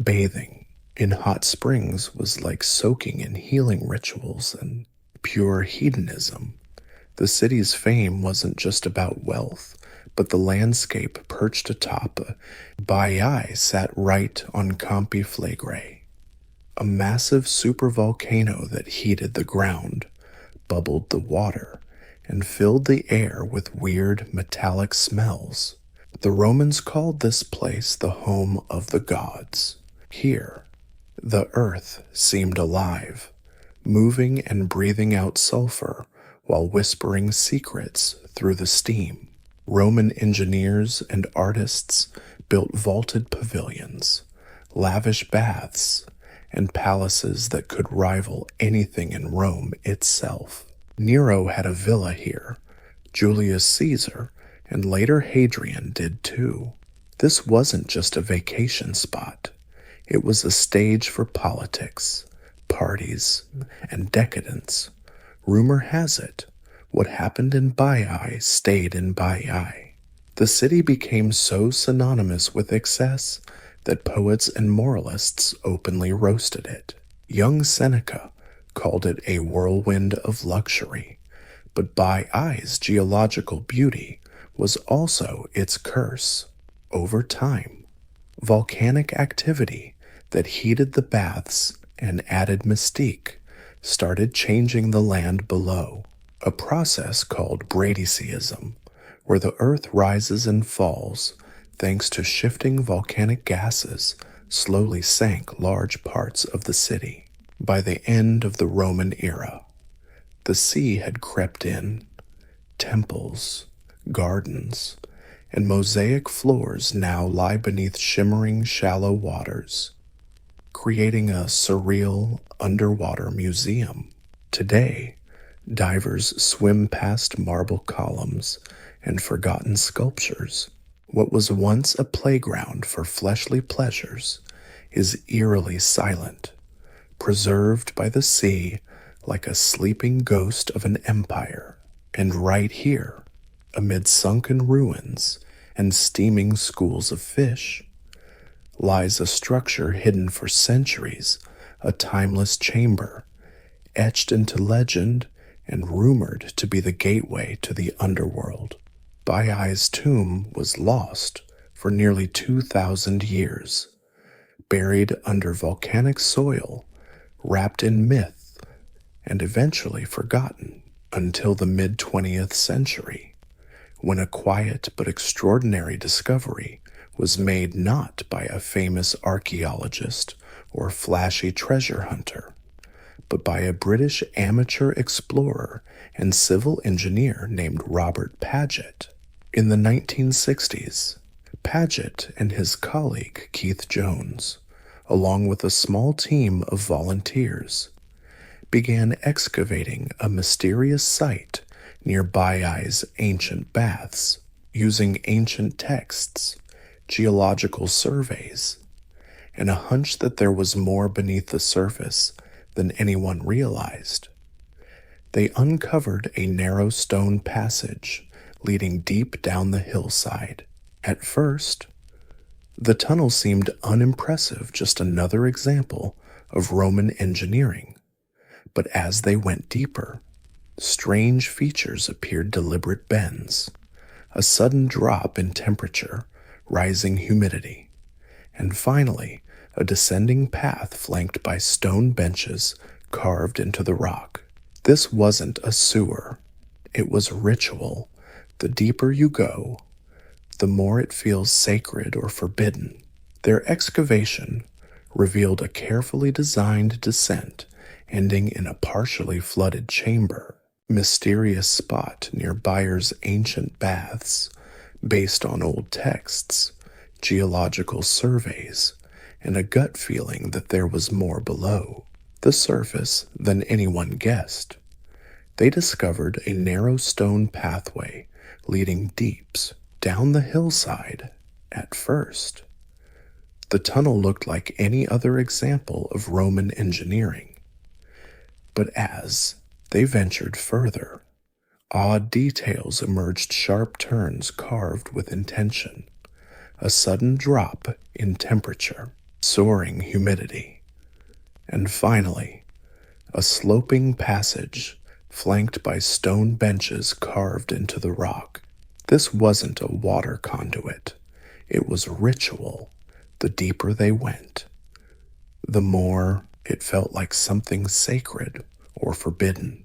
Bathing in hot springs was like soaking in healing rituals and pure hedonism. The city's fame wasn't just about wealth, but the landscape perched atop Baiae sat right on Campi Flegrei, a massive supervolcano that heated the ground, bubbled the water, and filled the air with weird metallic smells. The Romans called this place the home of the gods. Here, the earth seemed alive, moving and breathing out sulfur while whispering secrets through the steam. Roman engineers and artists built vaulted pavilions, lavish baths, and palaces that could rival anything in Rome itself. Nero had a villa here. Julius Caesar and later Hadrian did too. This wasn't just a vacation spot. It was a stage for politics, parties, and decadence. Rumor has it, what happened in Baiae stayed in Baiae. The city became so synonymous with excess that poets and moralists openly roasted it. Young Seneca called it a whirlwind of luxury, but Baiae's geological beauty was also its curse. Over time, volcanic activity that heated the baths and added mystique started changing the land below, a process called bradyseism, where the earth rises and falls thanks to shifting volcanic gases slowly sank large parts of the city. By the end of the Roman era, the sea had crept in. Temples, gardens, and mosaic floors now lie beneath shimmering shallow waters, creating a surreal underwater museum. Today, divers swim past marble columns and forgotten sculptures. What was once a playground for fleshly pleasures is eerily silent, preserved by the sea like a sleeping ghost of an empire. And right here, amid sunken ruins and steaming schools of fish, lies a structure hidden for centuries, a timeless chamber, etched into legend and rumored to be the gateway to the underworld. Baiae's tomb was lost for nearly 2,000 years, buried under volcanic soil, wrapped in myth, and eventually forgotten until the mid-20th century, when a quiet but extraordinary discovery was made not by a famous archaeologist or flashy treasure hunter, but by a British amateur explorer and civil engineer named Robert Paget. In the 1960s, Paget and his colleague Keith Jones, along with a small team of volunteers, began excavating a mysterious site near Baiae's ancient baths, using ancient texts, geological surveys, and a hunch that there was more beneath the surface than anyone realized. They uncovered a narrow stone passage leading deep down the hillside. At first, the tunnel seemed unimpressive, just another example of Roman engineering. But as they went deeper, strange features appeared: deliberate bends, a sudden drop in temperature, rising humidity, and finally, a descending path flanked by stone benches carved into the rock. This wasn't a sewer. It was ritual. The deeper you go, the more it feels sacred or forbidden. Their excavation revealed a carefully designed descent ending in a partially flooded chamber, mysterious spot near Byre's ancient baths, based on old texts, geological surveys, and a gut feeling that there was more below the surface than anyone guessed. They discovered a narrow stone pathway leading deeps down the hillside at first. The tunnel looked like any other example of Roman engineering. But as they ventured further, odd details emerged, sharp turns carved with intention, a sudden drop in temperature, soaring humidity, and finally, a sloping passage flanked by stone benches carved into the rock. This wasn't a water conduit. It was ritual. The deeper they went, the more it felt like something sacred or forbidden.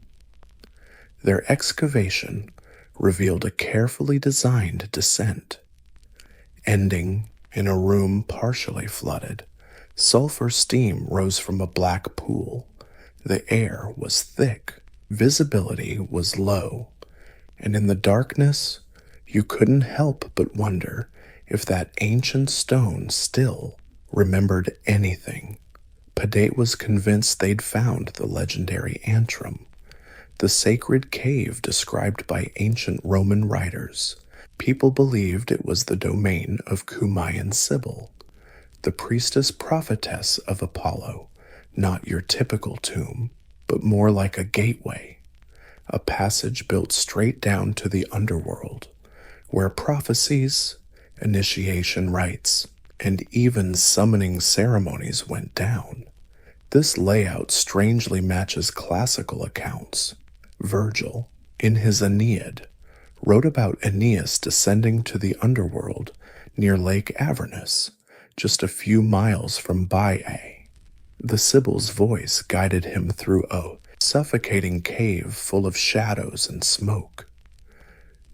Their excavation revealed a carefully designed descent, ending in a room partially flooded. Sulfur steam rose from a black pool. The air was thick, visibility was low, and in the darkness, you couldn't help but wonder if that ancient stone still remembered anything. Pedate was convinced they'd found the legendary antrum, the sacred cave described by ancient Roman writers. People believed it was the domain of Cumaean Sibyl, the priestess prophetess of Apollo, not your typical tomb, but more like a gateway, a passage built straight down to the underworld, where prophecies, initiation rites, and even summoning ceremonies went down. This layout strangely matches classical accounts. Virgil, in his Aeneid, wrote about Aeneas descending to the underworld near Lake Avernus, just a few miles from Baiae. The Sibyl's voice guided him through a suffocating cave full of shadows and smoke.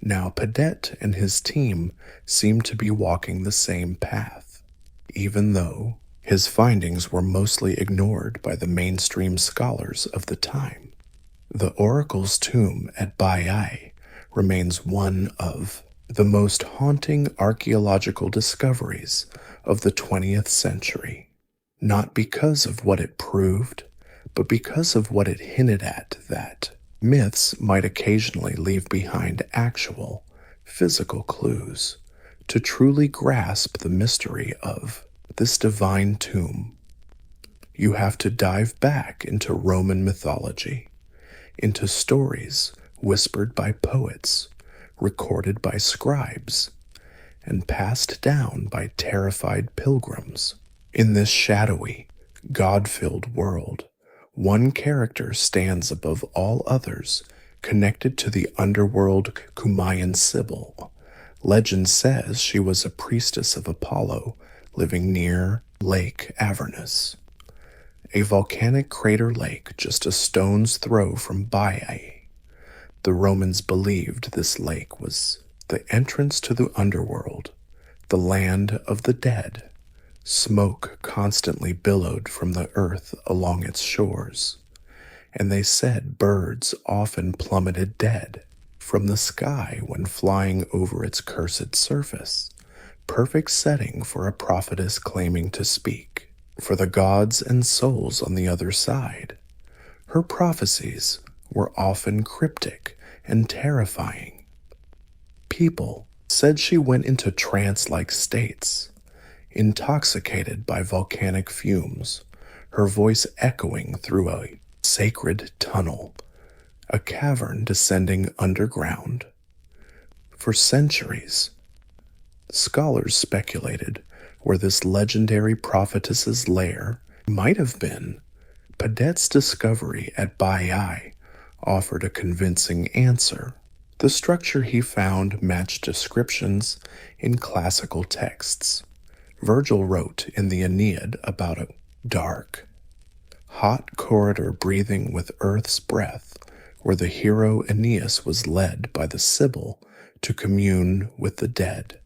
Now Pedate and his team seemed to be walking the same path, even though his findings were mostly ignored by the mainstream scholars of the time. The oracle's tomb at Baiae remains one of the most haunting archaeological discoveries of the 20th century, not because of what it proved, but because of what it hinted at, that myths might occasionally leave behind actual, physical clues. To truly grasp the mystery of this divine tomb, you have to dive back into Roman mythology, into stories whispered by poets, recorded by scribes, and passed down by terrified pilgrims. In this shadowy, God-filled world, one character stands above all others, connected to the underworld Cumaean Sibyl. Legend says she was a priestess of Apollo living near Lake Avernus, a volcanic crater lake just a stone's throw from Baiae. The Romans believed this lake was the entrance to the underworld, the land of the dead. Smoke constantly billowed from the earth along its shores, and they said birds often plummeted dead from the sky when flying over its cursed surface. Perfect setting for a prophetess claiming to speak for the gods and souls on the other side. Her prophecies were often cryptic and terrifying. People said she went into trance-like states, intoxicated by volcanic fumes, her voice echoing through a sacred tunnel, a cavern descending underground. For centuries, scholars speculated where this legendary prophetess's lair might have been. Pedate's discovery at Baiae offered a convincing answer. The structure he found matched descriptions in classical texts. Virgil wrote in the Aeneid about a dark, hot corridor breathing with earth's breath, where the hero Aeneas was led by the Sibyl to commune with the dead.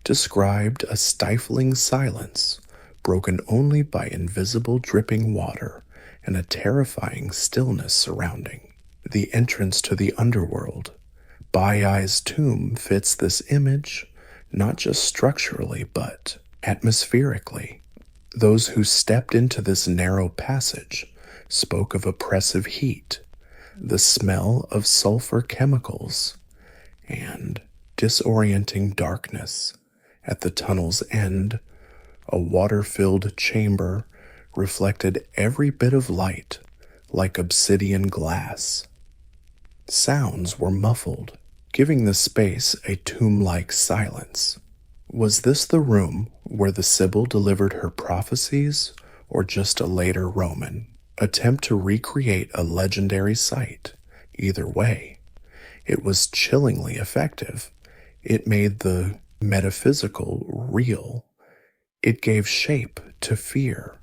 Described a stifling silence, broken only by invisible dripping water and a terrifying stillness surrounding the entrance to the underworld. Baiai's tomb fits this image, not just structurally, but atmospherically. Those who stepped into this narrow passage spoke of oppressive heat, the smell of sulfur chemicals, and disorienting darkness. At the tunnel's end, a water-filled chamber reflected every bit of light like obsidian glass. Sounds were muffled, giving the space a tomb-like silence. Was this the room where the Sibyl delivered her prophecies, or just a later Roman attempt to recreate a legendary site? Either way, it was chillingly effective. It made the metaphysical real. It gave shape to fear,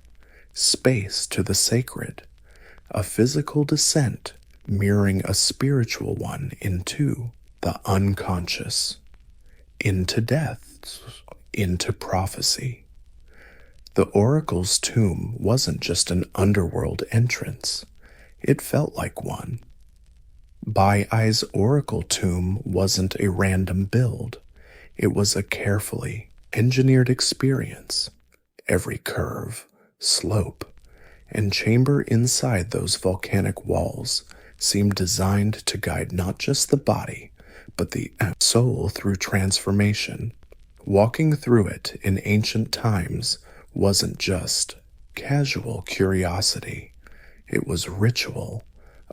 space to the sacred, a physical descent mirroring a spiritual one into the unconscious, into death, into prophecy. The oracle's tomb wasn't just an underworld entrance. It felt like one. Baiai's oracle tomb wasn't a random build. It was a carefully engineered experience. Every curve, slope, and chamber inside those volcanic walls seemed designed to guide not just the body, but the soul through transformation. Walking through it in ancient times wasn't just casual curiosity. It was ritual,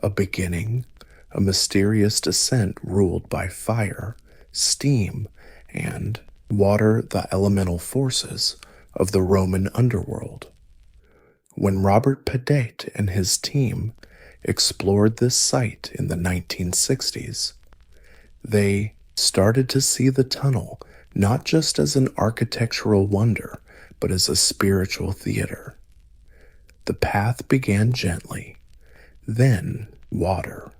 a beginning, a mysterious descent ruled by fire, steam, and water, the elemental forces of the Roman underworld. When Robert Pedate and his team explored this site in the 1960s, they started to see the tunnel not just as an architectural wonder, but as a spiritual theater. The path began gently, then water,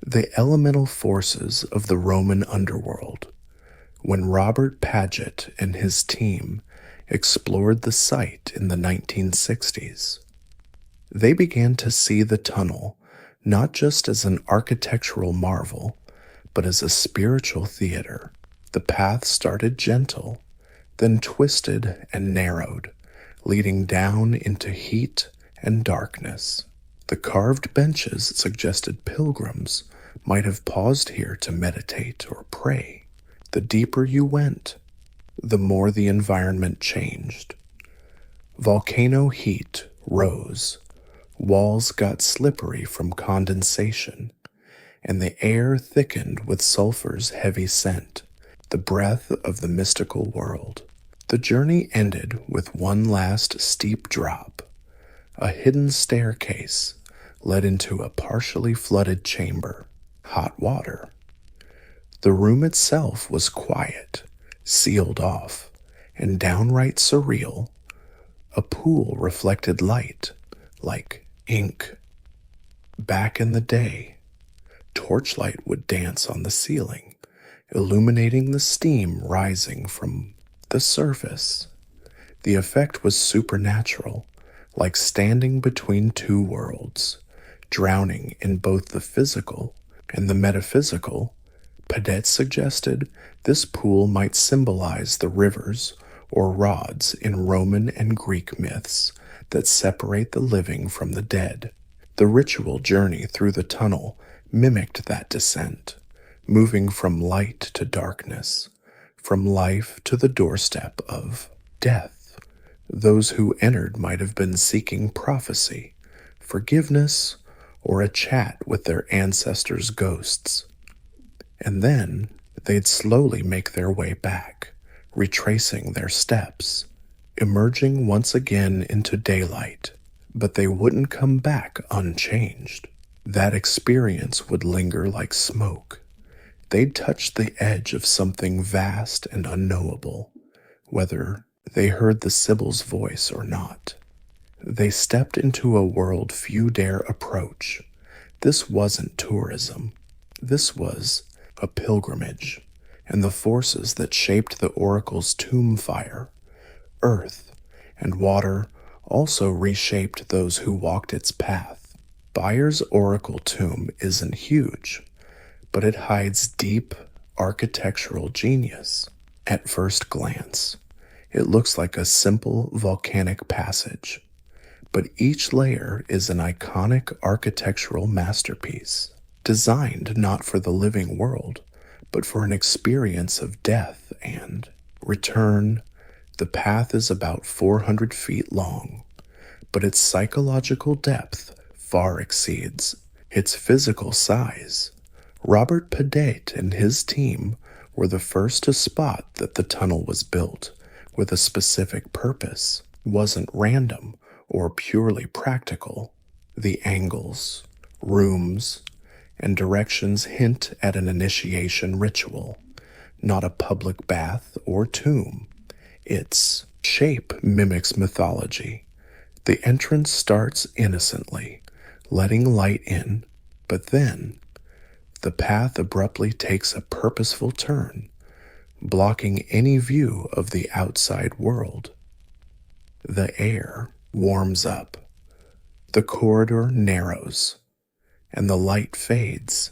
the elemental forces of the Roman underworld. When Robert Paget and his team explored the site in the 1960s, they began to see the tunnel not just as an architectural marvel, but as a spiritual theater. The path started gentle, then twisted and narrowed, leading down into heat and darkness. The carved benches suggested pilgrims might have paused here to meditate or pray. The deeper you went, the more the environment changed. Volcano heat rose, walls got slippery from condensation, and the air thickened with sulfur's heavy scent, the breath of the mystical world. The journey ended with one last steep drop. A hidden staircase led into a partially flooded chamber, hot water. The room itself was quiet, sealed off, and downright surreal. A pool reflected light, like ink. Back in the day, torchlight would dance on the ceiling, illuminating the steam rising from the surface. The effect was supernatural, like standing between two worlds, drowning in both the physical and the metaphysical. Pedate suggested this pool might symbolize the rivers or rods in Roman and Greek myths that separate the living from the dead. The ritual journey through the tunnel mimicked that descent, moving from light to darkness, from life to the doorstep of death. Those who entered might have been seeking prophecy, forgiveness, or a chat with their ancestors' ghosts. And then they'd slowly make their way back, retracing their steps, emerging once again into daylight. But they wouldn't come back unchanged. That experience would linger like smoke. They'd touch the edge of something vast and unknowable, whether they heard the Sibyl's voice or not. They stepped into a world few dare approach. This wasn't tourism. This was a pilgrimage, and the forces that shaped the oracle's tomb fire, earth, and water also reshaped those who walked its path. Bayer's oracle tomb isn't huge, but it hides deep architectural genius. At first glance, it looks like a simple volcanic passage, but each layer is an iconic architectural masterpiece, designed not for the living world, but for an experience of death and return. The path is about 400 feet long, but its psychological depth far exceeds its physical size. Robert Pedate and his team were the first to spot that the tunnel was built with a specific purpose, wasn't random or purely practical. The angles, rooms, and directions hint at an initiation ritual, not a public bath or tomb. Its shape mimics mythology. The entrance starts innocently, letting light in, but then the path abruptly takes a purposeful turn, blocking any view of the outside world. The air warms up, the corridor narrows, and the light fades.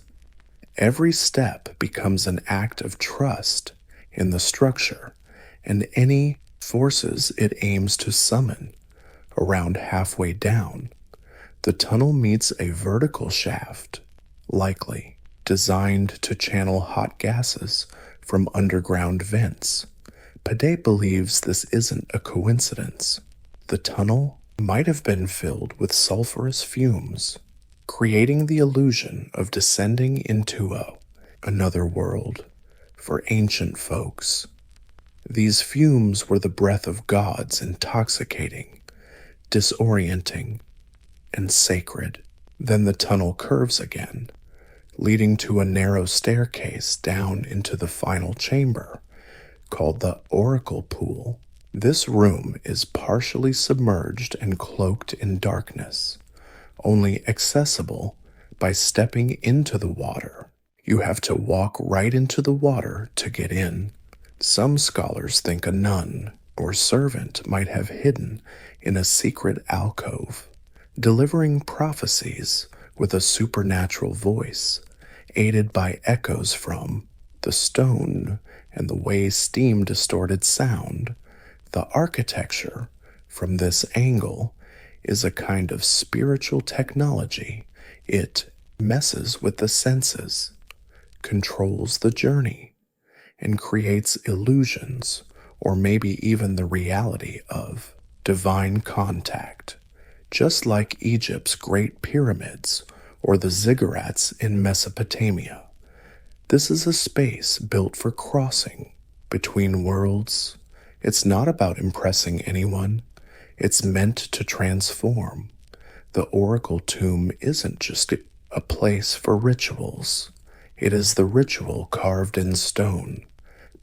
Every step becomes an act of trust in the structure and any forces it aims to summon. Around halfway down, the tunnel meets a vertical shaft, likely designed to channel hot gases from underground vents. Pedate believes this isn't a coincidence. The tunnel might have been filled with sulfurous fumes, creating the illusion of descending into another world for ancient folks. These fumes were the breath of gods, intoxicating, disorienting, and sacred. Then the tunnel curves again, leading to a narrow staircase down into the final chamber, called the Oracle Pool. This room is partially submerged and cloaked in darkness, only accessible by stepping into the water. You have to walk right into the water to get in. Some scholars think a nun or servant might have hidden in a secret alcove, delivering prophecies with a supernatural voice, aided by echoes from the stone and the way steam distorted sound. The architecture, from this angle, is a kind of spiritual technology. It messes with the senses, controls the journey, and creates illusions, or maybe even the reality of divine contact, just like Egypt's Great Pyramids or the ziggurats in Mesopotamia. This is a space built for crossing between worlds. It's not about impressing anyone. It's meant to transform. The Oracle Tomb isn't just a place for rituals. It is the ritual carved in stone.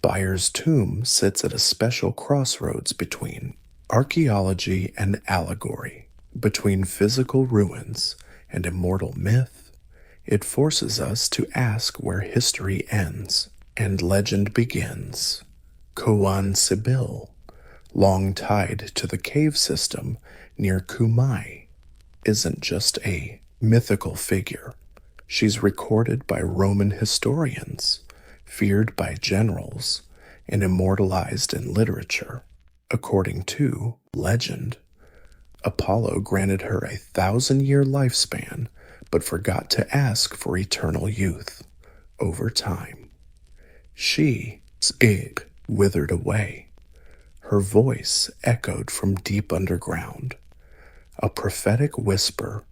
Byers' tomb sits at a special crossroads between archaeology and allegory, between physical ruins and immortal myth. It forces us to ask where history ends and legend begins. Koan Sibyl, long tied to the cave system near Kumai, isn't just a mythical figure. She's recorded by Roman historians, feared by generals, and immortalized in literature. According to legend, Apollo granted her a 1,000-year lifespan, but forgot to ask for eternal youth. Over time, she's withered away. Her voice echoed from deep underground, a prophetic whisper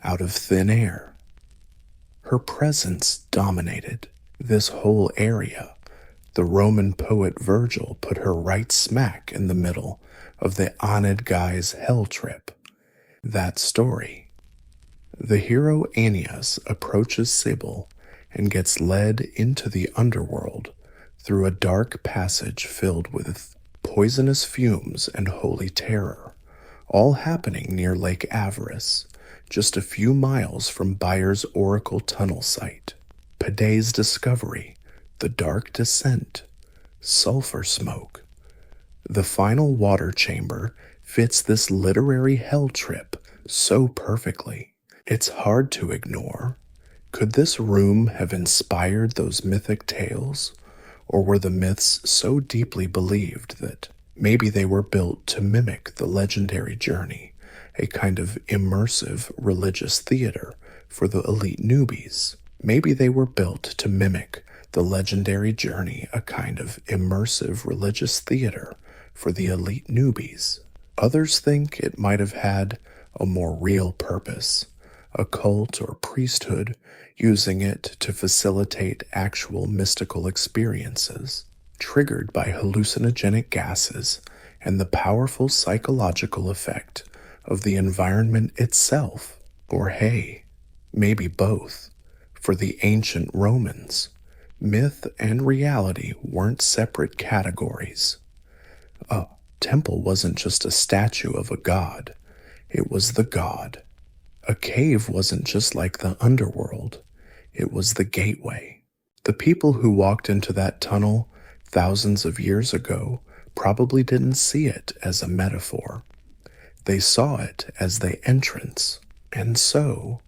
out of thin air. Her presence dominated this whole area. The Roman poet Virgil put her right smack in the middle of the Aeneid guy's hell trip. That story. The hero Aeneas approaches Sibyl and gets led into the underworld through a dark passage filled with poisonous fumes and holy terror, all happening near Lake Avarice, just a few miles from Byers' Oracle tunnel site. Pedate's discovery, the dark descent, sulfur smoke. The final water chamber fits this literary hell trip so perfectly. It's hard to ignore. Could this room have inspired those mythic tales? Or were the myths so deeply believed that maybe they were built to mimic the legendary journey, a kind of immersive religious theater for the elite newbies? Maybe they were built to mimic the legendary journey, a kind of immersive religious theater for the elite newbies. Others think it might have had a more real purpose, a cult or priesthood using it to facilitate actual mystical experiences, triggered by hallucinogenic gases and the powerful psychological effect of the environment itself. Or hey, maybe both. For the ancient Romans, myth and reality weren't separate categories. A temple wasn't just a statue of a god, it was the god. A cave wasn't just like the underworld, it was the gateway. The people who walked into that tunnel thousands of years ago probably didn't see it as a metaphor. They saw it as the entrance. And so,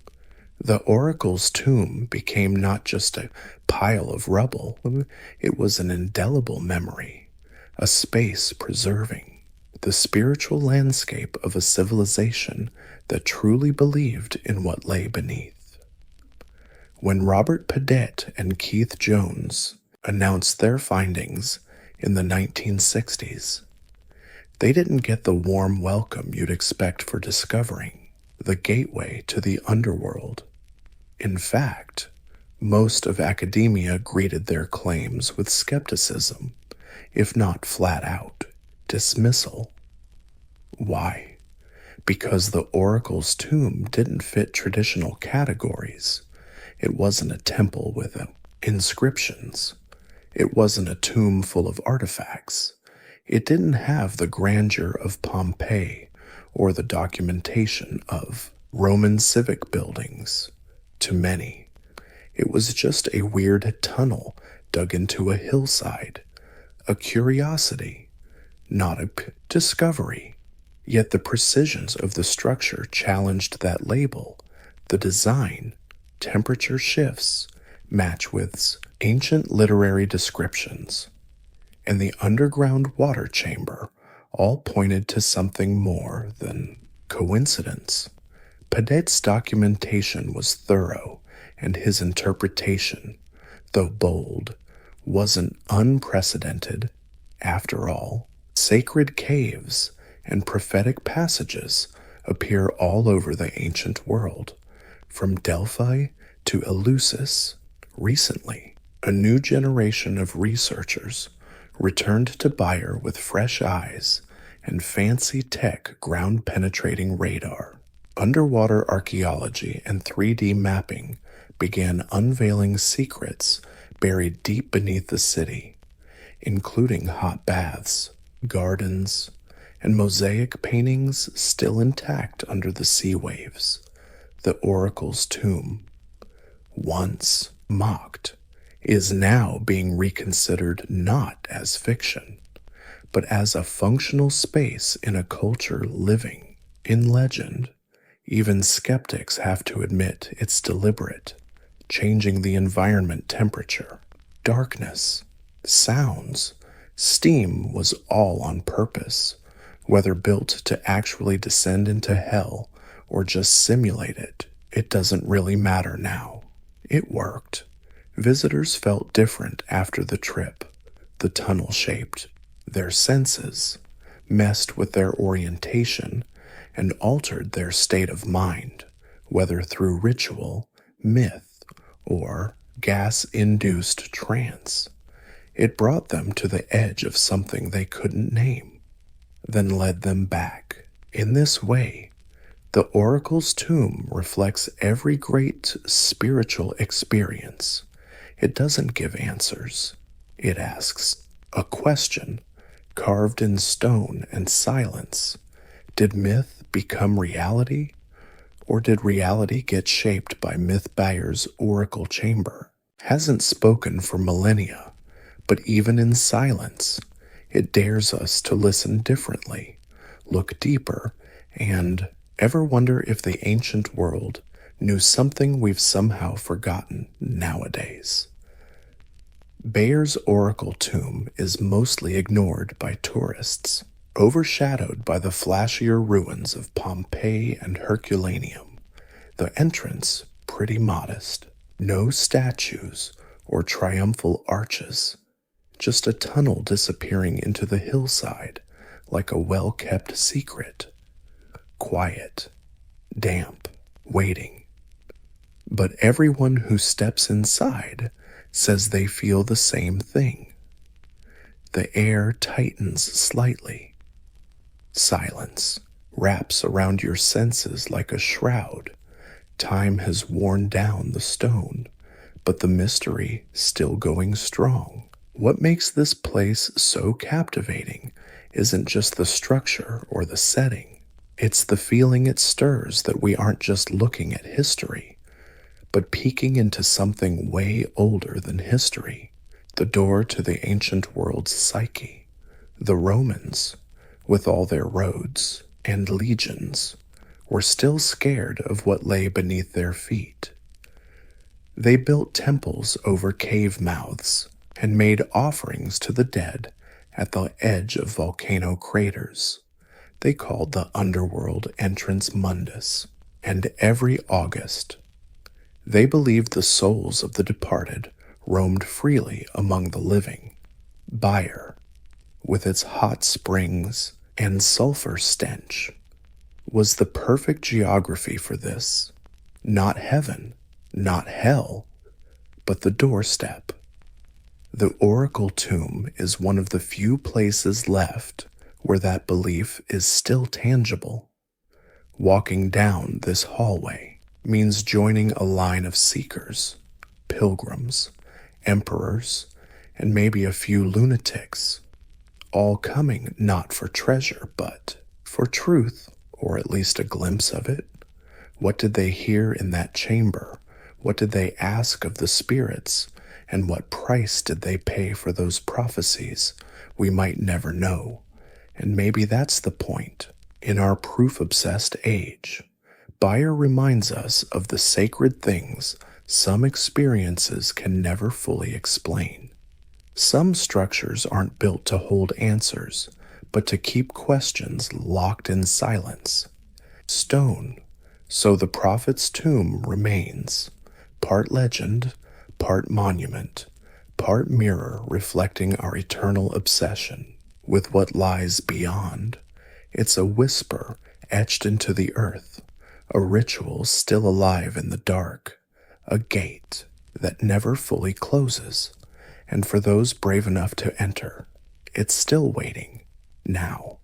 the oracle's tomb became not just a pile of rubble, it was an indelible memory, a space preserving the spiritual landscape of a civilization that truly believed in what lay beneath. When Robert Padet and Keith Jones announced their findings in the 1960s, they didn't get the warm welcome you'd expect for discovering the gateway to the underworld. In fact, most of academia greeted their claims with skepticism, if not flat out dismissal. Why? Because the oracle's tomb didn't fit traditional categories. It wasn't a temple with inscriptions. It wasn't a tomb full of artifacts. It didn't have the grandeur of Pompeii or the documentation of Roman civic buildings. To many, it was just a weird tunnel dug into a hillside, a curiosity, not a discovery. Yet the precisions of the structure challenged that label. The design, temperature shifts, match with ancient literary descriptions, and the underground water chamber all pointed to something more than coincidence. Padet's documentation was thorough, and his interpretation, though bold, wasn't unprecedented. After all, sacred caves and prophetic passages appear all over the ancient world, from Delphi to Eleusis. Recently, a new generation of researchers returned to Bayer with fresh eyes and fancy tech ground-penetrating radar. Underwater archaeology and 3D mapping began unveiling secrets buried deep beneath the city, including hot baths, gardens, and mosaic paintings still intact under the sea waves. The oracle's tomb, once mocked, is now being reconsidered not as fiction, but as a functional space in a culture living in legend. Even skeptics have to admit it's deliberate, changing the environment temperature, darkness, sounds, steam was all on purpose. Whether built to actually descend into hell or just simulate it, it doesn't really matter now. It worked. Visitors felt different after the trip. The tunnel shaped their senses, messed with their orientation, and altered their state of mind, whether through ritual, myth, or gas-induced trance. It brought them to the edge of something they couldn't name, then led them back. In this way, the oracle's tomb reflects every great spiritual experience. It doesn't give answers. It asks a question, carved in stone and silence. Did myth become reality? Or did reality get shaped by Myth Bayer's oracle chamber? Hasn't spoken for millennia, but even in silence, it dares us to listen differently, look deeper, and ever wonder if the ancient world knew something we've somehow forgotten nowadays. Bayer's Oracle Tomb is mostly ignored by tourists, overshadowed by the flashier ruins of Pompeii and Herculaneum. The entrance, pretty modest. No statues or triumphal arches, just a tunnel disappearing into the hillside like a well-kept secret. Quiet, damp, waiting. But everyone who steps inside says they feel the same thing. The air tightens slightly. Silence wraps around your senses like a shroud. Time has worn down the stone, but the mystery still going strong. What makes this place so captivating isn't just the structure or the setting. It's the feeling it stirs that we aren't just looking at history, but peeking into something way older than history. The door to the ancient world's psyche. The Romans, with all their roads and legions, were still scared of what lay beneath their feet. They built temples over cave mouths and made offerings to the dead at the edge of volcano craters. They called the underworld entrance Mundus, and every August, they believed the souls of the departed roamed freely among the living. Bayeux, with its hot springs and sulfur stench, was the perfect geography for this. Not heaven, not hell, but the doorstep. The Oracle Tomb is one of the few places left where that belief is still tangible. Walking down this hallway means joining a line of seekers, pilgrims, emperors, and maybe a few lunatics, all coming not for treasure, but for truth, or at least a glimpse of it. What did they hear in that chamber? What did they ask of the spirits? And what price did they pay for those prophecies? We might never know. And maybe that's the point. In our proof-obsessed age, Bayeux reminds us of the sacred things some experiences can never fully explain. Some structures aren't built to hold answers, but to keep questions locked in silence. Stone, so the prophet's tomb remains, part legend, part monument, part mirror reflecting our eternal obsession with what lies beyond. It's a whisper etched into the earth, a ritual still alive in the dark, a gate that never fully closes, and for those brave enough to enter, it's still waiting, now.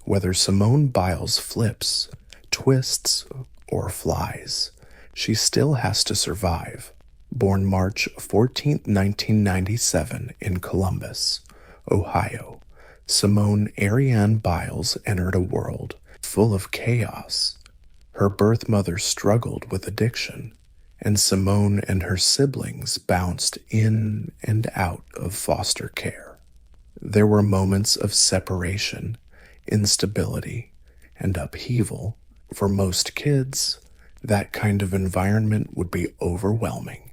Whether Simone Biles flips, twists, or flies, she still has to survive. Born March 14, 1997 in Columbus, Ohio, Simone Ariane Biles entered a world full of chaos. Her birth mother struggled with addiction, and Simone and her siblings bounced in and out of foster care. There were moments of separation, instability, and upheaval. For most kids, that kind of environment would be overwhelming.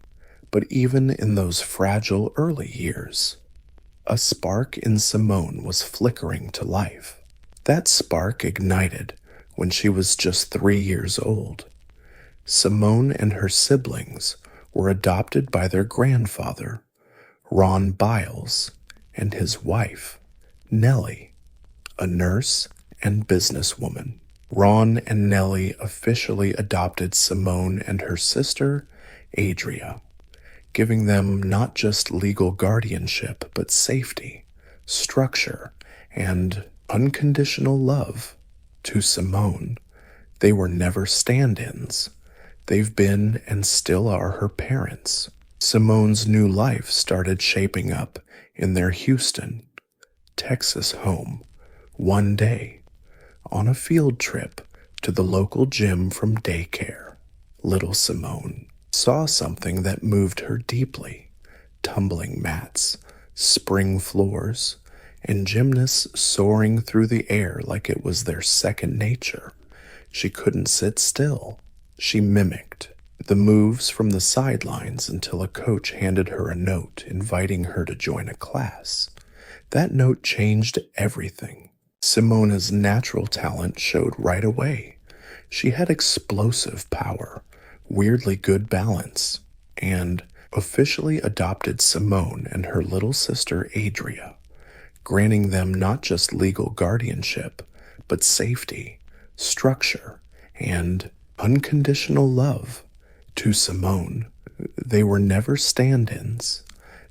But even in those fragile early years, a spark in Simone was flickering to life. That spark ignited when she was just 3 years old. Simone and her siblings were adopted by their grandfather, Ron Biles, and his wife, Nellie, a nurse and businesswoman. Ron and Nellie officially adopted Simone and her sister, Adria, giving them not just legal guardianship, but safety, structure, and unconditional love. To Simone, they were never stand-ins. They've been and still are her parents. Simone's new life started shaping up in their Houston, Texas home one day on a field trip to the local gym from daycare. Little Simone saw something that moved her deeply: tumbling mats, spring floors, and gymnasts soaring through the air like it was their second nature. She couldn't sit still. She mimicked, The moves from the sidelines until a coach handed her a note inviting her to join a class. That note changed everything. Simona's natural talent showed right away. She had explosive power, weirdly good balance, and officially adopted Simone and her little sister Adria, granting them not just legal guardianship, but safety, structure, and unconditional love. To Simone, they were never stand-ins.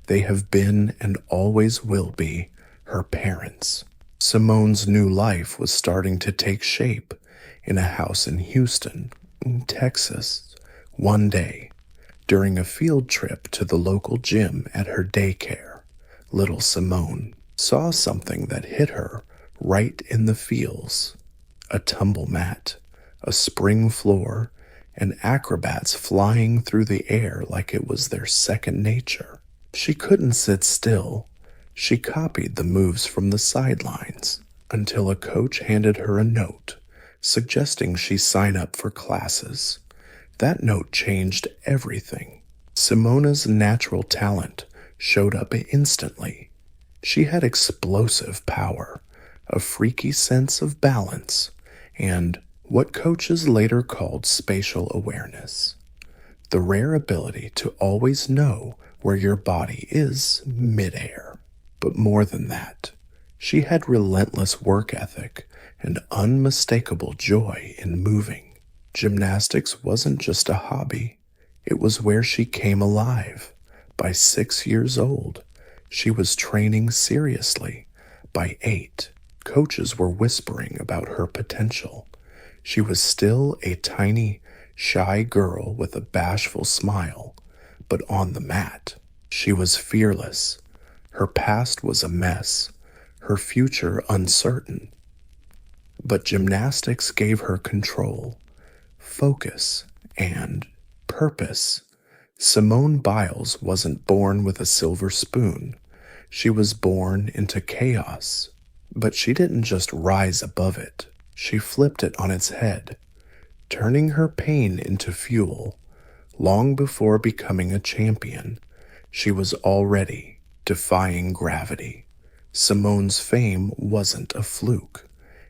They have been and always will be her parents. Simone's new life was starting to take shape in a house in Houston, Texas. One day, during a field trip to the local gym at her daycare, little Simone saw something that hit her right in the feels. A tumble mat, a spring floor, and acrobats flying through the air like it was their second nature. She couldn't sit still. She copied the moves from the sidelines until a coach handed her a note suggesting she sign up for classes. That note changed everything. Simona's natural talent showed up instantly. She had explosive power, a freaky sense of balance, and what coaches later called spatial awareness, the rare ability to always know where your body is midair. But more than that, she had relentless work ethic and unmistakable joy in moving. Gymnastics wasn't just a hobby, it was where she came alive. By 6 years old, she was training seriously. By 8, coaches were whispering about her potential. She was still a tiny, shy girl with a bashful smile, but on the mat, she was fearless. Her past was a mess, her future uncertain. But gymnastics gave her control, focus, and purpose. Simone Biles wasn't born with a silver spoon. She was born into chaos. But she didn't just rise above it. She flipped it on its head, turning her pain into fuel. Long before becoming a champion, she was already defying gravity. Simone's fame wasn't a fluke.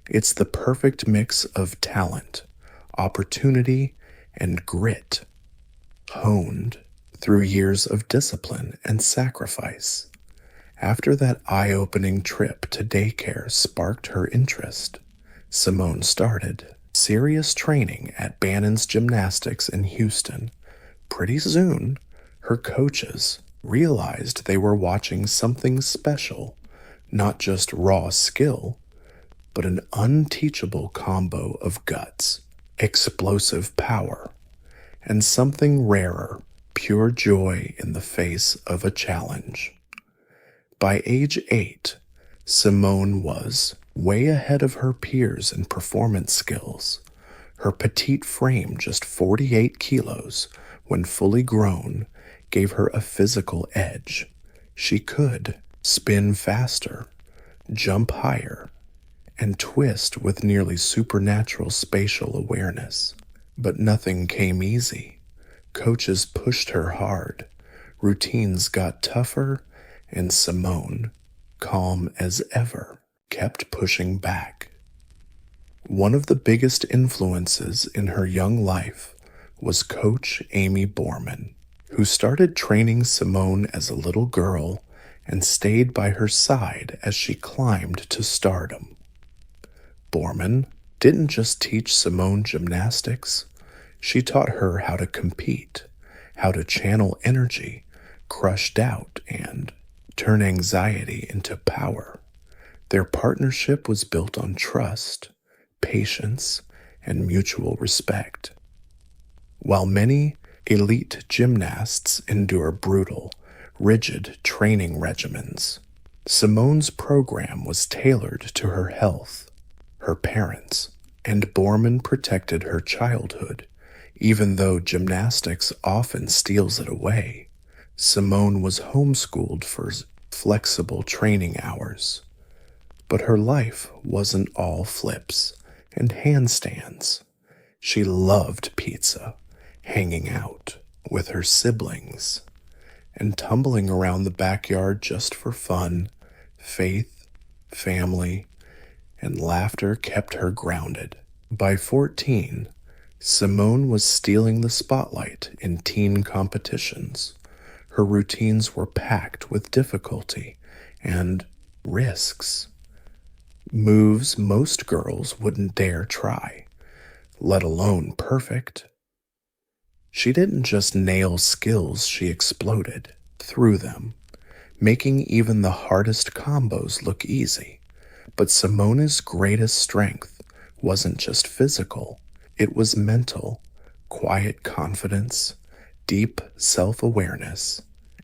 It's the perfect mix of talent, opportunity, and grit, honed through years of discipline and sacrifice. After that eye-opening trip to daycare sparked her interest, Simone started serious training at Bannon's Gymnastics in Houston. Pretty soon, her coaches realized they were watching something special, not just raw skill, but an unteachable combo of guts, explosive power, and something rarer, pure joy in the face of a challenge. By age 8, Simone was way ahead of her peers in performance skills. Her petite frame, just 48 kilos, when fully grown, gave her a physical edge. She could spin faster, jump higher, and twist with nearly supernatural spatial awareness. But nothing came easy. Coaches pushed her hard. Routines got tougher, and Simone, calm as ever, kept pushing back. One of the biggest influences in her young life was Coach Amy Borman, who started training Simone as a little girl and stayed by her side as she climbed to stardom. Borman didn't just teach Simone gymnastics, she taught her how to compete, how to channel energy, crush doubt, and turn anxiety into power. Their partnership was built on trust, patience, and mutual respect. While many elite gymnasts endure brutal, rigid training regimens, Simone's program was tailored to her health, her parents, and Borman protected her childhood. Even though gymnastics often steals it away, Simone was homeschooled for flexible training hours. But her life wasn't all flips and handstands. She loved pizza hanging out with her siblings, and tumbling around the backyard just for fun. Faith, family, and laughter kept her grounded. By 14, Simone was stealing the spotlight in teen competitions. Her routines were packed with difficulty and risks, moves most girls wouldn't dare try, let alone perfect. She didn't just nail skills, she exploded through them, making even the hardest combos look easy. But Simone's greatest strength wasn't just physical, it was mental, quiet confidence, deep self-awareness,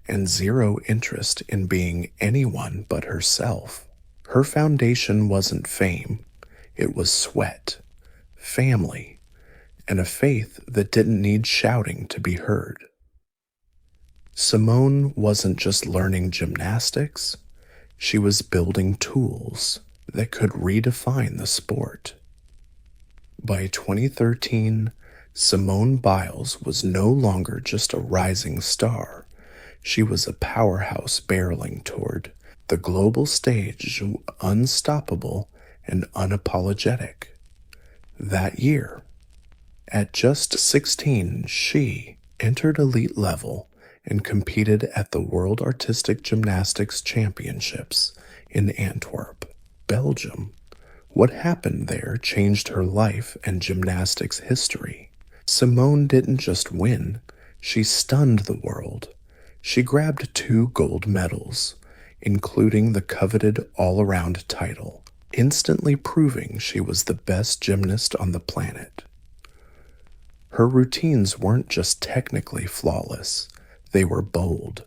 and zero interest in being anyone but herself. Her foundation wasn't fame, it was sweat, family, and a faith that didn't need shouting to be heard. Simone wasn't just learning gymnastics, she was building tools that could redefine the sport. By 2013, Simone Biles was no longer just a rising star. She was a powerhouse barreling toward the global stage, unstoppable and unapologetic. That year, at just 16, she entered elite level and competed at the World Artistic Gymnastics Championships in Antwerp, Belgium. What happened there changed her life and gymnastics history. Simone didn't just win, she stunned the world. She grabbed 2 gold medals, including the coveted all-around title, instantly proving she was the best gymnast on the planet. Her routines weren't just technically flawless, they were bold,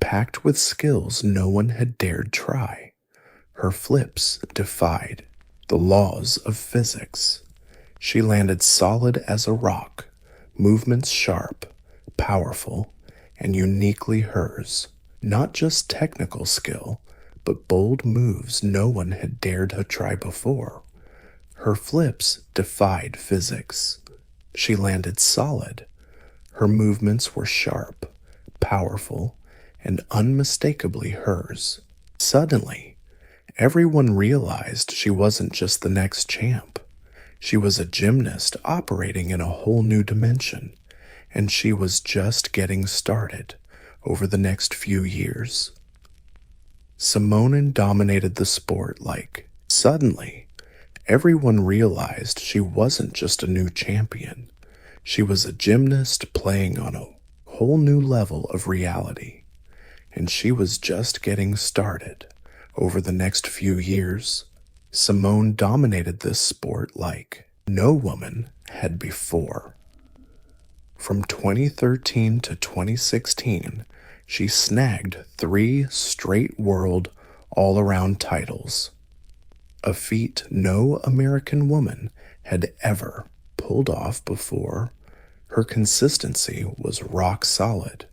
packed with skills no one had dared try. Her flips defied the laws of physics. She landed solid as a rock, movements sharp, powerful, and uniquely hers. Not just technical skill, but bold moves no one had dared to try before. Her flips defied physics. She landed solid. Her movements were sharp, powerful, and unmistakably hers. Suddenly, everyone realized she wasn't just the next champ. She was a gymnast operating in a whole new dimension, and she was just getting started over the next few years. Simone dominated the sport like, suddenly, everyone realized she wasn't just a new champion. She was a gymnast playing on a whole new level of reality, and she was just getting started. Over the next few years, Simone dominated this sport like no woman had before. From 2013 to 2016, she snagged 3 straight world all-around titles, a feat no American woman had ever pulled off before. Her consistency was rock solid.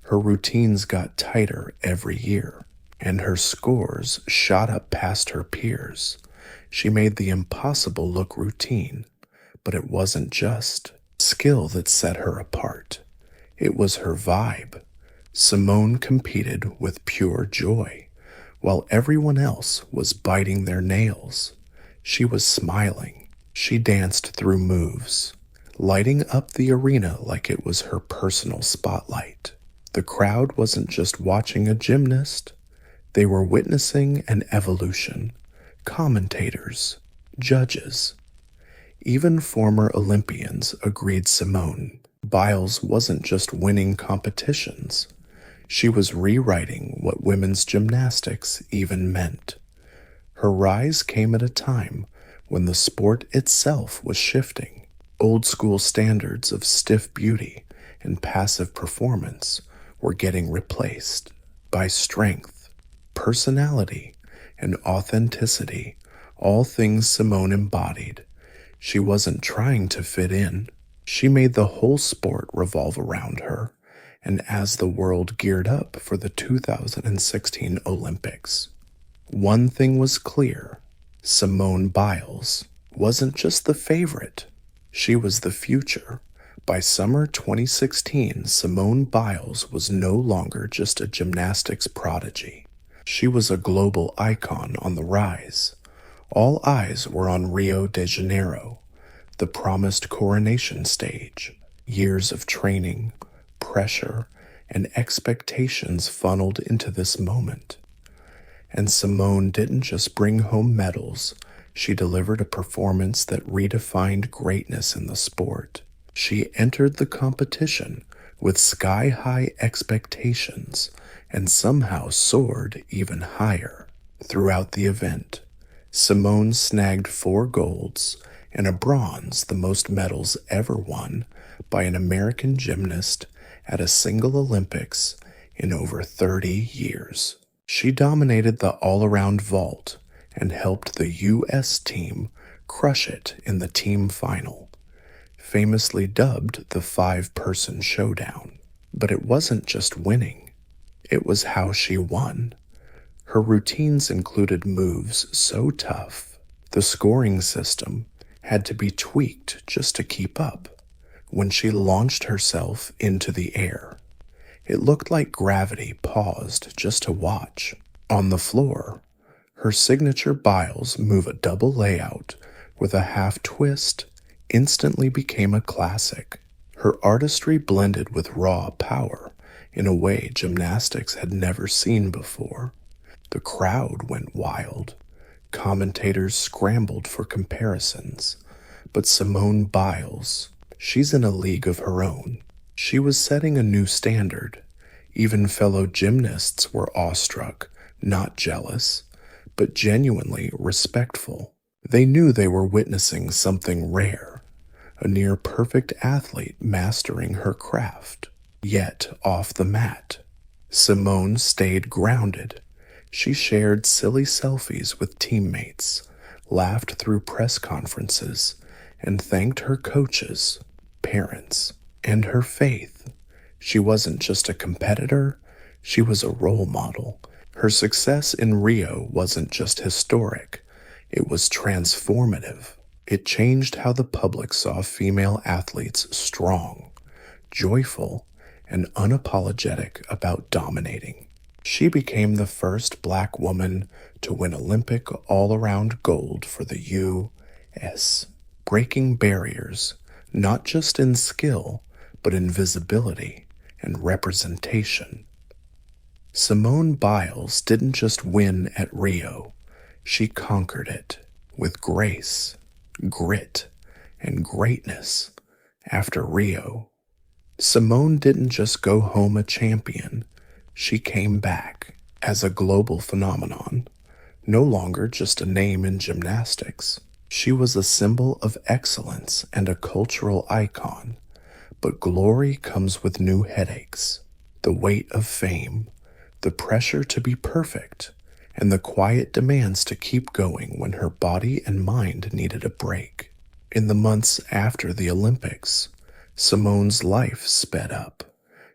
Her routines got tighter every year, and her scores shot up past her peers. She made the impossible look routine, but it wasn't just skill that set her apart. It was her vibe. Simone competed with pure joy, while everyone else was biting their nails. She was smiling. She danced through moves, lighting up the arena like it was her personal spotlight. The crowd wasn't just watching a gymnast, they were witnessing an evolution. Commentators, judges, even former Olympians agreed Simone Biles wasn't just winning competitions. She was rewriting what women's gymnastics even meant. Her rise came at a time when the sport itself was shifting. Old school standards of stiff beauty and passive performance were getting replaced by strength, personality, and authenticity, all things Simone embodied. She wasn't trying to fit in. She made the whole sport revolve around her, and as the world geared up for the 2016 Olympics, one thing was clear: Simone Biles wasn't just the favorite, she was the future. By summer 2016, Simone Biles was no longer just a gymnastics prodigy. She was a global icon on the rise. All eyes were on Rio de Janeiro, the promised coronation stage. Years of training, pressure, and expectations funneled into this moment. And Simone didn't just bring home medals, she delivered a performance that redefined greatness in the sport. She entered the competition with sky-high expectations and somehow soared even higher. Throughout the event, Simone snagged 4 golds and a bronze, the most medals ever won by an American gymnast at a single Olympics in over 30 years. She dominated the all-around vault and helped the U.S. team crush it in the team final, famously dubbed the 5-person showdown. But it wasn't just winning, it was how she won. Her routines included moves so tough, the scoring system had to be tweaked just to keep up. When she launched herself into the air, it looked like gravity paused just to watch. On the floor, her signature Biles move, a double layout with a half twist, instantly became a classic. Her artistry blended with raw power in a way gymnastics had never seen before. The crowd went wild. Commentators scrambled for comparisons. But Simone Biles, she's in a league of her own. She was setting a new standard. Even fellow gymnasts were awestruck, not jealous, but genuinely respectful. They knew they were witnessing something rare, a near-perfect athlete mastering her craft. Yet, off the mat, Simone stayed grounded. She shared silly selfies with teammates, laughed through press conferences, and thanked her coaches, parents, and her faith. She wasn't just a competitor, she was a role model. Her success in Rio wasn't just historic, it was transformative. It changed how the public saw female athletes strong, joyful, and unapologetic about dominating. She became the first black woman to win Olympic all-around gold for the U.S., breaking barriers, not just in skill, but in visibility and representation. Simone Biles didn't just win at Rio, she conquered it with grace, grit, and greatness. After Rio, Simone didn't just go home a champion, she came back as a global phenomenon, no longer just a name in gymnastics. She was a symbol of excellence and a cultural icon. But glory comes with new headaches, the weight of fame, the pressure to be perfect, and the quiet demands to keep going when her body and mind needed a break. In the months after the Olympics, Simone's life sped up.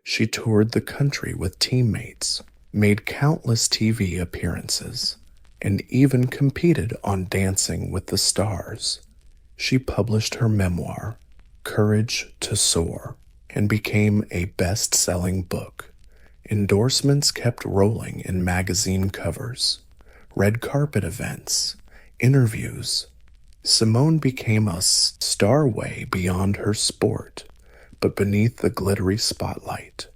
She toured the country with teammates, made countless TV appearances, and even competed on Dancing with the Stars. She published her memoir, Courage to Soar, and became a best-selling book. Endorsements kept rolling in magazine covers, red carpet events, interviews. Simone became a star way beyond her sport, but beneath the glittery spotlight,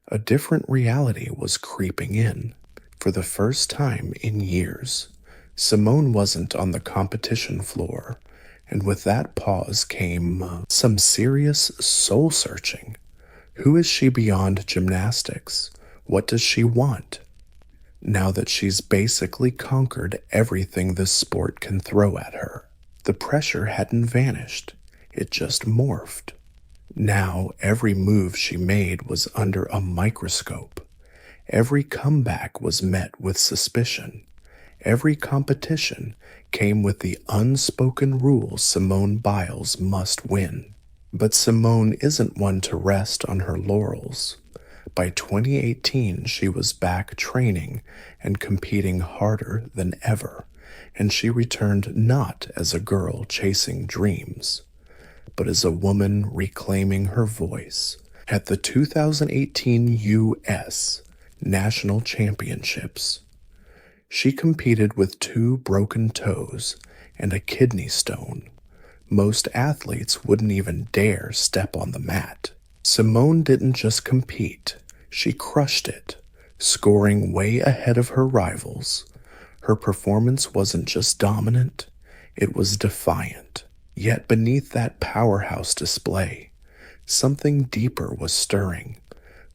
a different reality was creeping in. For the first time in years, Simone wasn't on the competition floor, and with that pause came some serious soul-searching. Who is she beyond gymnastics? What does she want? Now that she's basically conquered everything this sport can throw at her, the pressure hadn't vanished, it just morphed. Now every move she made was under a microscope. Every comeback was met with suspicion. Every competition came with the unspoken rule Simone Biles must win. But Simone isn't one to rest on her laurels. By 2018, she was back training and competing harder than ever, and she returned not as a girl chasing dreams, but as a woman reclaiming her voice. At the 2018 U.S. National Championships, she competed with 2 broken toes and a kidney stone. Most athletes wouldn't even dare step on the mat. Simone didn't just compete, she crushed it, scoring way ahead of her rivals. Her performance wasn't just dominant, it was defiant. Yet beneath that powerhouse display, something deeper was stirring.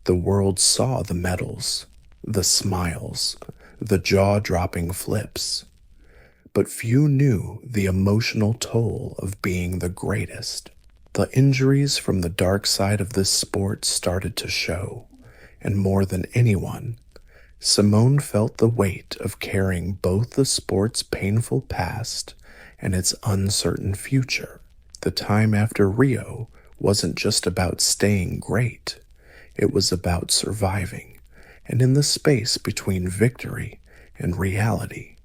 The world saw the medals, the smiles, the jaw-dropping flips. But few knew the emotional toll of being the greatest. The injuries from the dark side of this sport started to show, and more than anyone, Simone felt the weight of carrying both the sport's painful past and its uncertain future. The time after Rio wasn't just about staying great, it was about surviving, and in the space between victory and reality,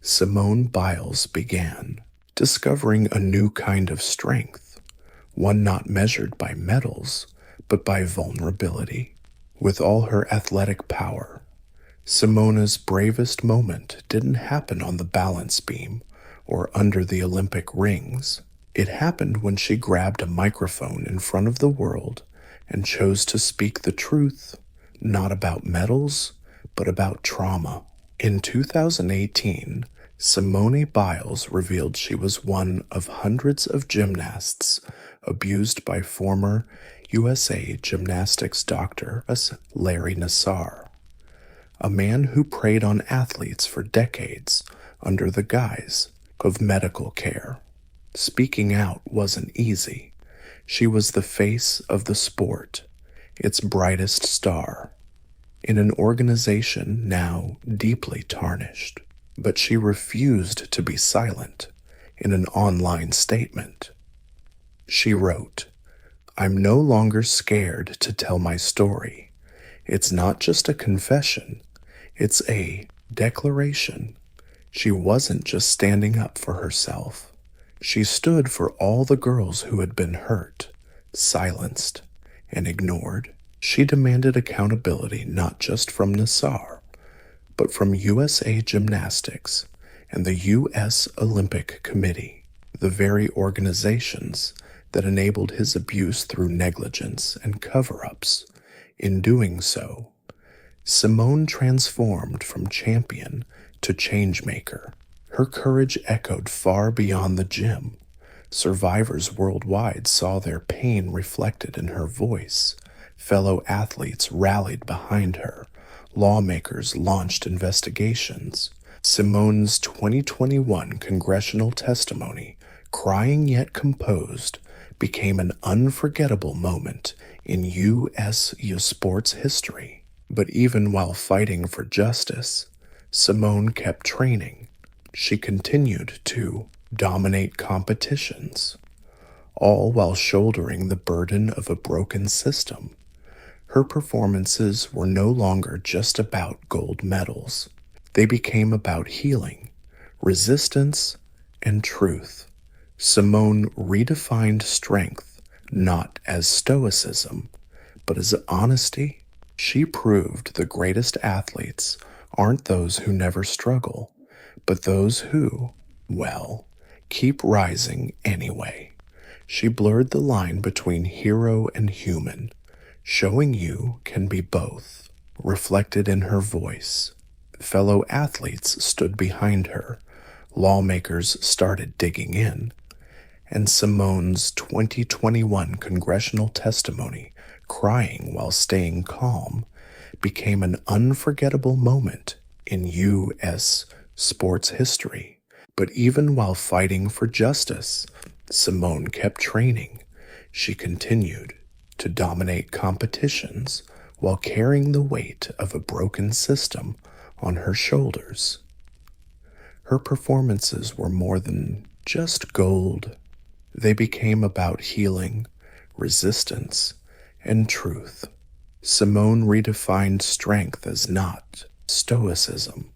Simone Biles began discovering a new kind of strength, one not measured by medals, but by vulnerability. With all her athletic power, Simone's bravest moment didn't happen on the balance beam or under the Olympic rings. It happened when she grabbed a microphone in front of the world and chose to speak the truth, not about medals, but about trauma. In 2018, Simone Biles revealed she was one of hundreds of gymnasts abused by former USA gymnastics doctor Larry Nassar, a man who preyed on athletes for decades under the guise of medical care. Speaking out wasn't easy. She was the face of the sport, its brightest star, in an organization now deeply tarnished. But she refused to be silent. In an online statement, she wrote, "I'm no longer scared to tell my story. It's not just a confession, it's a declaration." She wasn't just standing up for herself. She stood for all the girls who had been hurt, silenced, and ignored. She demanded accountability not just from Nassar, but from USA Gymnastics and the U.S. Olympic Committee, the very organizations that enabled his abuse through negligence and cover-ups. In doing so, Simone transformed from champion to changemaker. Her courage echoed far beyond the gym. Survivors worldwide saw their pain reflected in her voice. Fellow athletes rallied behind her. Lawmakers launched investigations. Simone's 2021 congressional testimony, crying yet composed, became an unforgettable moment in U.S. sports history. But even while fighting for justice, Simone kept training. She continued to dominate competitions, all while shouldering the burden of a broken system. Her performances were no longer just about gold medals. They became about healing, resistance, and truth. Simone redefined strength not as stoicism, but as honesty. She proved the greatest athletes aren't those who never struggle, but those who, well, keep rising anyway. She blurred the line between hero and human, showing you can be both. Reflected in her voice, fellow athletes stood behind her, lawmakers started digging in, and Simone's 2021 congressional testimony, crying while staying calm, became an unforgettable moment in U.S. sports history. But even while fighting for justice, Simone kept training. She continued to dominate competitions while carrying the weight of a broken system on her shoulders. Her performances were more than just gold. They became about healing, resistance, and truth. Simone redefined strength as not stoicism,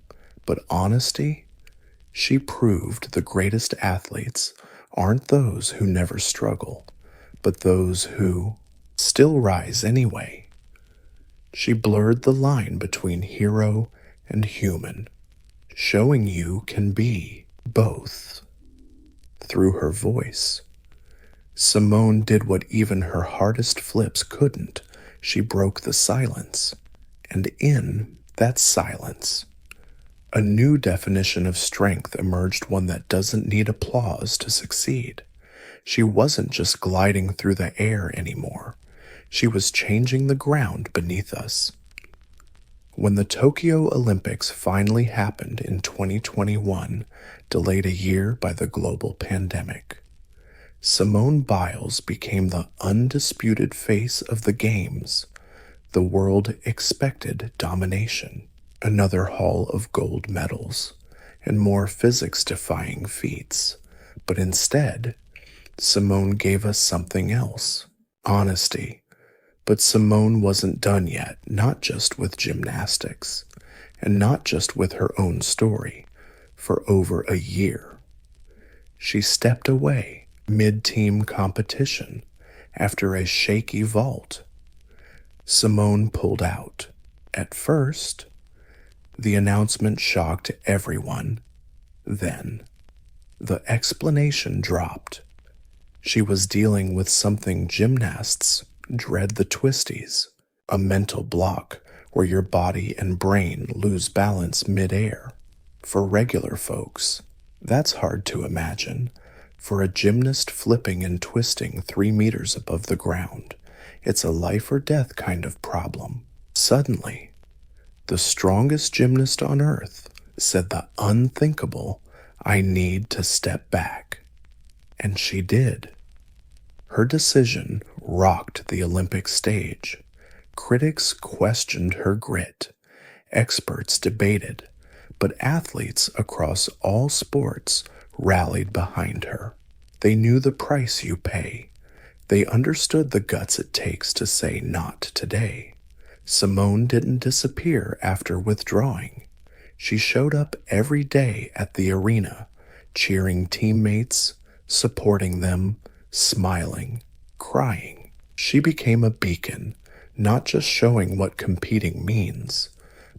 but honesty. She proved the greatest athletes aren't those who never struggle, but those who still rise anyway. She blurred the line between hero and human, showing you can be both. Through her voice, Simone did what even her hardest flips couldn't. She broke the silence, and in that silence, a new definition of strength emerged, one that doesn't need applause to succeed. She wasn't just gliding through the air anymore. She was changing the ground beneath us. When the Tokyo Olympics finally happened in 2021, delayed a year by the global pandemic, Simone Biles became the undisputed face of the Games. The world expected domination, another haul of gold medals, and more physics-defying feats. But instead, Simone gave us something else: honesty. But Simone wasn't done yet, not just with gymnastics, and not just with her own story. For over a year, she stepped away mid-team competition after a shaky vault. Simone pulled out. At first, the announcement shocked everyone. Then, the explanation dropped. She was dealing with something gymnasts dread: the twisties, a mental block where your body and brain lose balance mid-air. For regular folks, that's hard to imagine. For a gymnast flipping and twisting 3 meters above the ground, it's a life or death kind of problem. Suddenly, the strongest gymnast on earth said the unthinkable: I need to step back. And she did. Her decision rocked the Olympic stage. Critics questioned her grit. Experts debated, but athletes across all sports rallied behind her. They knew the price you pay. They understood the guts it takes to say not today. Simone didn't disappear after withdrawing. She showed up every day at the arena, cheering teammates, supporting them, smiling, crying. She became a beacon, not just showing what competing means,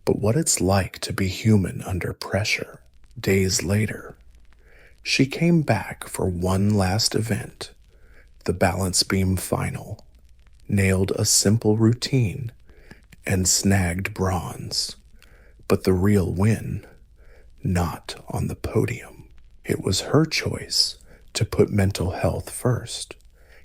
but what it's like to be human under pressure. Days later, she came back for one last event, the balance beam final, nailed a simple routine, and snagged bronze. But the real win, not on the podium. It was her choice to put mental health first.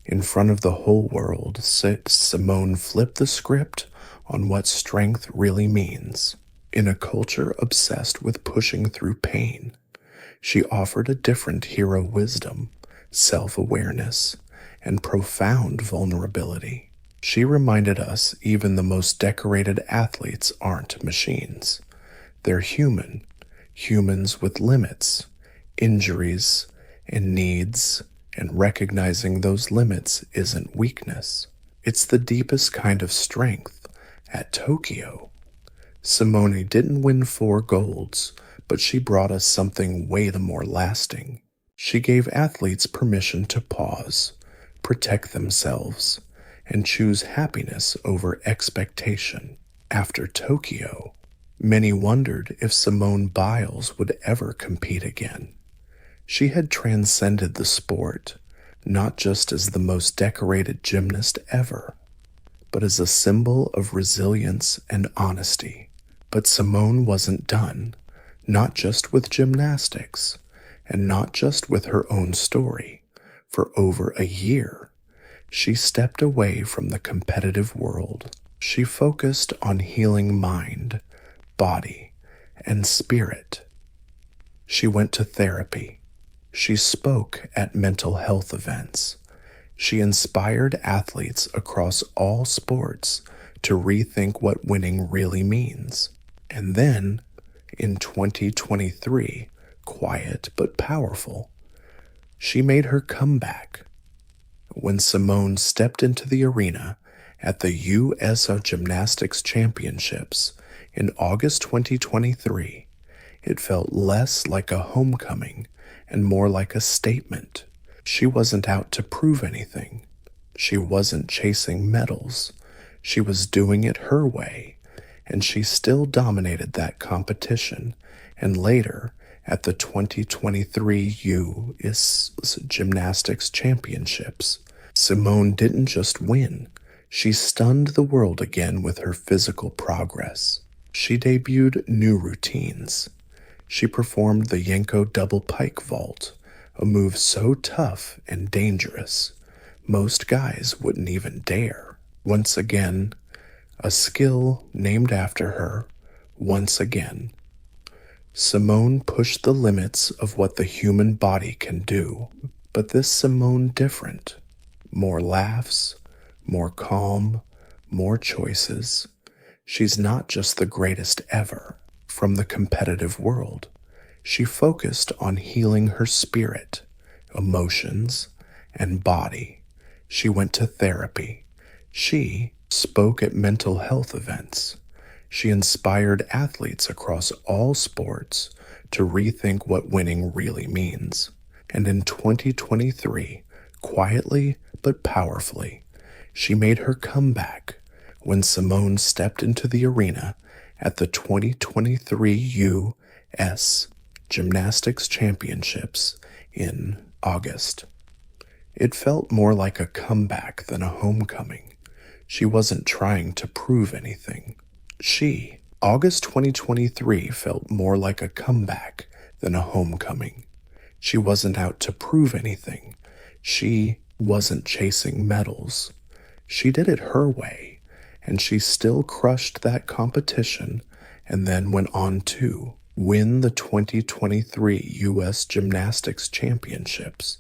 In front of the whole world, Simone flipped the script on what strength really means. In a culture obsessed with pushing through pain, she offered a different hero: wisdom, self-awareness, and profound vulnerability. She reminded us even the most decorated athletes aren't machines. They're human, humans with limits, injuries, and needs, and recognizing those limits isn't weakness. It's the deepest kind of strength. At Tokyo, Simone didn't win 4 golds, but she brought us something way more lasting. She gave athletes permission to pause, protect themselves, and choose happiness over expectation. After Tokyo, many wondered if Simone Biles would ever compete again. She had transcended the sport, not just as the most decorated gymnast ever, but as a symbol of resilience and honesty. But Simone wasn't done, not just with gymnastics, and not just with her own story. For over a year, she stepped away from the competitive world. She focused on healing mind, body, and spirit. She went to therapy. She spoke at mental health events. She inspired athletes across all sports to rethink what winning really means. And then, in 2023, quiet but powerful, she made her comeback. When Simone stepped into the arena at the U.S. Gymnastics Championships in August 2023, it felt less like a homecoming and more like a statement. She wasn't out to prove anything. She wasn't chasing medals. She was doing it her way, and she still dominated that competition. And later, at the 2023 U.S. Gymnastics Championships, Simone didn't just win. She stunned the world again with her physical progress. She debuted new routines. She performed the Yanko double pike vault, a move so tough and dangerous, most guys wouldn't even dare. Once again, a skill named after her. Once again, Simone pushed the limits of what the human body can do. But this Simone different. More laughs, more calm, more choices. She's not just the greatest ever from the competitive world. She focused on healing her spirit, emotions, and body. She went to therapy. She spoke at mental health events. She inspired athletes across all sports to rethink what winning really means. And in 2023, quietly but powerfully, she made her comeback when Simone stepped into the arena at the 2023 U.S. Gymnastics Championships in August. It felt more like a comeback than a homecoming. She wasn't trying to prove anything. August 2023 felt more like a comeback than a homecoming. She wasn't out to prove anything. She wasn't chasing medals. She did it her way, and she still crushed that competition and then went on to win the 2023 U.S. Gymnastics Championships.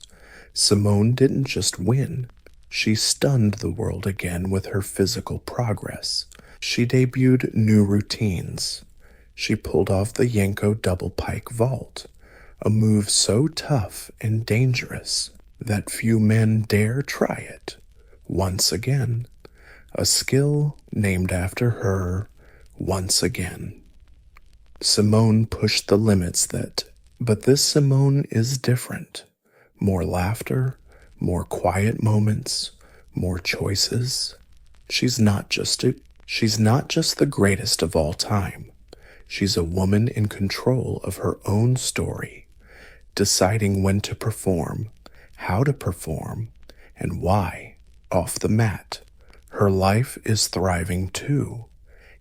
Simone didn't just win. She stunned the world again with her physical progress. She debuted new routines. She pulled off the Yanko double pike vault, a move so tough and dangerous that few men dare try it. Once again, a skill named after her. Once again, Simone pushed the limits but this Simone is different. More laughter, more quiet moments, more choices. She's not just the greatest of all time. She's a woman in control of her own story, deciding when to perform, how to perform, and why off the mat. Her life is thriving too.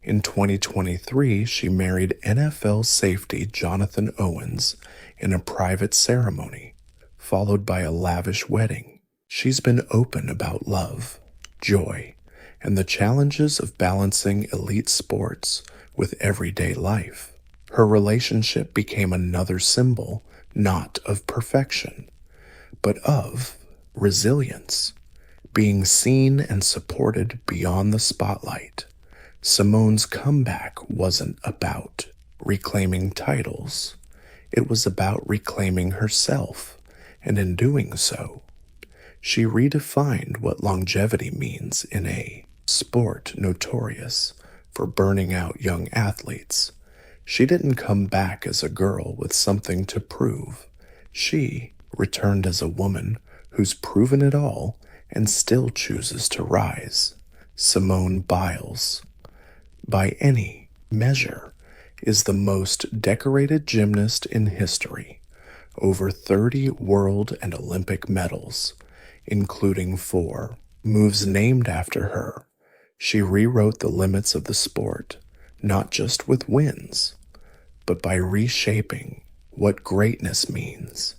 In 2023, she married NFL safety Jonathan Owens in a private ceremony, followed by a lavish wedding. She's been open about love, joy, and the challenges of balancing elite sports with everyday life. Her relationship became another symbol, not of perfection, but of resilience, being seen and supported beyond the spotlight. Simone's comeback wasn't about reclaiming titles. It was about reclaiming herself, and in doing so, she redefined what longevity means in a sport notorious for burning out young athletes. She didn't come back as a girl with something to prove. She returned as a woman who's proven it all and still chooses to rise. Simone Biles, by any measure, is the most decorated gymnast in history. Over 30 world and Olympic medals, including 4 moves named after her. She rewrote the limits of the sport, not just with wins, but by reshaping what greatness means.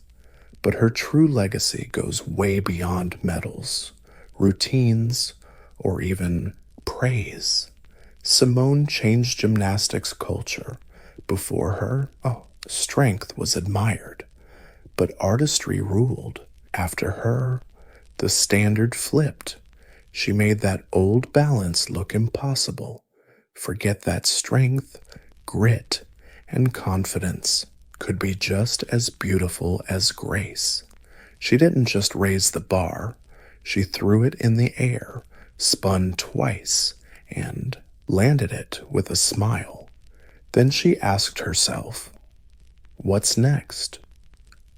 But her true legacy goes way beyond medals, routines, or even praise. Simone changed gymnastics culture. Before her, strength was admired, but artistry ruled. After her, the standard flipped. She made that old balance look impossible. Forget that strength, grit, and confidence could be just as beautiful as grace. She didn't just raise the bar, she threw it in the air, spun twice, and landed it with a smile. Then she asked herself, what's next?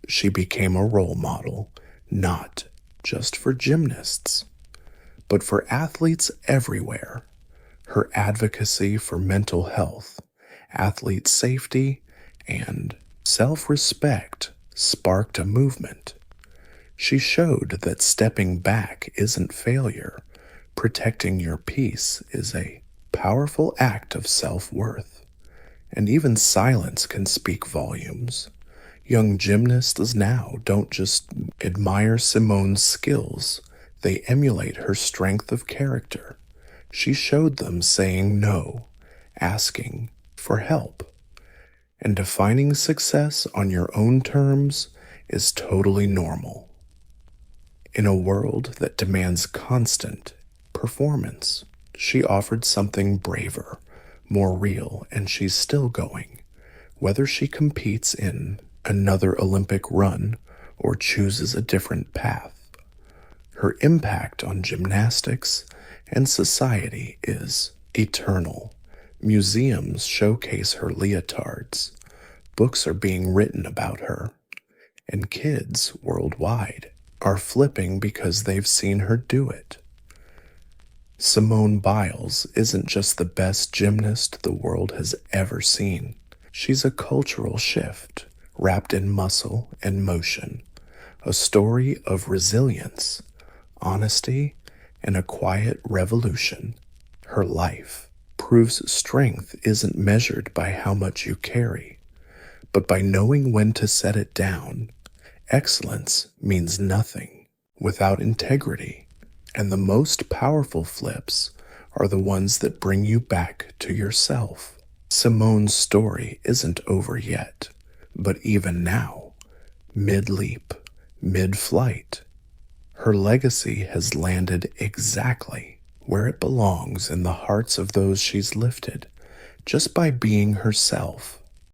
She became a role model, not just for gymnasts, but for athletes everywhere. Her advocacy for mental health, athlete safety, and self-respect sparked a movement. She showed that stepping back isn't failure. Protecting your peace is a powerful act of self-worth. And even silence can speak volumes. Young gymnasts now don't just admire Simone's skills, they emulate her strength of character. She showed them saying no, asking for help, and defining success on your own terms is totally normal. In a world that demands constant performance, she offered something braver, more real, and she's still going. Whether she competes in another Olympic run or chooses a different path, her impact on gymnastics and society is eternal. Museums showcase her leotards, books are being written about her, and kids worldwide are flipping because they've seen her do it. Simone Biles isn't just the best gymnast the world has ever seen. She's a cultural shift wrapped in muscle and motion, a story of resilience, honesty, and a quiet revolution. Her life proves strength isn't measured by how much you carry, but by knowing when to set it down. Excellence means nothing without integrity, and the most powerful flips are the ones that bring you back to yourself. Simone's story isn't over yet, but even now, mid-leap, mid-flight, her legacy has landed exactly where it belongs in the hearts of those she's lifted, just by being herself.